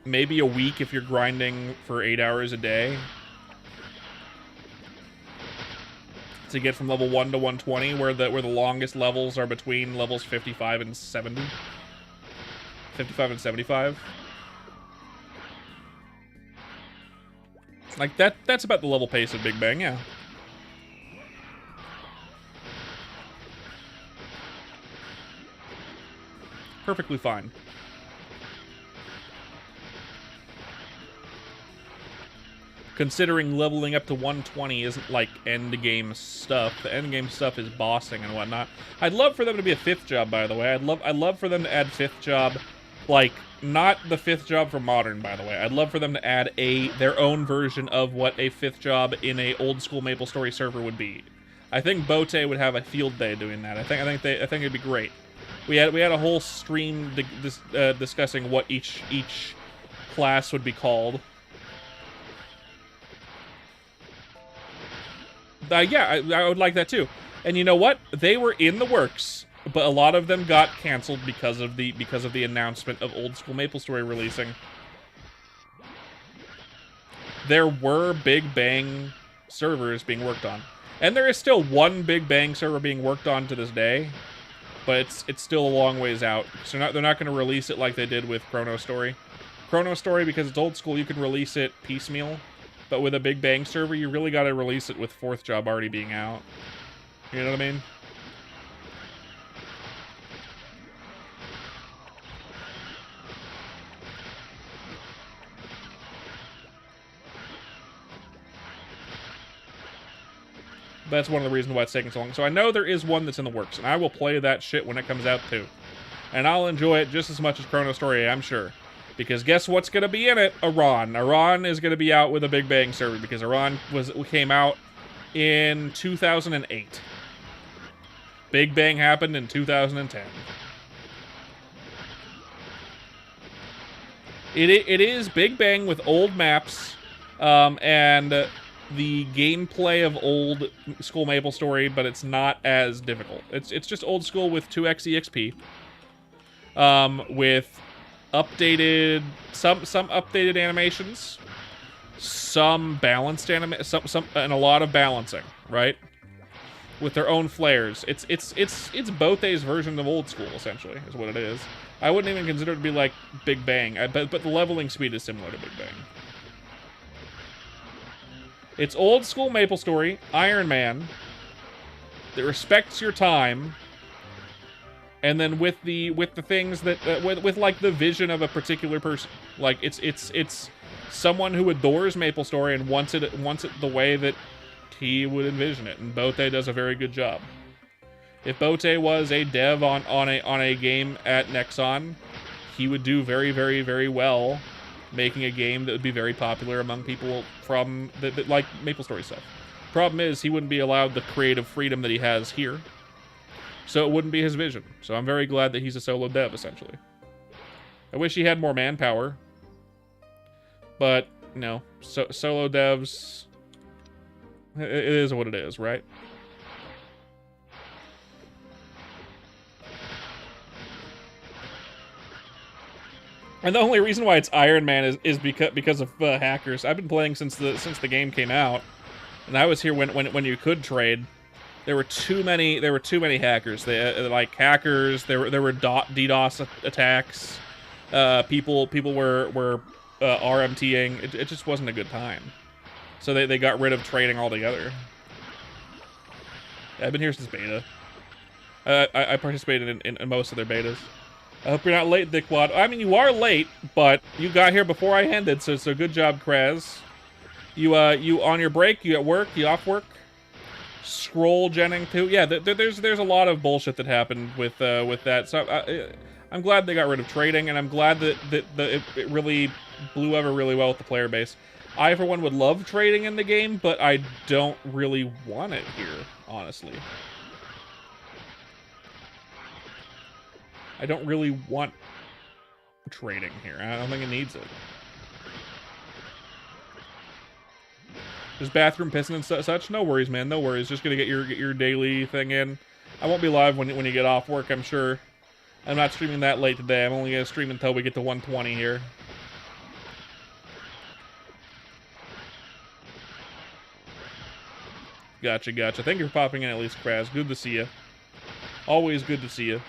maybe a week if you're grinding for 8 hours a day to get from level 1 to 120, where the longest levels are between levels 55 and 70. 55 and 75. Like, that's about the level pace of Big Bang, yeah. Perfectly fine. Considering leveling up to 120 isn't like end-game stuff. The end-game stuff is bossing and whatnot. I'd love for them to be a 5th job, by the way. I'd love for them to add 5th job, like, not the 5th job for Modern, by the way. I'd love for them to add their own version of what a 5th job in a old-school MapleStory server would be. I think Bote would have a field day doing that. I think it'd be great. We had a whole stream discussing what each class would be called. Yeah, I would like that too. And you know what? They were in the works, but a lot of them got canceled because of the announcement of old school MapleStory releasing. There were Big Bang servers being worked on, and there is still one Big Bang server being worked on to this day, but it's still a long ways out. So they're not going to release it like they did with ChronoStory. ChronoStory, because it's old school, you can release it piecemeal. But with a Big Bang server, you really got to release it with 4th job already being out. You know what I mean? That's one of the reasons why it's taking so long. So I know there is one that's in the works, and I will play that shit when it comes out too. And I'll enjoy it just as much as ChronoStory, I'm sure. Because guess what's going to be in it? Iran. Iran is going to be out with a Big Bang server, because Iran came out in 2008. Big Bang happened in 2010. It is Big Bang with old maps, and the gameplay of old school MapleStory, but it's not as difficult. It's just old school with 2x EXP, with updated some updated animations, some balanced some and a lot of balancing, right? With their own flares. It's Bote's version of old school, essentially, is what it is. I wouldn't even consider it to be like Big Bang, but the leveling speed is similar to Big Bang. It's old school MapleStory, Iron Man, that respects your time, And then with the things that with like the vision of a particular person, like it's someone who adores MapleStory and wants it the way that he would envision it, and Bote does a very good job. If Bote was a dev on a game at Nexon, he would do very, very, very well making a game that would be very popular among people from that like MapleStory stuff. Problem is, he wouldn't be allowed the creative freedom that he has here. So it wouldn't be his vision. So I'm very glad that he's a solo dev, essentially. I wish he had more manpower. But, you know, solo devs, it is what it is, right? And the only reason why it's Iron Man is because of hackers. I've been playing since the game came out, and I was here when you could trade. There were too many hackers. They like hackers. There were DDoS attacks. People were RMTing. It just wasn't a good time. So they got rid of trading altogether. I've been here since beta. I participated in most of their betas. I hope you're not late, Dickwad. I mean, you are late, but you got here before I ended, so good job, Kraz. You on your break? You at work? You off work? Scroll Jenning too. Yeah, there's a lot of bullshit that happened with that. So I'm glad they got rid of trading, and I'm glad that it really blew over really well with the player base. I, for one, would love trading in the game, but I don't really want it here, honestly. I don't really want trading here. I don't think it needs it. There's bathroom pissing and such. No worries, man. No worries. Just gonna get your daily thing in. I won't be live when you get off work, I'm sure. I'm not streaming that late today. I'm only gonna stream until we get to 120 here. Gotcha. Thank you for popping in at least, Kraz. Good to see you. Always good to see you.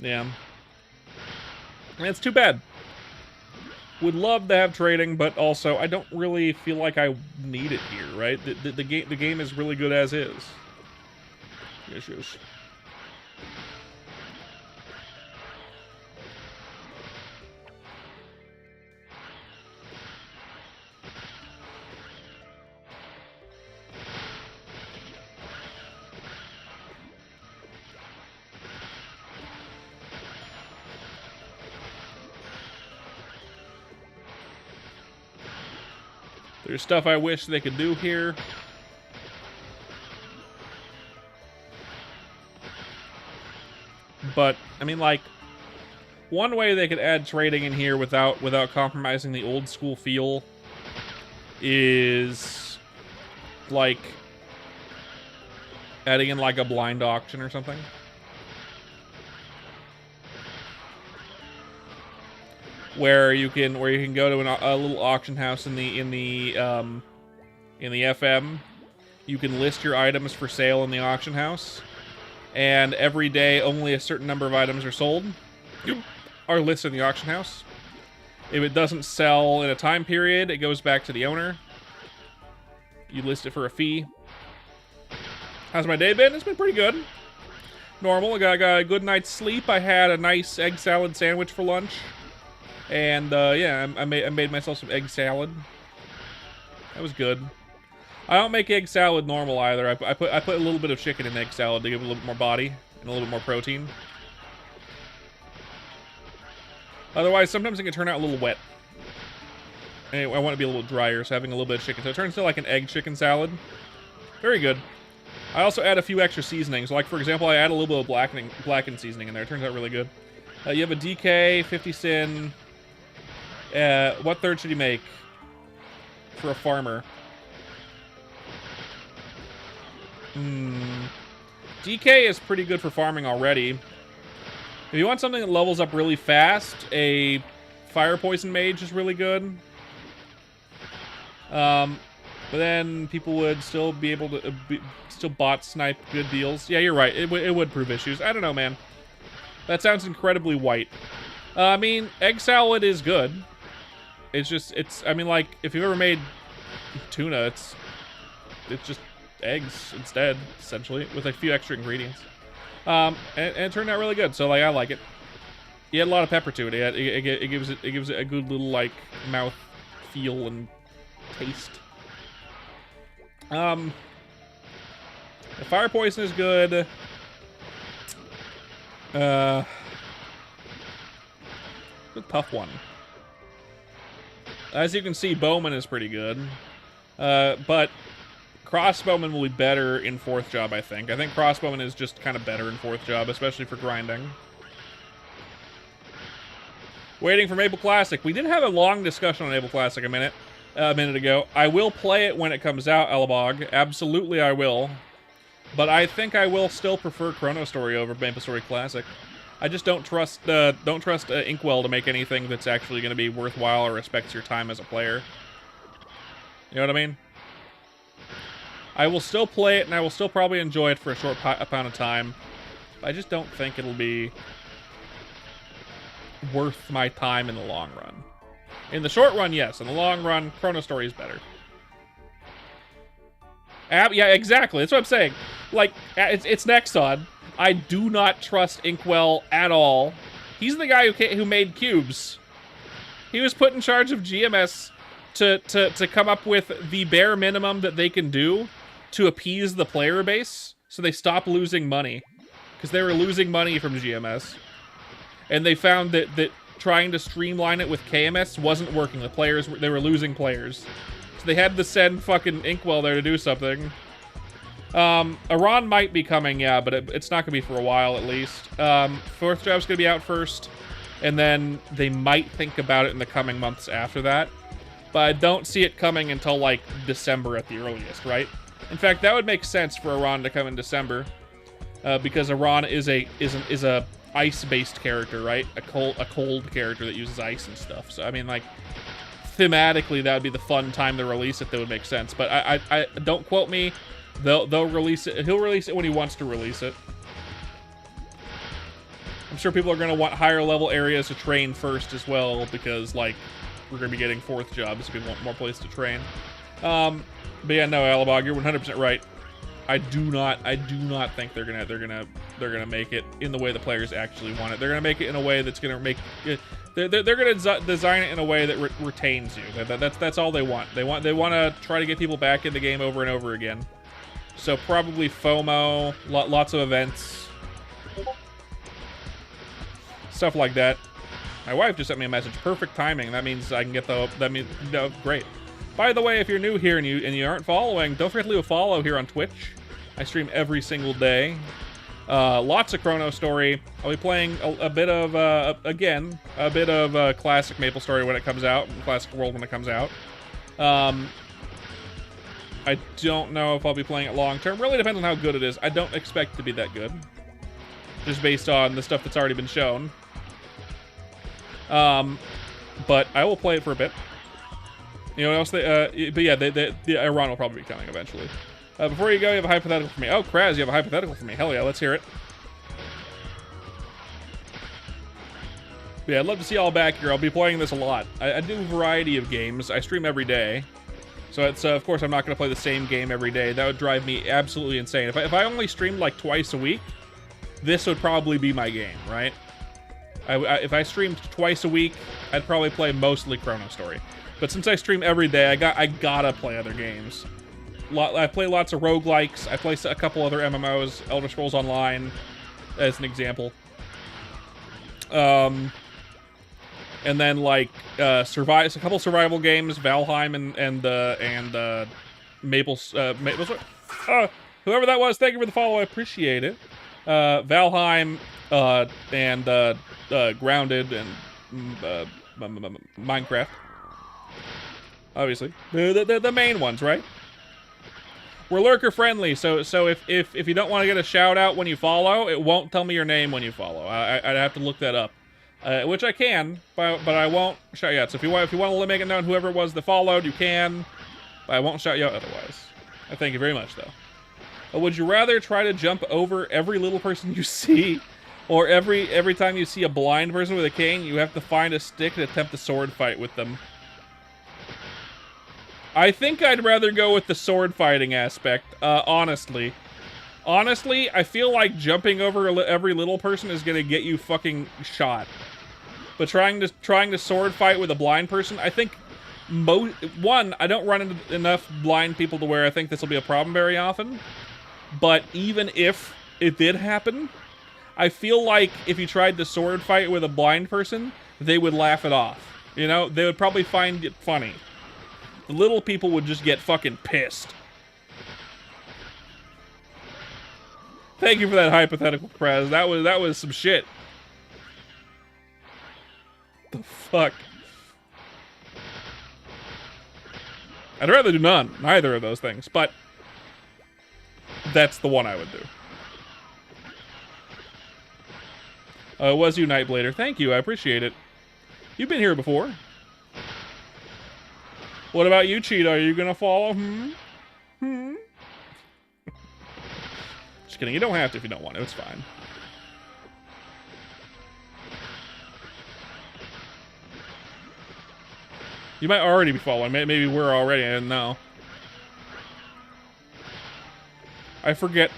Yeah. And it's too bad. Would love to have trading, but also I don't really feel like I need it here, right? The game is really good as is. Yes. There's stuff I wish they could do here. But, I mean, like, one way they could add trading in here without compromising the old school feel is, like, adding in, like, a blind auction or something. Where you can go to a little auction house in the FM. You can list your items for sale in the auction house, and every day only a certain number of items are sold. Are listed in the auction house. If it doesn't sell in a time period, it goes back to the owner. You list it for a fee. How's my day been? It's been pretty good. Normal. I got a good night's sleep. I had a nice egg salad sandwich for lunch. And, yeah, I made myself some egg salad. That was good. I don't make egg salad normal either. I put a little bit of chicken in egg salad to give it a little bit more body and a little bit more protein. Otherwise, sometimes it can turn out a little wet. Anyway, I want it to be a little drier, so having a little bit of chicken. So it turns into like an egg chicken salad. Very good. I also add a few extra seasonings. Like, for example, I add a little bit of blackened seasoning in there. It turns out really good. You have a DK, 50 sin. What third should you make for a farmer? DK is pretty good for farming already. If you want something that levels up really fast, a fire poison mage is really good. But then people would still be able to still bot snipe good deals. Yeah, you're right. It would prove issues. I don't know, man. That sounds incredibly white. I mean, egg salad is good. I mean, like, if you've ever made tuna, it's just eggs instead, essentially, with a few extra ingredients. And it turned out really good, so, like, I like it. You had a lot of pepper to it. It gives it a good little, like, mouth feel and taste. The fire poison is good. It's a tough one. As you can see, Bowman is pretty good. But Crossbowman will be better in 4th job, I think. I think Crossbowman is just kind of better in 4th job, especially for grinding. Waiting for Maple Classic. We did have a long discussion on Maple Classic a minute ago. I will play it when it comes out, Elabog. Absolutely I will. But I think I will still prefer ChronoStory over MapleStory Classic. I just don't trust Inkwell to make anything that's actually going to be worthwhile or respects your time as a player. You know what I mean? I will still play it, and I will still probably enjoy it for a short amount of time. I just don't think it'll be worth my time in the long run. In the short run, yes. In the long run, ChronoStory is better. Yeah, exactly. That's what I'm saying. Like, it's Nexon. I do not trust Inkwell at all. He's the guy who made cubes. He was put in charge of GMS to come up with the bare minimum that they can do to appease the player base, so they stop losing money, because they were losing money from GMS, and they found that trying to streamline it with KMS wasn't working. They were losing players, so they had to send fucking Inkwell there to do something. Iran might be coming, yeah, but it's not gonna be for a while at least. 4th job's gonna be out first, and then they might think about it in the coming months after that. But I don't see it coming until like December at the earliest, right? In fact, that would make sense for Iran to come in December, because Iran is a ice-based character, right? A cold character that uses ice and stuff. So I mean, like, thematically, that would be the fun time to release it. That would make sense. But I don't quote me. They'll release it. He'll release it when he wants to release it. I'm sure people are going to want higher level areas to train first as well, because like we're going to be getting 4th jobs, so we want more place to train. But yeah, no, Alabog, you're 100% right. I do not think they're gonna make it in the way the players actually want it. They're gonna make it in a way that's gonna make it. They're gonna design it in a way that retains you. That's all they want. They want to try to get people back in the game over and over again. So probably FOMO, lots of events, stuff like that. My wife just sent me a message. Perfect timing. That means I can get no, great. By the way, if you're new here and you aren't following, don't forget to leave a follow here on Twitch. I stream every single day. Lots of ChronoStory. I'll be playing a bit of, again, a bit of classic MapleStory when it comes out, Classic World when it comes out. I don't know if I'll be playing it long term. Really depends on how good it is. I don't expect it to be that good, just based on the stuff that's already been shown. But I will play it for a bit. You know what else? But yeah, the Iran will probably be coming eventually. Before you go, you have a hypothetical for me. Oh, Kraz, you have a hypothetical for me. Hell yeah, let's hear it. But yeah, I'd love to see y'all back here. I'll be playing this a lot. I do a variety of games. I stream every day. So it's, of course, I'm not going to play the same game every day. That would drive me absolutely insane. If I only streamed like twice a week, this would probably be my game, right? If I streamed twice a week, I'd probably play mostly ChronoStory. But since I stream every day, I gotta play other games. I play lots of roguelikes. I play a couple other MMOs, Elder Scrolls Online, as an example. And then like a couple survival games, Valheim and whoever that was, thank you for the follow. I appreciate it. Valheim and Grounded and Minecraft. Obviously, the main ones, right? We're lurker friendly, so if you don't want to get a shout out when you follow, it won't tell me your name when you follow. I'd have to look that up, which I can, but I won't shout you out. So if you want to make it known whoever it was that followed, you can, but I won't shout you out otherwise. I thank you very much though. Would you rather try to jump over every little person you see, Or every time you see a blind person with a cane, you have to find a stick and attempt a sword fight with them. I think I'd rather go with the sword fighting aspect, honestly. Honestly, I feel like jumping over every little person is gonna get you fucking shot. But trying to sword fight with a blind person, I think one, I don't run into enough blind people to where I think this will be a problem very often. But even if it did happen, I feel like if you tried to sword fight with a blind person, they would laugh it off. You know, they would probably find it funny. The little people would just get fucking pissed. Thank you for that hypothetical, Prez. That was some shit. The fuck? I'd rather do neither of those things, but that's the one I would do. It was you, Nightblader. Thank you, I appreciate it. You've been here before. What about you, Cheetah? Are you gonna follow? Just kidding, you don't have to if you don't want to, it's fine. You might already be following. Maybe we're already. I didn't know. I forget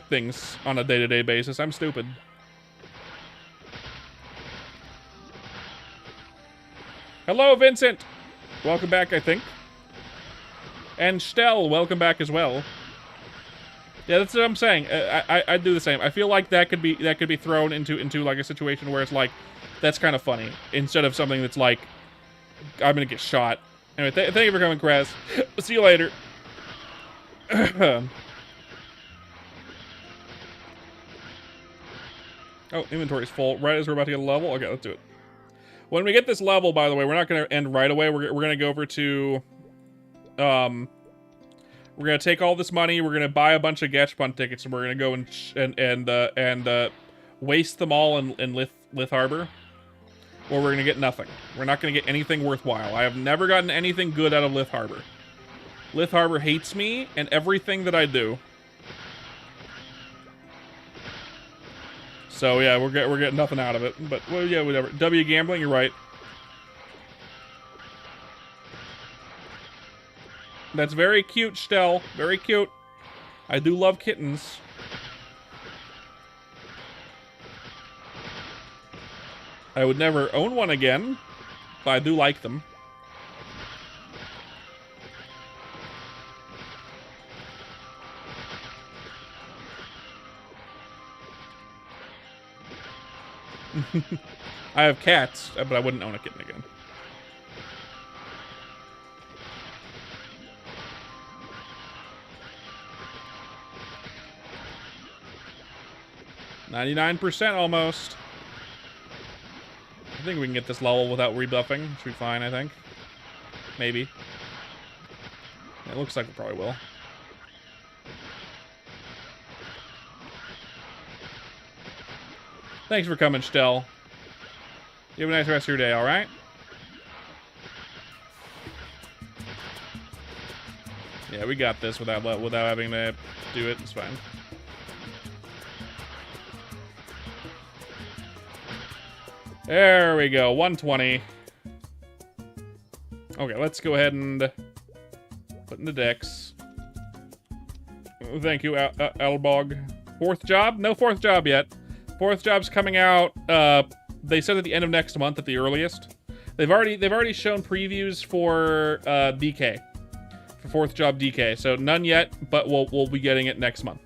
things on a day-to-day basis. I'm stupid. Hello, Vincent. Welcome back, I think. And Stel, welcome back as well. Yeah, that's what I'm saying. I'd do the same. I feel like that could be thrown into like a situation where it's like, that's kind of funny, instead of something that's like, I'm gonna get shot. Anyway, thank you for coming, Kraz. See you later. Oh, inventory's full. Right as we're about to get a level? Okay, let's do it. When we get this level, by the way, we're not gonna end right away. We're gonna go over to... we're gonna take all this money, we're gonna buy a bunch of Gachpon tickets, and we're gonna go and waste them all in Lith Harbor. Or we're gonna get nothing. We're not gonna get anything worthwhile. I have never gotten anything good out of Lith Harbor. Lith Harbor hates me and everything that I do. So yeah, we're getting nothing out of it. But well, yeah, whatever. W gambling, you're right. That's very cute, Stel. Very cute. I do love kittens. I would never own one again, but I do like them. I have cats, but I wouldn't own a kitten again. %, almost. I think we can get this level without rebuffing. Should be fine, I think. Maybe. It looks like we probably will. Thanks for coming, Stel. You have a nice rest of your day, alright? Yeah, we got this without having to do it. It's fine. There we go, 120. Okay, let's go ahead and put in the decks. Thank you, Albog. Fourth job? No fourth job yet. Fourth job's coming out, they said at the end of next month at the earliest. They've already shown previews for DK. For fourth job DK. So none yet, but we'll be getting it next month.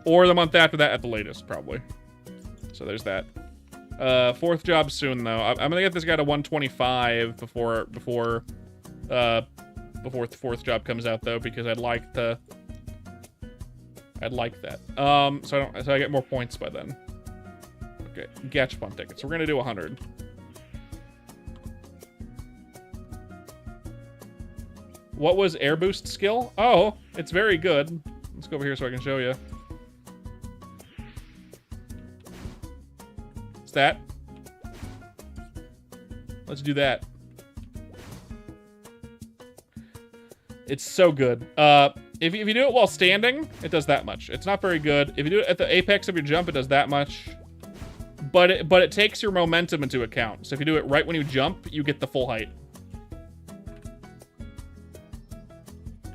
Or the month after that at the latest, probably. So there's that. Fourth job soon though. I'm gonna get this guy to 125 before the fourth job comes out though, because I'd like that. So I get more points by then. Okay, Gachpon tickets. We're gonna do 100. What was air boost skill? Oh, it's very good. Let's go over here so I can show you. It's that. Let's do that. It's so good. If you do it while standing, it does that much. It's not very good. If you do it at the apex of your jump, it does that much. But it takes your momentum into account. So if you do it right when you jump, you get the full height.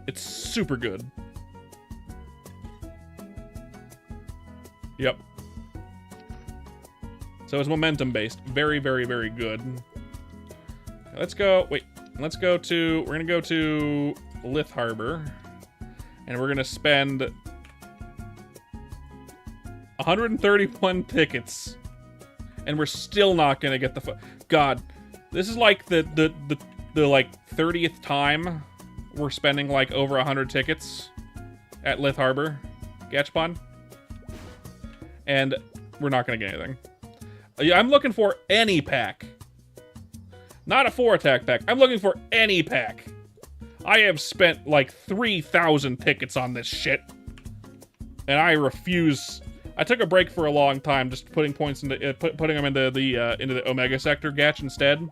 It's super good. Yep. So it's momentum based. Very, very, very good. Let's go. Wait. Let's go to. We're gonna go to Lith Harbor, and we're gonna spend 131 tickets, and we're still not gonna get the. God, this is like the like 30th time we're spending like over 100 tickets at Lith Harbor, Gachapon, and we're not gonna get anything. Yeah, I'm looking for any pack. Not a 4-attack pack. I'm looking for any pack. I have spent like 3,000 tickets on this shit. And I refuse. I took a break for a long time, just putting points into putting them into the Omega Sector Gatch instead.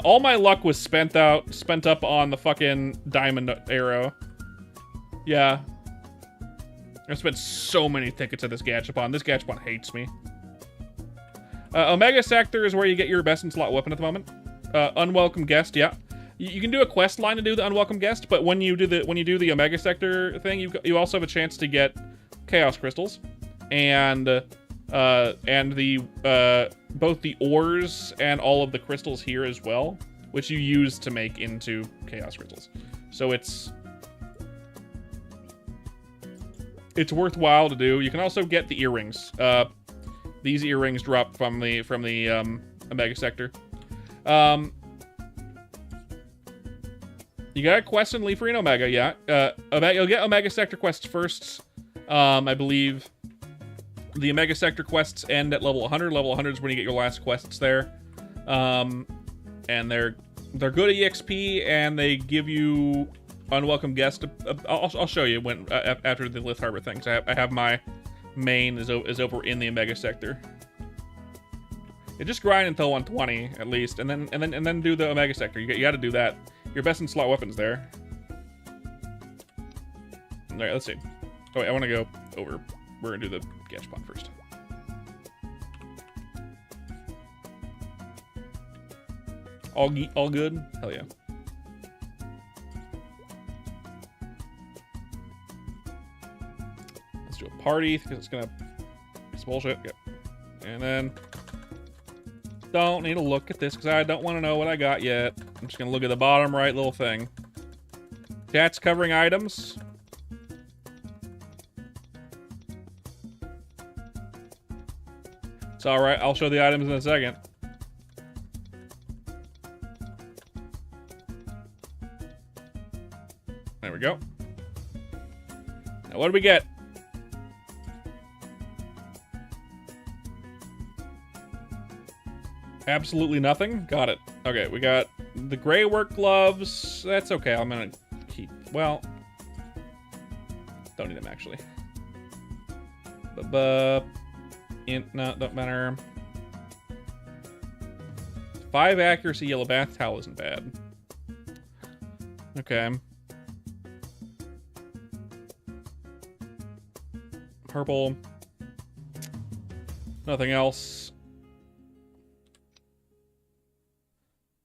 All my luck was spent up on the fucking Diamond Arrow. Yeah. I spent so many tickets at this Gachapon. This Gachapon hates me. Omega Sector is where you get your best in slot weapon at the moment. Unwelcome guest, yeah. You can do a quest line to do the unwelcome guest, but when you do the Omega Sector thing, you also have a chance to get Chaos Crystals, and the both the ores and all of the crystals here as well, which you use to make into Chaos Crystals. So it's worthwhile to do. You can also get the earrings. These earrings drop from the Omega Sector. You got a quest in Leafrine Omega, yeah. You'll get Omega Sector quests first. I believe the Omega Sector quests end at level 100. Level 100 is when you get your last quests there. And they're good EXP, and they give you unwelcome guest. I'll show you when after the Lith Harbor things. I have my main is over in the Omega Sector. You just grind until 120 at least, and then do the Omega Sector. You got to do that. Your best in slot weapons there. All right, let's see. Oh wait, I want to go over. We're gonna do the Gachapon first. All good? Hell yeah. Let's do a party because it's gonna. It's bullshit. Yep. And then. Don't need to look at this because I don't want to know what I got yet. I'm just going to look at the bottom right little thing. Chat's covering items. It's alright. I'll show the items in a second. There we go. Now what do we get? Absolutely nothing. Got it. Okay, we got the gray work gloves. That's okay. I'm gonna keep. Well, don't need them actually. No, don't matter. 5 accuracy yellow bath towel isn't bad. Okay. Purple. Nothing else.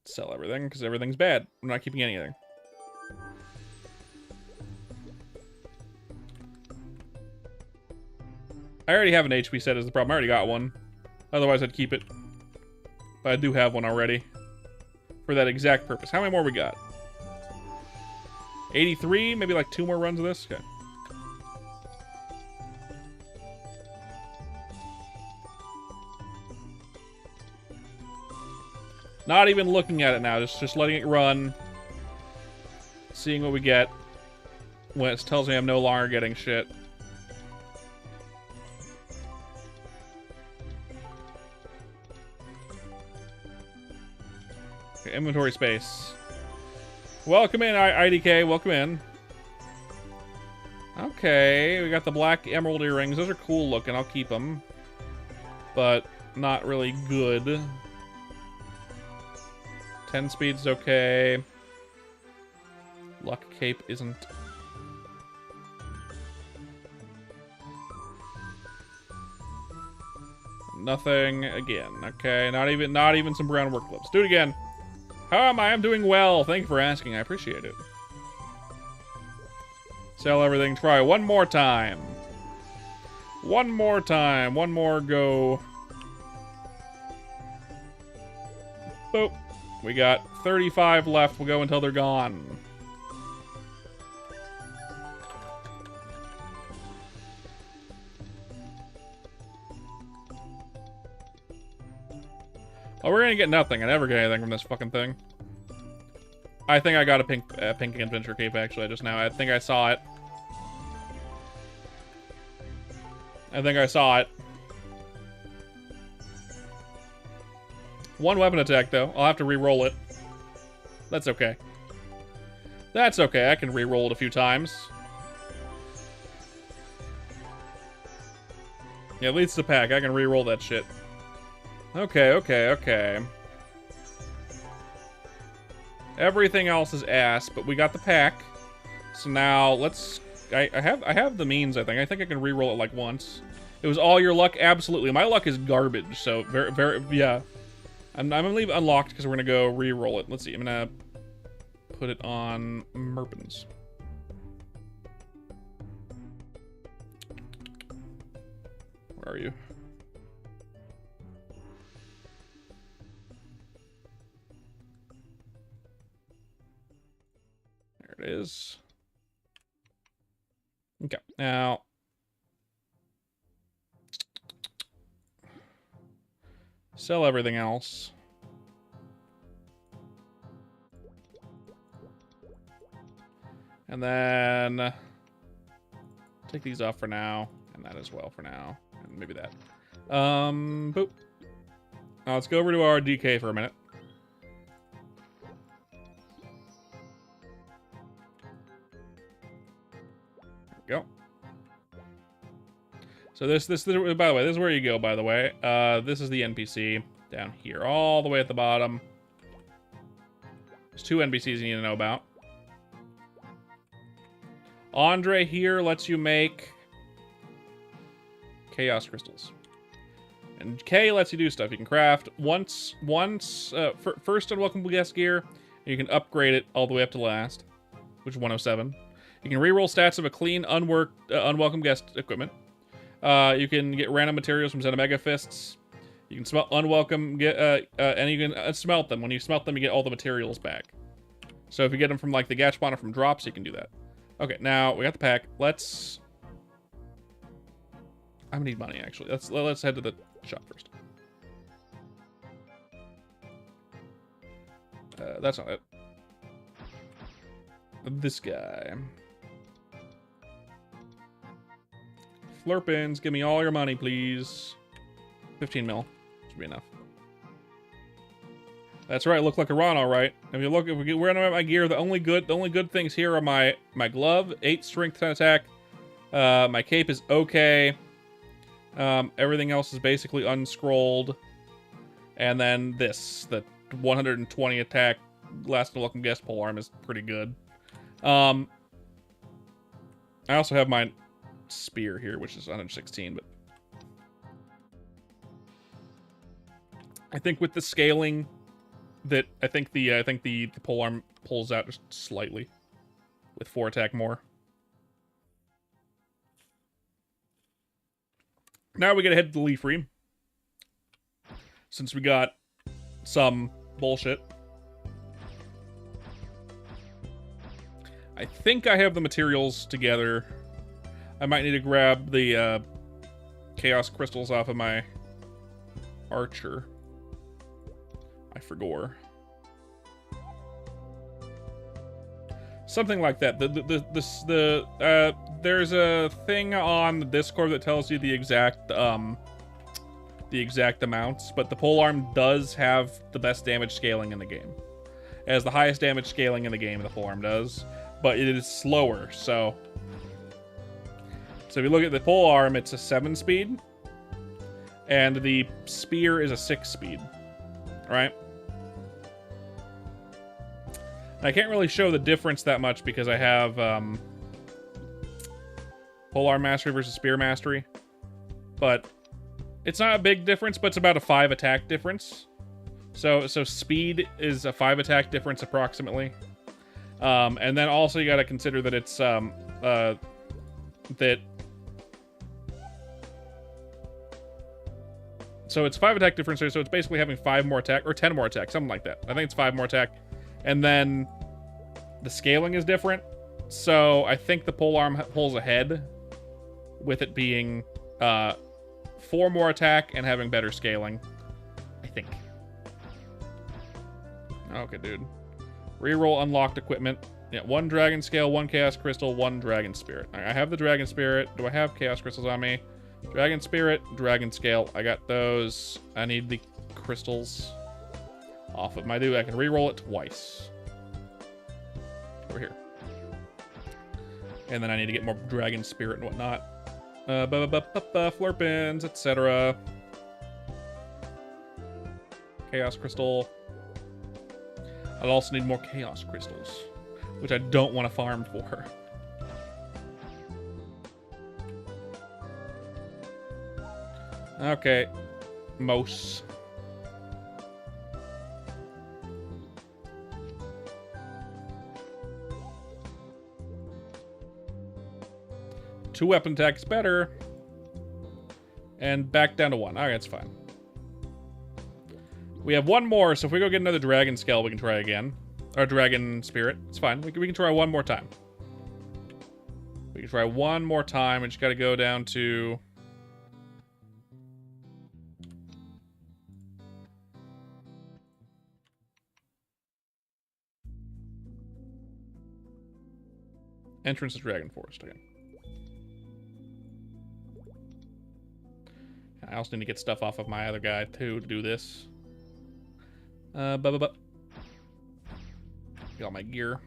Sell everything because everything's bad. I'm not keeping anything. I already have an HP set is the problem. I already got one. Otherwise I'd keep it. But I do have one already. For that exact purpose. How many more we got? 83? Maybe like 2 more runs of this? Okay. Not even looking at it now, just letting it run. Seeing what we get. When it tells me I'm no longer getting shit. Okay, inventory space. Welcome in, IDK, welcome in. Okay, we got the black emerald earrings. Those are cool looking, I'll keep them. But not really good. 10 speed's okay. Luck cape isn't. Nothing again. Okay, not even some brown work clips. Do it again. How am I? I'm doing well. Thank you for asking. I appreciate it. Sell everything. Try one more time. One more time. One more go. Boop. We got 35 left. We'll go until they're gone. Oh, we're gonna get nothing. I never get anything from this fucking thing. I think I got a pink adventure cape actually just now. I think I saw it. I think I saw it. One weapon attack though. I'll have to re-roll it. That's okay. That's okay. I can re-roll it a few times. Yeah, it leads to pack. I can re-roll that shit. Okay, okay, okay. Everything else is ass, but we got the pack. So now let's. I have the means. I think I can re-roll it like once. It was all your luck. Absolutely, my luck is garbage. So very yeah. I'm gonna leave it unlocked because we're gonna go re-roll it. Let's see. I'm gonna put it on Merpens. Where are you? There it is. Okay, now sell everything else. And then take these off for now, and that as well for now, and maybe that. Boop. Now let's go over to our DK for a minute. Go. So this by the way, this is where you go, by the way. This is the NPC down here, all the way at the bottom. There's 2 NPCs you need to know about. Andre here lets you make chaos crystals. And K lets you do stuff. You can craft first unwelcome guest gear, and you can upgrade it all the way up to last, which is 107. You can reroll stats of a clean, unwelcome guest equipment. You can get random materials from Zenomega Fists. You can smelt unwelcome, and you can smelt them. When you smelt them, you get all the materials back. So if you get them from like the Gachbon or from drops, you can do that. Okay, now we got the pack. Let's. I'm gonna need money actually. Let's head to the shop first. That's not it. This guy. Flurpins, give me all your money, please. 15 mil. Should be enough. That's right, look like a Ron, all right. If you look, we're at my gear, the only good things here are my glove, 8 strength, 10 attack. My cape is okay. Everything else is basically unscrolled. And then this, the 120 attack, last welcome guest polearm is pretty good. I also have my spear here, which is 116, but I think with the scaling that I think the polearm pulls out just slightly with 4 attack more. Now we gotta head to the Leaf Ream, since we got some bullshit. I think I have the materials together. I might need to grab the chaos crystals off of my archer. I forgot. Something like that. There's a thing on the Discord that tells you the exact amounts, but the polearm does have the best damage scaling in the game. It has the highest damage scaling in the game, the polearm does, but it is slower, so if you look at the polearm, it's a 7 speed, and the spear is a 6 speed, right? I can't really show the difference that much because I have polearm mastery versus spear mastery, but It's not a big difference, but it's about a 5 attack difference. So speed is a 5 attack difference approximately. And then also you got to consider that it's that so it's 5 attack difference, so it's basically having 5 more attack or 10 more attack, something like that. I think it's 5 more attack. And then the scaling is different. So I think the polearm pulls ahead with it being 4 more attack and having better scaling. I think. Okay, dude. Reroll unlocked equipment. Yeah, 1 dragon scale, 1 chaos crystal, 1 dragon spirit. Right, I have the dragon spirit. Do I have chaos crystals on me? Dragon spirit, dragon scale. I got those. I need the crystals off of my dude. I can reroll it twice. Over here. And then I need to get more dragon spirit and whatnot. Florpins, etc. Chaos crystal. I'll also need more chaos crystals, which I don't want to farm for. Okay. Mose. Two weapon attacks better. And back down to 1. Alright, that's fine. We have 1 more, so if we go get another dragon scale, we can try again. Or dragon spirit. It's fine. We can try 1 more time. We can try 1 more time. We just gotta go down to... Entrance to Dragon Forest again. I also need to get stuff off of my other guy, too, to do this. Get all my gear.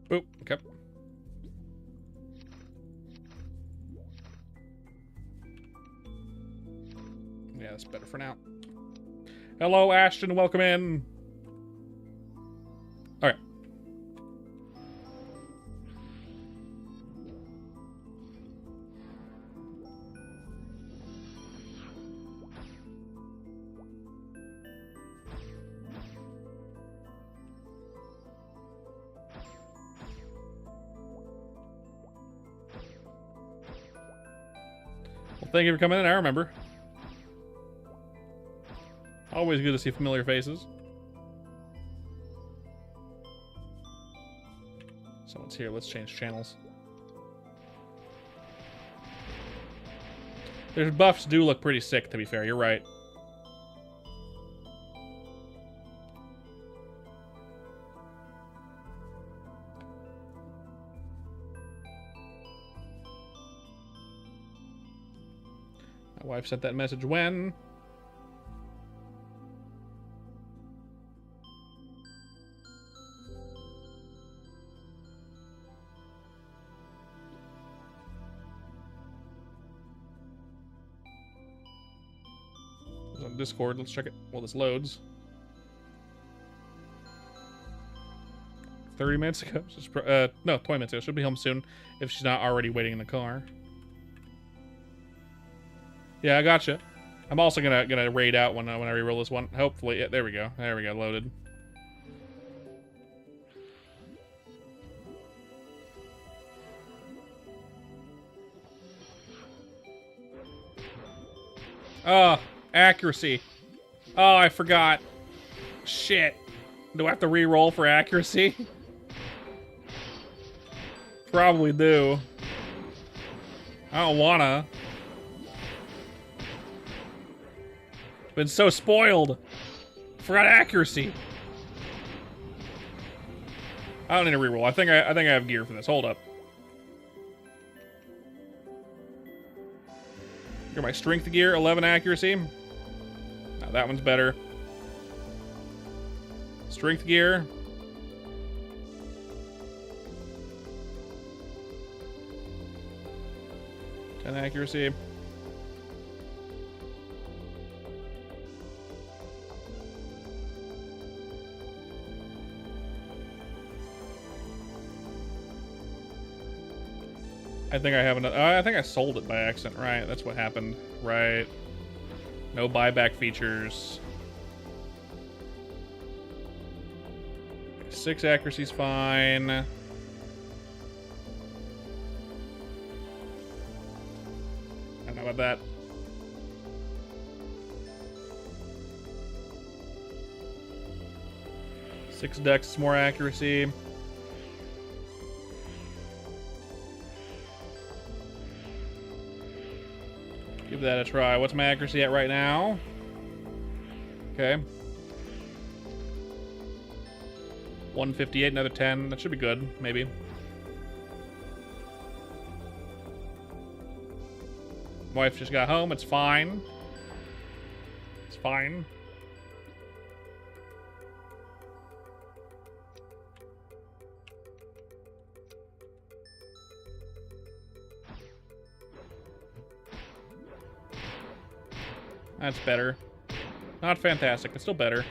Boop, okay. Yeah, that's better for now. Hello, Ashton. Welcome in. All right. Well, thank you for coming in. I remember. Always good to see familiar faces. Someone's here. Let's change channels. Their buffs do look pretty sick, to be fair. You're right. My wife sent that message when? On Discord. Let's check it while this loads. 30 minutes ago. No, 20 minutes ago. She'll be home soon if she's not already waiting in the car. Yeah, I gotcha. I'm also gonna raid out when I reroll this one. Hopefully, yeah, there we go. There we go. Loaded. Oh, accuracy. Oh, I forgot. Shit. Do I have to re-roll for accuracy? Probably do. I don't wanna. Been so spoiled. Forgot accuracy. I don't need a re-roll. I think I have gear for this. Hold up. Got my strength gear, 11 accuracy. Now that one's better. Strength gear. Ten accuracy. I think I have another. I think I sold it by accident. Right, that's what happened. Right. No buyback features. 6 accuracy's fine. I don't know about that. Six dex is more accuracy. Give that a try. What's my accuracy at right now? Okay. 158, another 10. That should be good, maybe. Wife just got home. It's fine. It's fine. That's better. Not fantastic, but still better.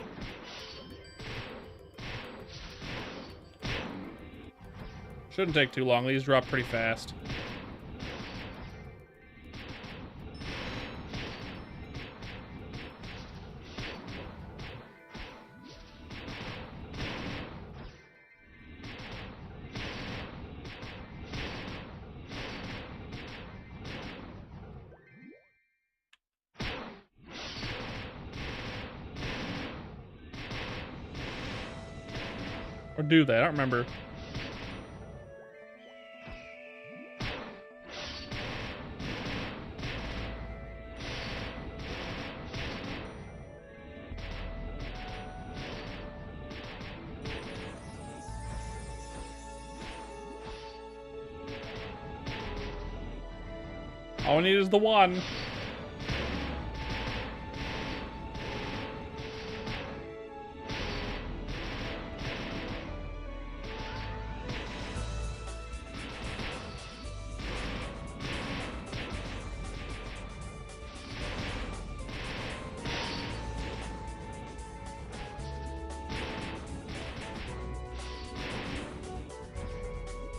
Shouldn't take too long. These drop pretty fast. Or do that, I don't remember. All we need is the one.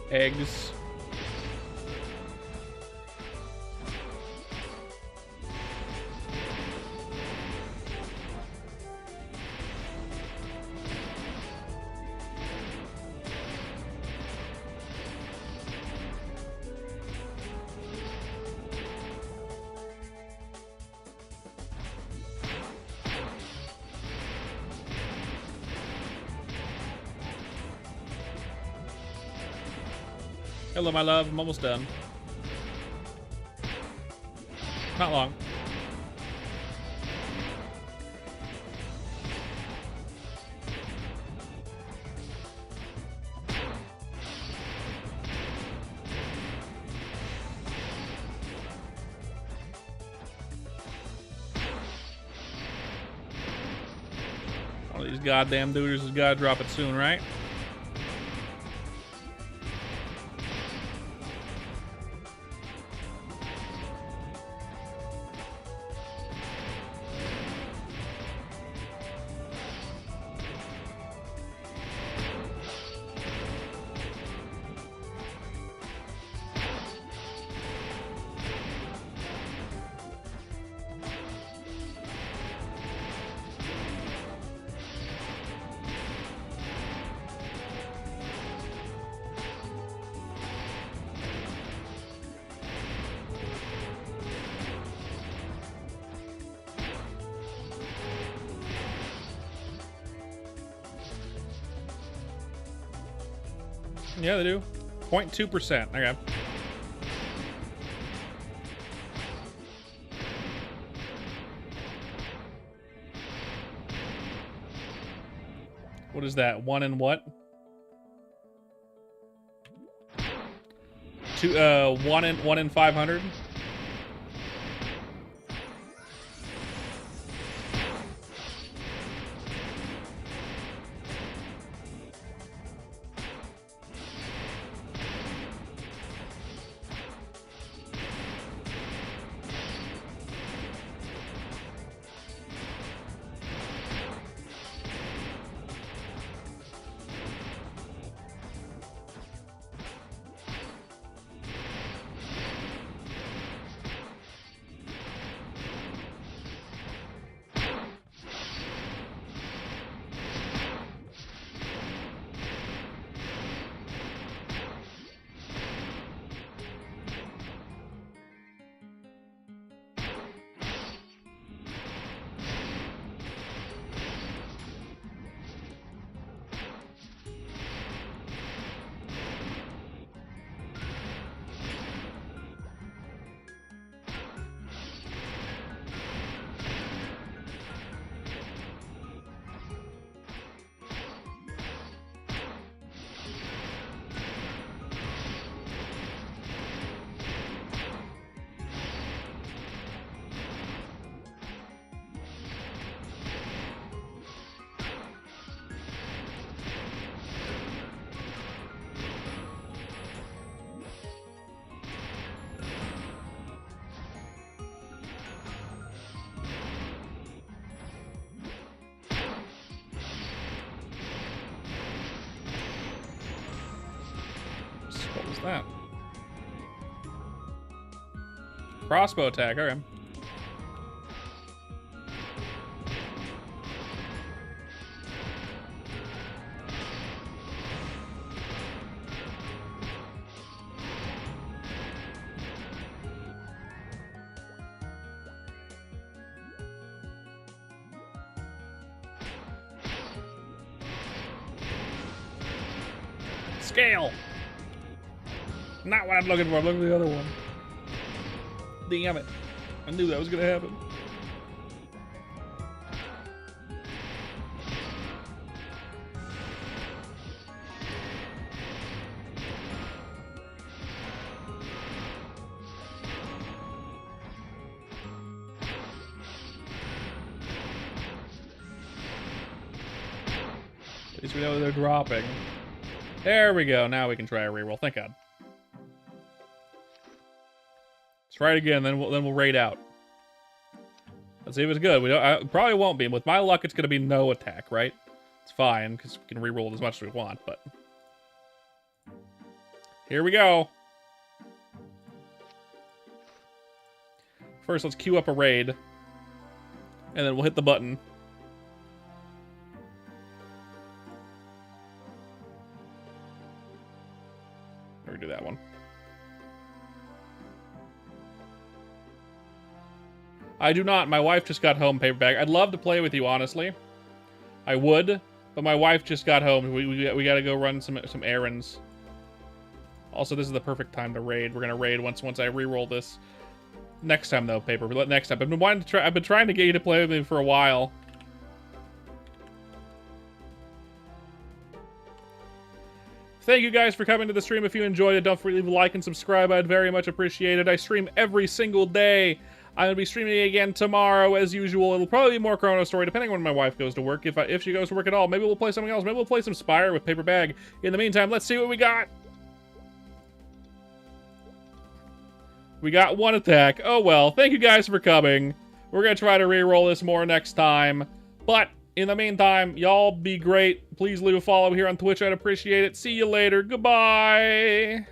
Eggs. Hello, my love. I'm almost done. Not long. One of these goddamn dudes has got to drop it soon, right? Yeah, they do. 0.2%. Okay. What is that? 1 in what? 1 in 500? that? Crossbow attack, okay. Scale! Not what I'm looking for, I'm looking for the other one. Damn it. I knew that was gonna happen. At least we know they're dropping. There we go. Now we can try a reroll. Thank God. Let's try it again. Then we'll raid out. Let's see if it's good. We don't. I probably won't be. With my luck, it's gonna be no attack, right? It's fine because we can reroll as much as we want. But here we go. First, let's queue up a raid, and then we'll hit the button. Or do that one. I do not. My wife just got home, Paper Bag. I'd love to play with you, honestly. I would, but my wife just got home. We got to go run some errands. Also, this is the perfect time to raid. We're gonna raid once I re-roll this. Next time though, Paper. Next time. I've been trying to get you to play with me for a while. Thank you guys for coming to the stream. If you enjoyed it, don't forget to leave a like and subscribe. I'd very much appreciate it. I stream every single day. I'm going to be streaming again tomorrow, as usual. It'll probably be more ChronoStory, depending on when my wife goes to work. If she goes to work at all, maybe we'll play something else. Maybe we'll play some Spire with Paper Bag. In the meantime, let's see what we got. We got one attack. Oh well. Thank you guys for coming. We're going to try to reroll this more next time. But in the meantime, y'all be great. Please leave a follow here on Twitch. I'd appreciate it. See you later. Goodbye.